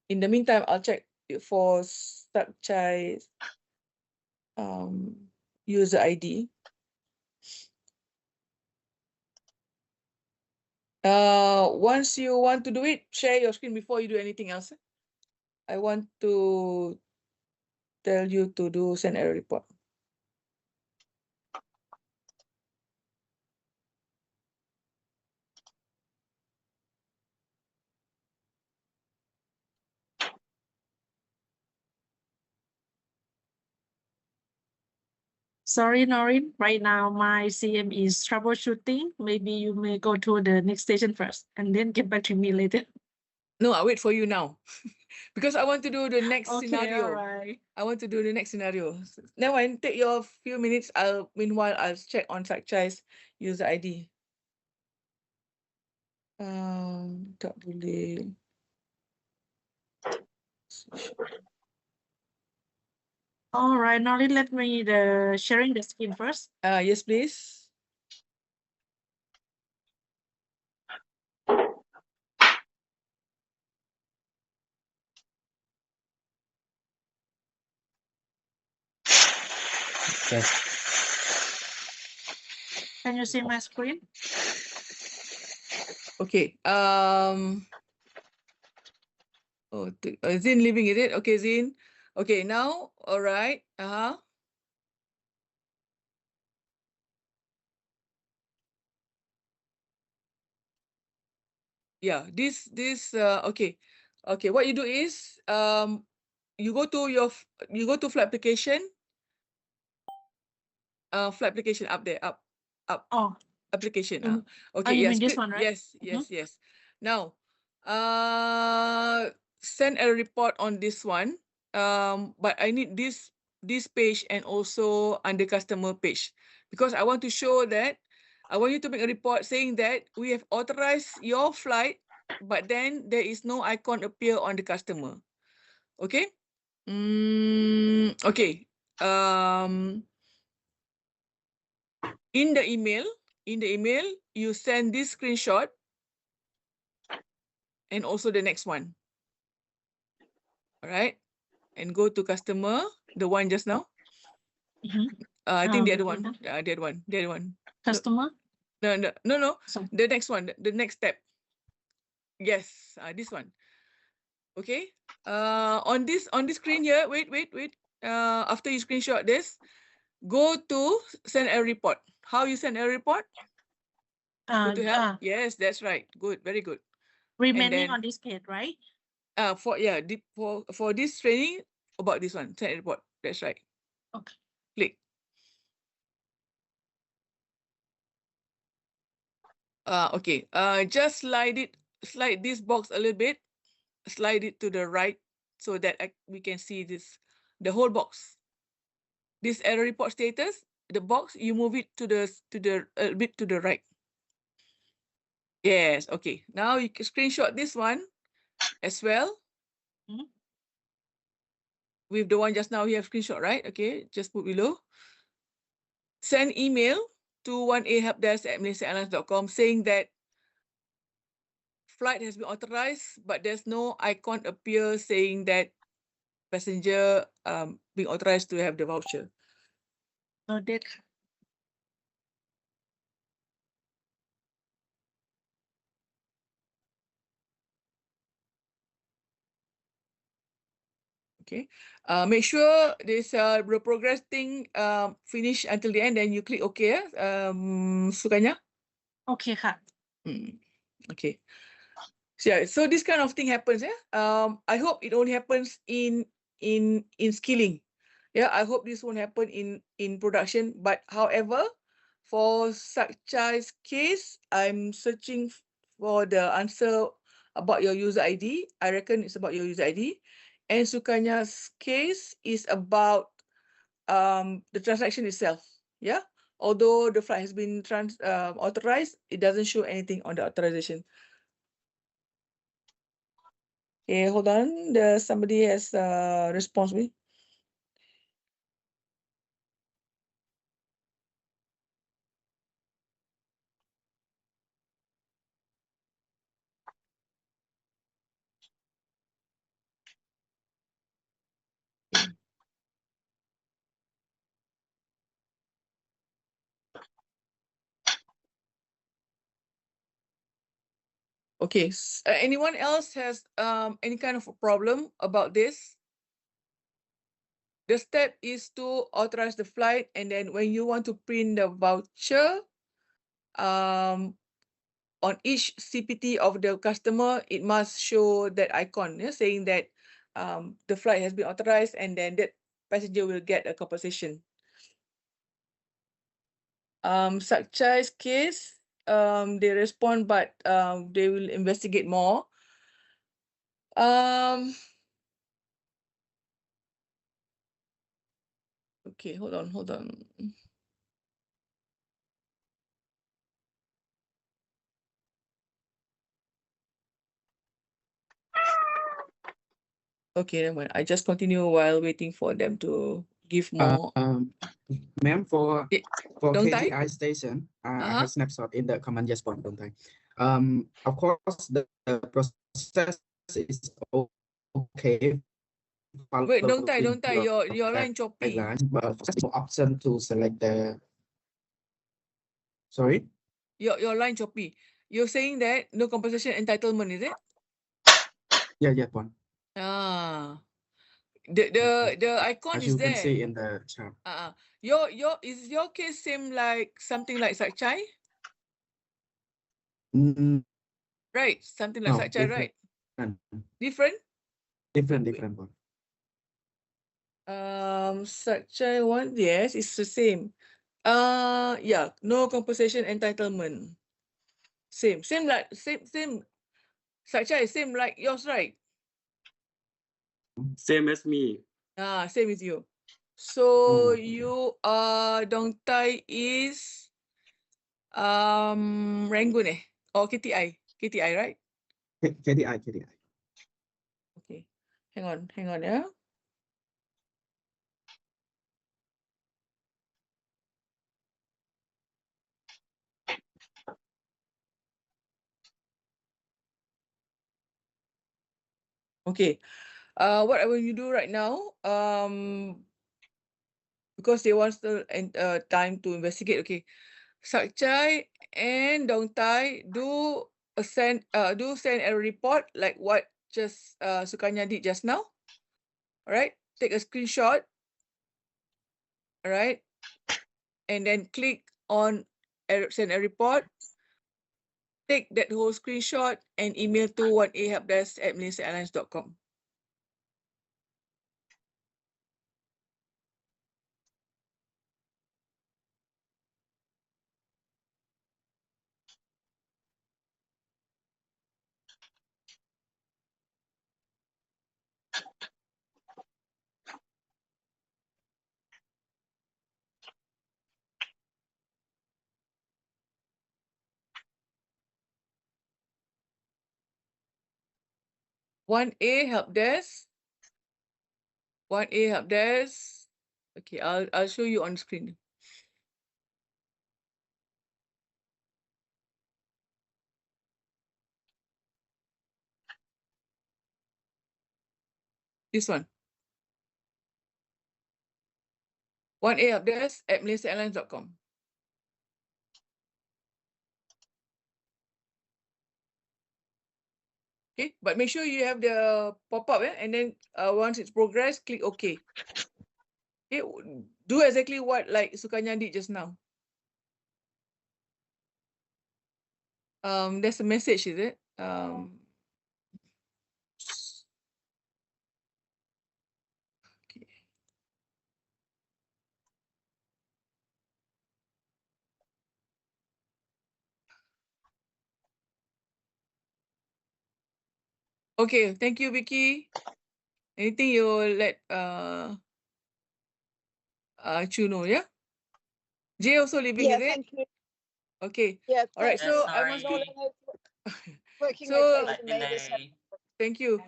In the meantime, I'll check for Subchai's user ID. Once you want to do it, share your screen before you do anything else. I want to tell you to do send error report. Sorry, Noreen. Right now, my CM is troubleshooting. Maybe you may go to the next station first and then get back to me later. No, I'll wait for you now because I want to do the next Okay, scenario. all right. I want to do the next scenario. Now, when take your few minutes, meanwhile I'll check on Subchai's user ID. Tak boleh. All right, Noreen, let me sharing the screen first. Yes, please. Yes. Can you see my screen? Okay. Zin leaving, is it? Okay, Zin. Okay, now, all right. Yeah, okay. Okay, what you do is you go to flight application. Flight application up there, up. Oh, application. Okay, you yes. mean this one, right? Yes. Now, send a report on this one. But I need this page and also under customer page because I want to show that I want you to make a report saying that we have authorized your flight, but then there is no icon appear on the customer. Okay. Okay. In the email, you send this screenshot and also the next one. All right. And go to customer, the one just now. I think the other one. The other one. Customer? No. Sorry. The next one, the next step. Yes, this one. Okay. On this screen here, wait. After you screenshot this, go to send a report. How you send a report? Go to help. Yes, that's right. Good, very good. Remaining on this page, right? For this training about this one, send a report. That's right. Okay. Click. Okay. Just slide it slide this box a little bit, slide it to the right so that we can see the whole box. This error report status, the box, you move it to the a bit to the right. Yes, okay. Now you can screenshot this one as well. With the one just now you have screenshot, right? Okay, just put below. Send email to 1ahelpdesk@malaysiaairlines.com saying that flight has been authorized, but there's no icon appear saying that passenger being authorized to have the voucher. Noted. Okay. Make sure this the progress thing finish until the end, then you click OK. Sukanya. Okay, Kak. Okay. So, yeah, so this kind of thing happens. I hope it only happens in skilling. Yeah, I hope this won't happen in production. But however, for Sakchai's case, I'm searching for the answer about your user ID. I reckon it's about your user ID. And Sukanya's case is about the transaction itself. Yeah, although the flight has been authorized, it doesn't show anything on the authorization. Okay, hold on. Somebody has response me. Okay, anyone else has any kind of a problem about this? The step is to authorize the flight, and then when you want to print the voucher, on each CPT of the customer, it must show that icon, saying that the flight has been authorized, and then that passenger will get a compensation. Sakchai's case, they respond, but they will investigate more. Okay, hold on. Okay, never mind. I just continue while waiting for them to give more. Ma'am, for Don't I? KTI station, I have snapshot in the command just one, don't I? Of course, the process is okay. Wait, don't I? Your line choppy. But option to select the. Sorry. Your line choppy. You're saying that no compensation entitlement, is it? Yeah, one. The icon As is you can there. see in the chart. Is your case same like something like Sakchai? Right, something like Sakchai, right? Different? Different one. Sakchai one, yes, it's the same. Yeah, no compensation entitlement. Same like same. Sakchai, same like yours, right? Same as me. Same as you. So you Dong Tai is Rangoon or KTI, right? KDI. Okay, hang on, yeah. Okay, what I want you do right now, because they want the time to investigate. Okay, Sakchai and Dong Tai do send a report like what just Sukanya did just now. All right, take a screenshot. All right, and then click on send a report. Take that whole screenshot and email to 1ahelpdesk@malaysiaairlines.com. 1A help desk. 1A help desk. Okay, I'll show you on screen. This one. 1A help desk at malaysiaairlines.com. Okay, but make sure you have the pop-up, and then once it's progressed, click OK. Okay, do exactly what like Sukanya did just now. There's a message, is it? Okay. Okay, thank you, Vicky. Anything you let Chu know, yeah? Jay also leaving, Yeah, is it? thank you. Okay. Yeah, All right. thank So you. I want sorry. Working So, okay Slight for me this delay. thank you.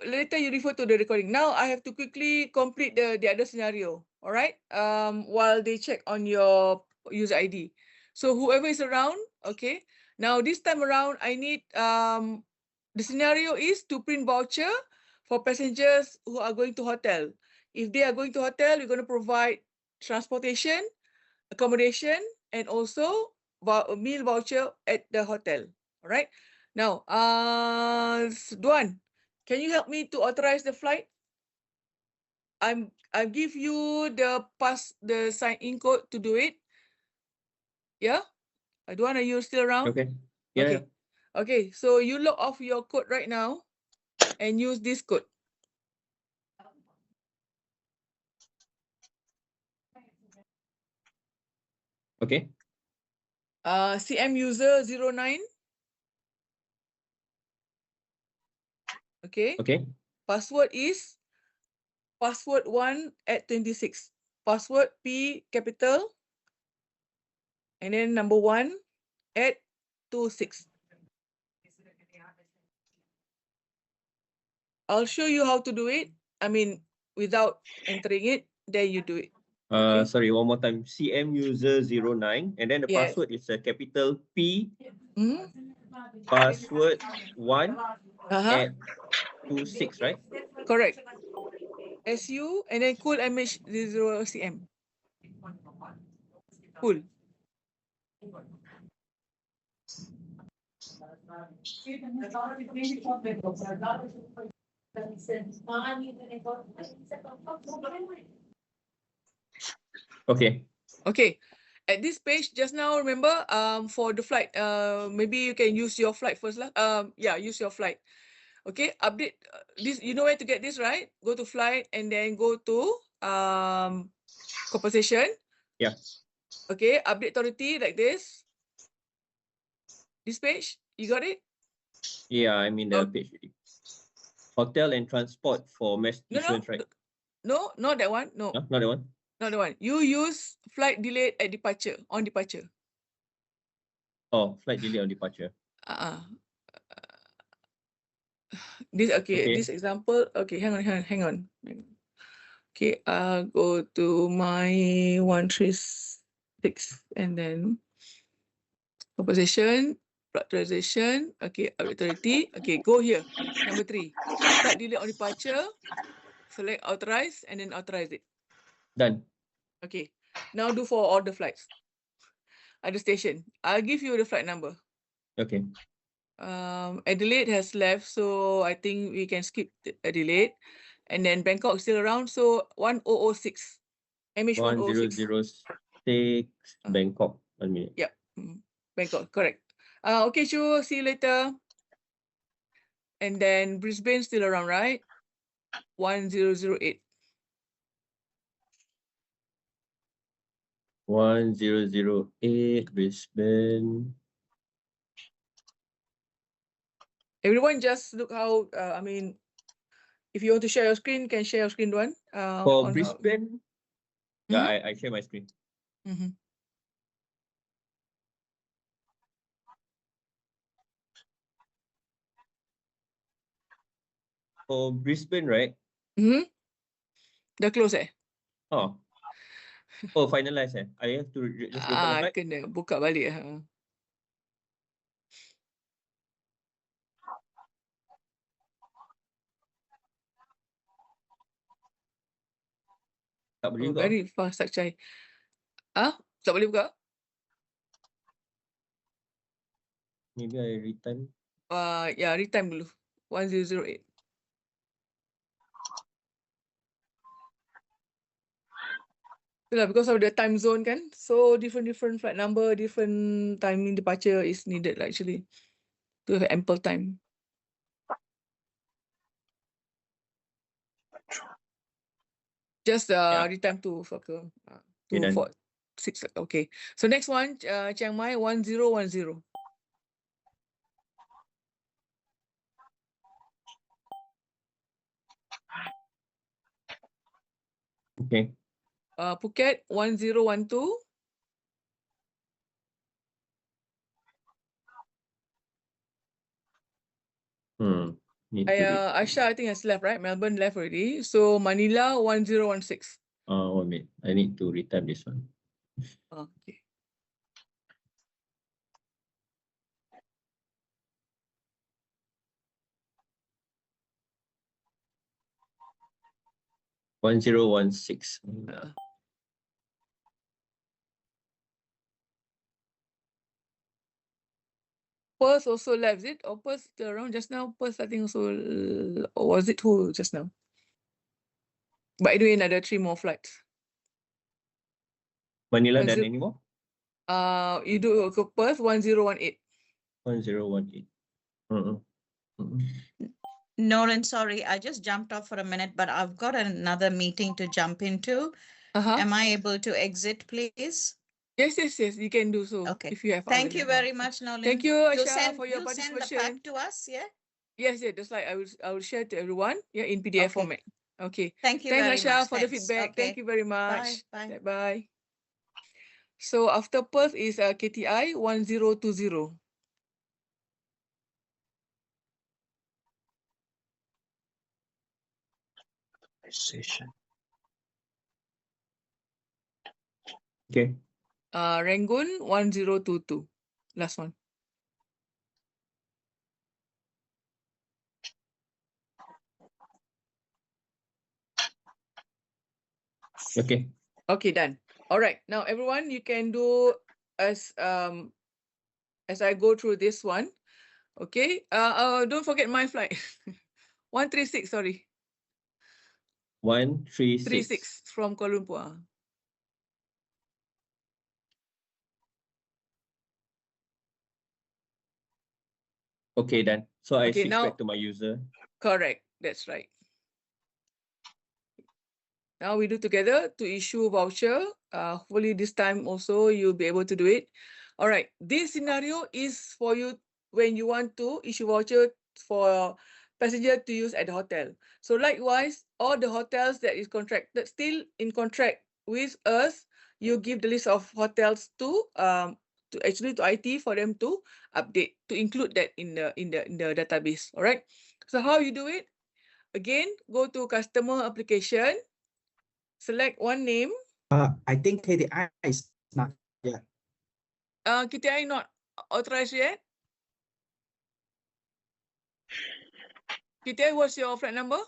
Later you refer to the recording. Now I have to quickly complete the other scenario. All right. While they check on your user ID. So whoever is around, okay. Now this time around, I need the scenario is to print voucher for passengers who are going to hotel. If they are going to hotel, we're going to provide transportation, accommodation, and also meal voucher at the hotel. All right. Now, Duan, can you help me to authorize the flight? I give you the sign in code to do it. Yeah. Duan, are you still around? Okay. Yeah. Okay. Okay. So you log off your code right now and use this code. Okay. CM user 09. Okay. Okay. Password is password 1 at 26. Password P capital. And then number 1 at 26. I'll show you how to do it. I mean, without entering it, then you do it. Okay. Sorry, one more time. CM user 09, and then the Yes. password is a capital P, Mhm. password 1 Uh-huh. at 26, right? Correct. SU and then cool MH00CM. Cool. Okay. Okay. At this page, just now, remember, for the flight, maybe you can use your flight first lah. Yeah, use your flight. Okay, update this. You know where to get this, right? Go to flight and then go to compensation. Yeah. Okay, update authority like this. This page, you got it? Yeah, I'm in the page already. Hotel and transport for mesh issuance, right? No, not that one. No, No, not that one. not that one. You use flight delayed at departure, on departure. Oh, flight delay on departure. This okay, Okay. this example. Okay, hang on. Okay, go to my 136 and then composition, factorization. Okay, authority. Okay, go here. Number 3. Flight delay on departure. Select authorize and then authorize it. Done. Okay. Now do for all the flights. At the station. I'll give you the flight number. Okay. Adelaide has left, so I think we can skip Adelaide. And then Bangkok is still around, so 1006. MH1006. 1006 Bangkok. 1 minute. Yep. Bangkok, correct. Okay, sure. See you later. And then Brisbane still around, right? 1008. 1008 Brisbane. Everyone just look how, I mean, if you want to share your screen, can share your screen, one. For Brisbane, yeah, I share my screen. For Brisbane, right? Dah close Oh. Oh, finalize I have to just go back the flight. Kena buka balik Tak boleh juga. Very fast Sakchai. Tak boleh buka? Maybe I return. Ya, retime dulu. 1008. Itulah because of the time zone kan. So different flight number, different timing departure is needed lah actually. To have ample time. Just retime to Fokker. Okay, done. 6. Okay. So next one, Chiang Mai 1010. Okay. Phuket 1012. Need to read. Aisha, I think has left, right? Melbourne left already. So Manila 1016. 1 minute. I need to return this one. Okay. One 1016. Perth also left, is it? Or Perth still around just now? Perth, I think also, or was it who just now? But anyway, another 3 more flights. Manila done anymore? You do Perth 1018. 1018. Nolan, sorry, I just jumped off for a minute, but I've got another meeting to jump into. Am I able to exit, please? Yes, you can do so. Okay. If you have Thank you other- very much, Nolan. Thank you, You'll Aisha, for your you'll send the participation. pack to us, yeah? Yes, just like I will share to everyone, in PDF format. Okay. Thank you Thanks, very Aisha, much. for the Thanks. feedback. Okay. Thank you very much. Bye. Bye. So after Perth is KTI 1020. Session. Okay. Rangoon 1022. Last one. Okay. Okay, done. All right. Now everyone, you can do as I go through this one. Okay. Don't forget my flight. 136, sorry. 136. 36 from Kuala Lumpur. Okay, done. So I Okay, switch now- back to my user. Correct. That's right. Now we do together to issue voucher. Hopefully this time also you'll be able to do it. All right. This scenario is for you when you want to issue voucher for passenger to use at the hotel. So likewise, all the hotels that is contracted still in contract with us, you give the list of hotels to IT for them to update, to include that in the database. All right. So how you do it? Again, go to customer application. Select one name. I think KDI is not yet. KTI not authorized yet. KTI, what's your flight number?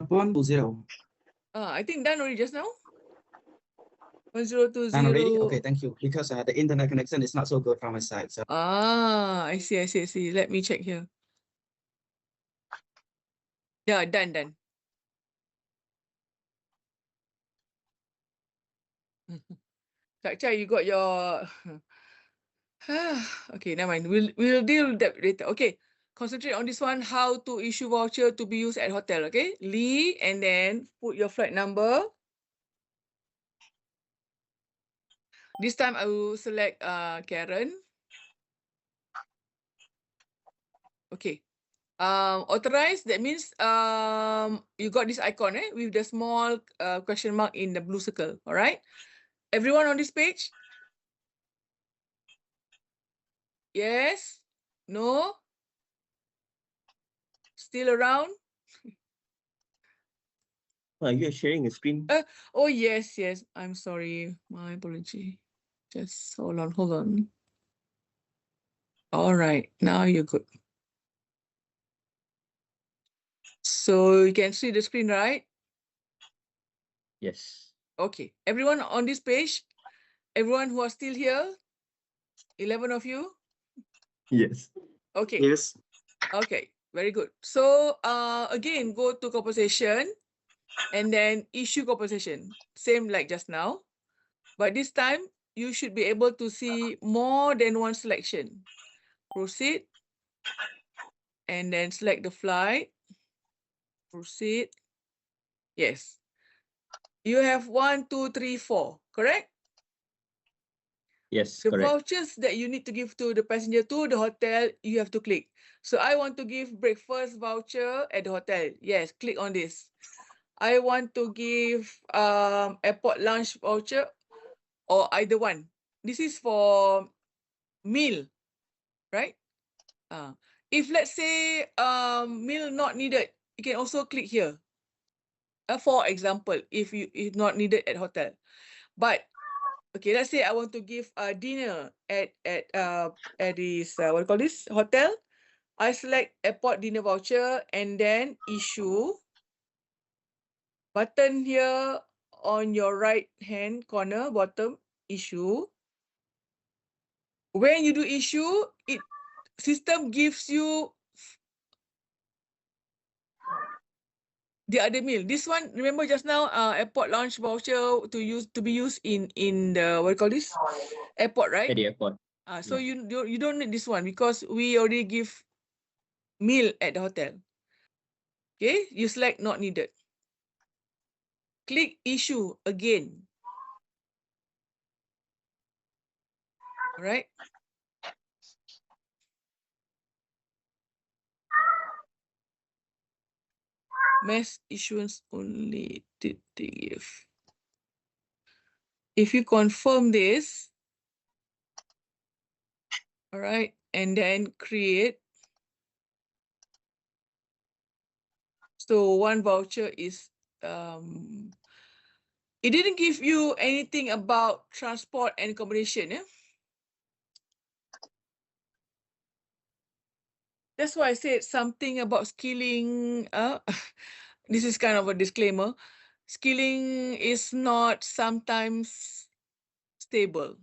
One 20. I think done already just now. 1020. Done already? Okay, thank you. Because the internet connection is not so good from my side. So I see. Let me check here. Yeah, done. Chai, you got your okay, never mind. We'll deal with that later. Okay. Concentrate on this one, how to issue voucher to be used at hotel. Okay. Lee, and then put your flight number. This time I will select Karen. Okay. Authorized, that means you got this icon with the small question mark in the blue circle. All right. Everyone on this page? Yes? No? Still around? You're sharing a screen. Oh, yes, yes. I'm sorry. My apology. Just hold on, hold on. All right, now you're good. So you can see the screen, right? Yes. Okay. Everyone on this page? Everyone who are still here? 11 of you? Yes. Okay. Yes. Okay. Very good. So again, go to compensation and then issue compensation. Same like just now. But this time, you should be able to see more than one selection. Proceed. And then select the flight. Proceed. Yes. You have 1, 2, 3, 4, correct? Yes, The correct. vouchers that you need to give to the passenger to the hotel, you have to click. So I want to give breakfast voucher at the hotel. Yes, click on this. I want to give airport lunch voucher or either one. This is for meal, right? If let's say meal not needed, you can also click here. For example, if not needed at hotel. But okay, let's say I want to give a dinner at this what do you call this hotel. I select airport dinner voucher and then issue. Button here on your right hand corner bottom, issue. When you do issue, system gives you the other meal. This one, remember just now, airport lunch voucher to be used in the what do you call this airport, right? At the airport. So you don't need this one because we already give meal at the hotel. Okay, you select not needed. Click issue again. All right. Mass issuance only did they give. If you confirm this, all right, and then create. So one voucher is it didn't give you anything about transport and accommodation, yeah? That's why I said something about skilling. This is kind of a disclaimer. Skilling is not sometimes stable.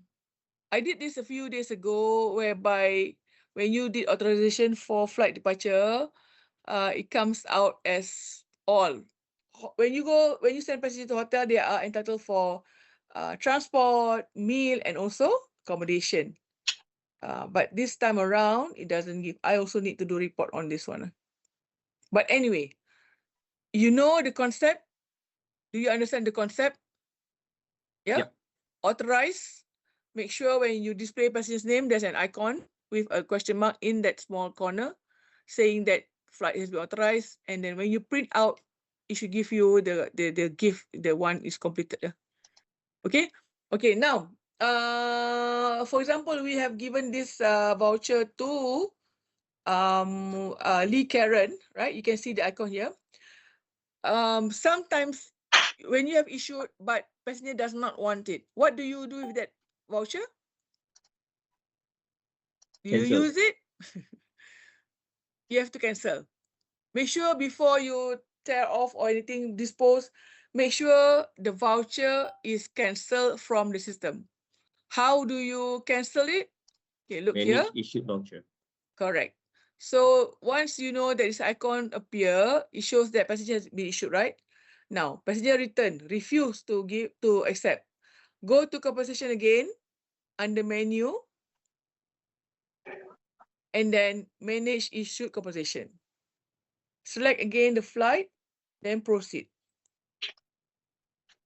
I did this a few days ago, whereby when you did authorization for flight departure, it comes out as all. When you send passenger to hotel, they are entitled for transport, meal, and also accommodation. But this time around, it doesn't give. I also need to do report on this one. But anyway, you know the concept. Do you understand the concept? Yeah. Yep. Authorize. Make sure when you display passenger's name, there's an icon with a question mark in that small corner saying that flight has been authorized. And then when you print out, it should give you the gift, the one is completed. Okay. Okay. Now, for example, we have given this voucher to Lee Karen, right? You can see the icon here. Sometimes when you have issued but passenger does not want it, what do you do with that voucher? Do you Cancel. use it? You have to cancel. Make sure before you tear off or anything, dispose, make sure the voucher is cancelled from the system. How do you cancel it? Okay, look here. Manage issued voucher. Correct. So once you know that this icon appear, it shows that passenger has been issued, right? Now, passenger return, refuse to accept. Go to compensation again, under menu, and then manage issued compensation. Select again the flight, then proceed.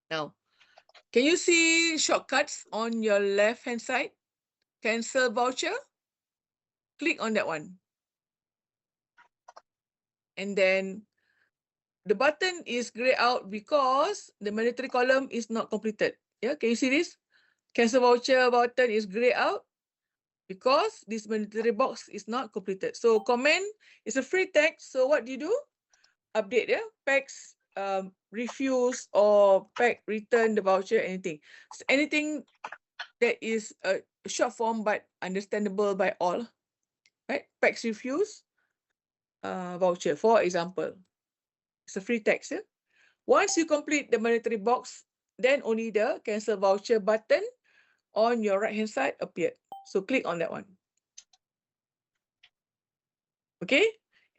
Now, can you see shortcuts on your left-hand side? Cancel voucher. Click on that one. And then the button is grayed out because the mandatory column is not completed. Yeah, can you see this? Cancel voucher button is grayed out. because this mandatory box is not completed. So comment is a free text. So what do? Update, yeah, PAX refuse or PAX return the voucher, anything. So anything that is a short form but understandable by all, right? PAX refuse voucher, for example. It's a free text, yeah? Once you complete the mandatory box, then only the cancel voucher button on your right-hand side appeared. So click on that one. Okay,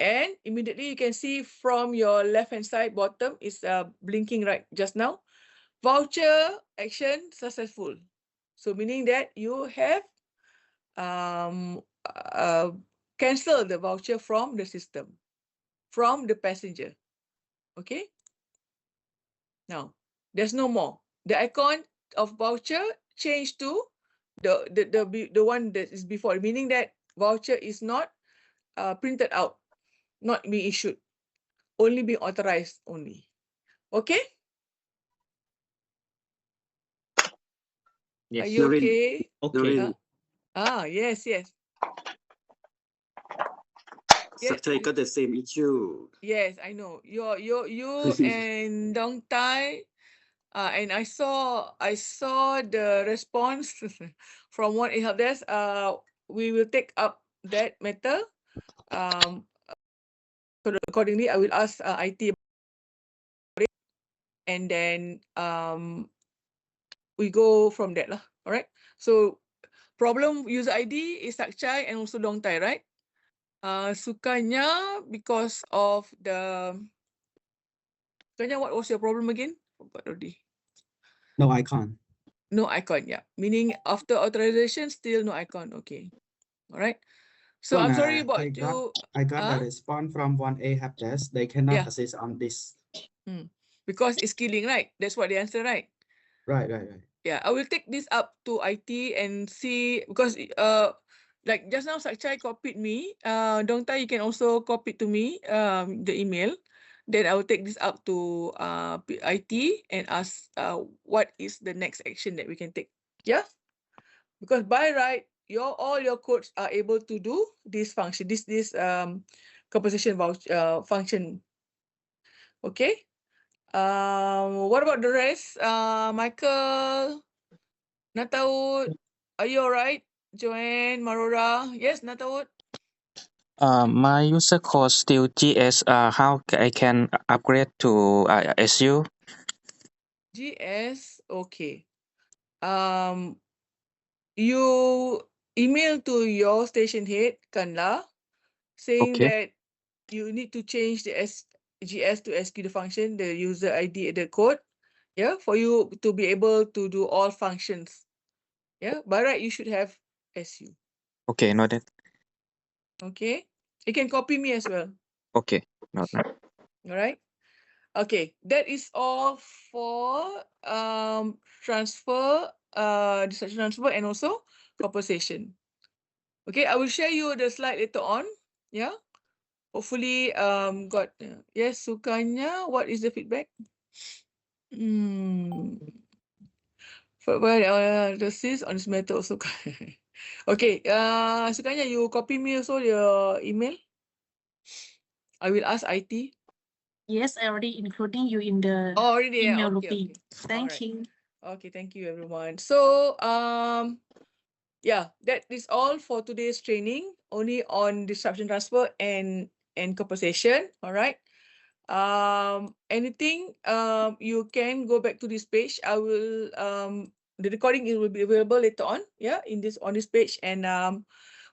and immediately you can see from your left-hand side bottom is blinking right just now. Voucher action successful. So meaning that you have cancelled the voucher from the system, from the passenger. Okay. Now there's no more. The icon of voucher changed to the one that is before, meaning that voucher is not printed out, not being issued, only being authorized only. Okay. Yes. Are you Noreen. okay? Okay. Noreen, Yes. Yes. Sakshay got the same issue. Yes, I know. You and Dong Tai, and I saw the response from one help desk. We will take up that matter. So accordingly, I will ask IT about it, and then we go from that lah. All right. So problem user ID is Sakchai and also Dong Tai, right? Sukanya, because of the Sukanya, what was your problem again? Forgot already. No icon. No icon, yeah. Meaning after authorization, still no icon. Okay. All right. So I'm sorry about I got a response from 1A help desk. They cannot Yeah. assist on this. Because it's killing, right? That's what the answer, right? Right. Yeah, I will take this up to IT and see, because like just now Sakchai copied me. Dong Tai, you can also copy to me the email. Then I will take this up to IT and ask what is the next action that we can take. Yeah, because by right, all your codes are able to do this function, this compensation voucher function. Okay. What about the rest? Michael, Nataud, are you alright? Joanne, Marora, yes, Nataud. My user code still GS. How I can upgrade to SU? GS, okay. You email to your station head, Kanla, saying Okay. that you need to change the GS to SQ, the function, the user ID, the code, yeah, for you to be able to do all functions. Yeah, by right, you should have SU. Okay, noted. Okay, you can copy me as well. Okay, not. All right. Okay, that is all for transfer, distraction transfer, and also compensation. Okay, I will share you the slide later on. Yeah, hopefully got yes, Sukanya. What is the feedback? The sis on this matter also. Okay, Sukanya, you copy me also your email. I will ask IT. Yes, I already including you in the already. email Okay, looping. okay. Thank Alright. you. Okay, thank you everyone. So yeah, that is all for today's training, only on disruption transfer and compensation. All right. Anything you can go back to this page. I will the recording will be available later on, yeah, on this page, and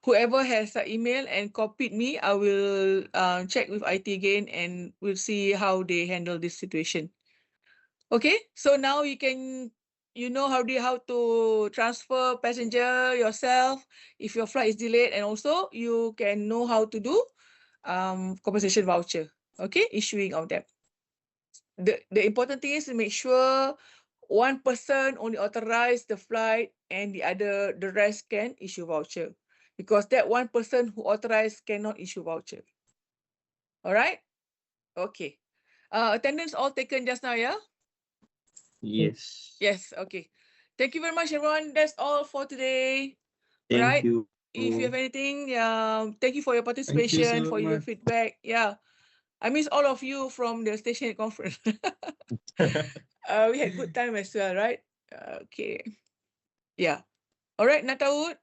whoever has an email and copied me, I will check with IT again and we'll see how they handle this situation. Okay, so now you know how to transfer passenger yourself if your flight is delayed, and also you can know how to do compensation voucher. Okay, issuing of them. The important thing is to make sure one person only authorize the flight and the rest can issue voucher, because that one person who authorized cannot issue voucher. All right. Okay. Attendance all taken just now, yeah? Yes. Yes, okay. Thank you very much, everyone. That's all for today. Thank Right? you. if you have anything, thank you for your Thank you participation, so for your much. feedback. Yeah, I miss all of you from the station conference. We had good time as well, right? Okay. Yeah. All right, Natawood,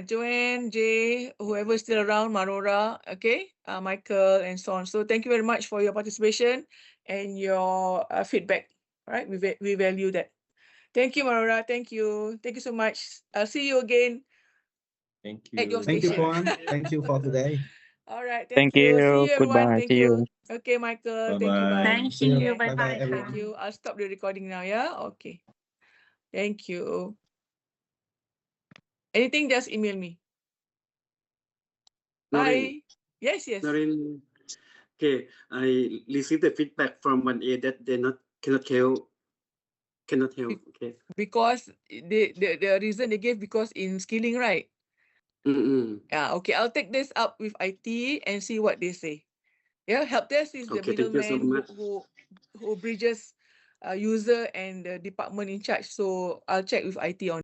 Joanne, Jay, whoever's still around, Marora, okay, Michael, and so on. So thank you very much for your participation and your feedback. All right, we value that. Thank you, Marora. Thank you. Thank you so much. I'll see you again Thank at your you. Thank you, station. Puan. Thank you for today. All right, Thank thank you. See you. you, everyone. Goodbye. Thank See you. you. Okay, Michael. Bye Thank you. Bye. bye. Thank See you. you. Bye Bye-bye. bye, everyone. Thank you. I'll stop the recording now. Yeah. Okay. Thank you. Anything, just email me. Noreen, Bye. Yes, yes. Noreen. Okay, I received the feedback from 1A that they cannot help. Okay. Because the reason they gave because in skilling, right? Yeah. Okay. I'll take this up with IT and see what they say. Yeah. Help desk is the Okay, thank you so middleman much. who bridges user and the department in charge. So I'll check with IT on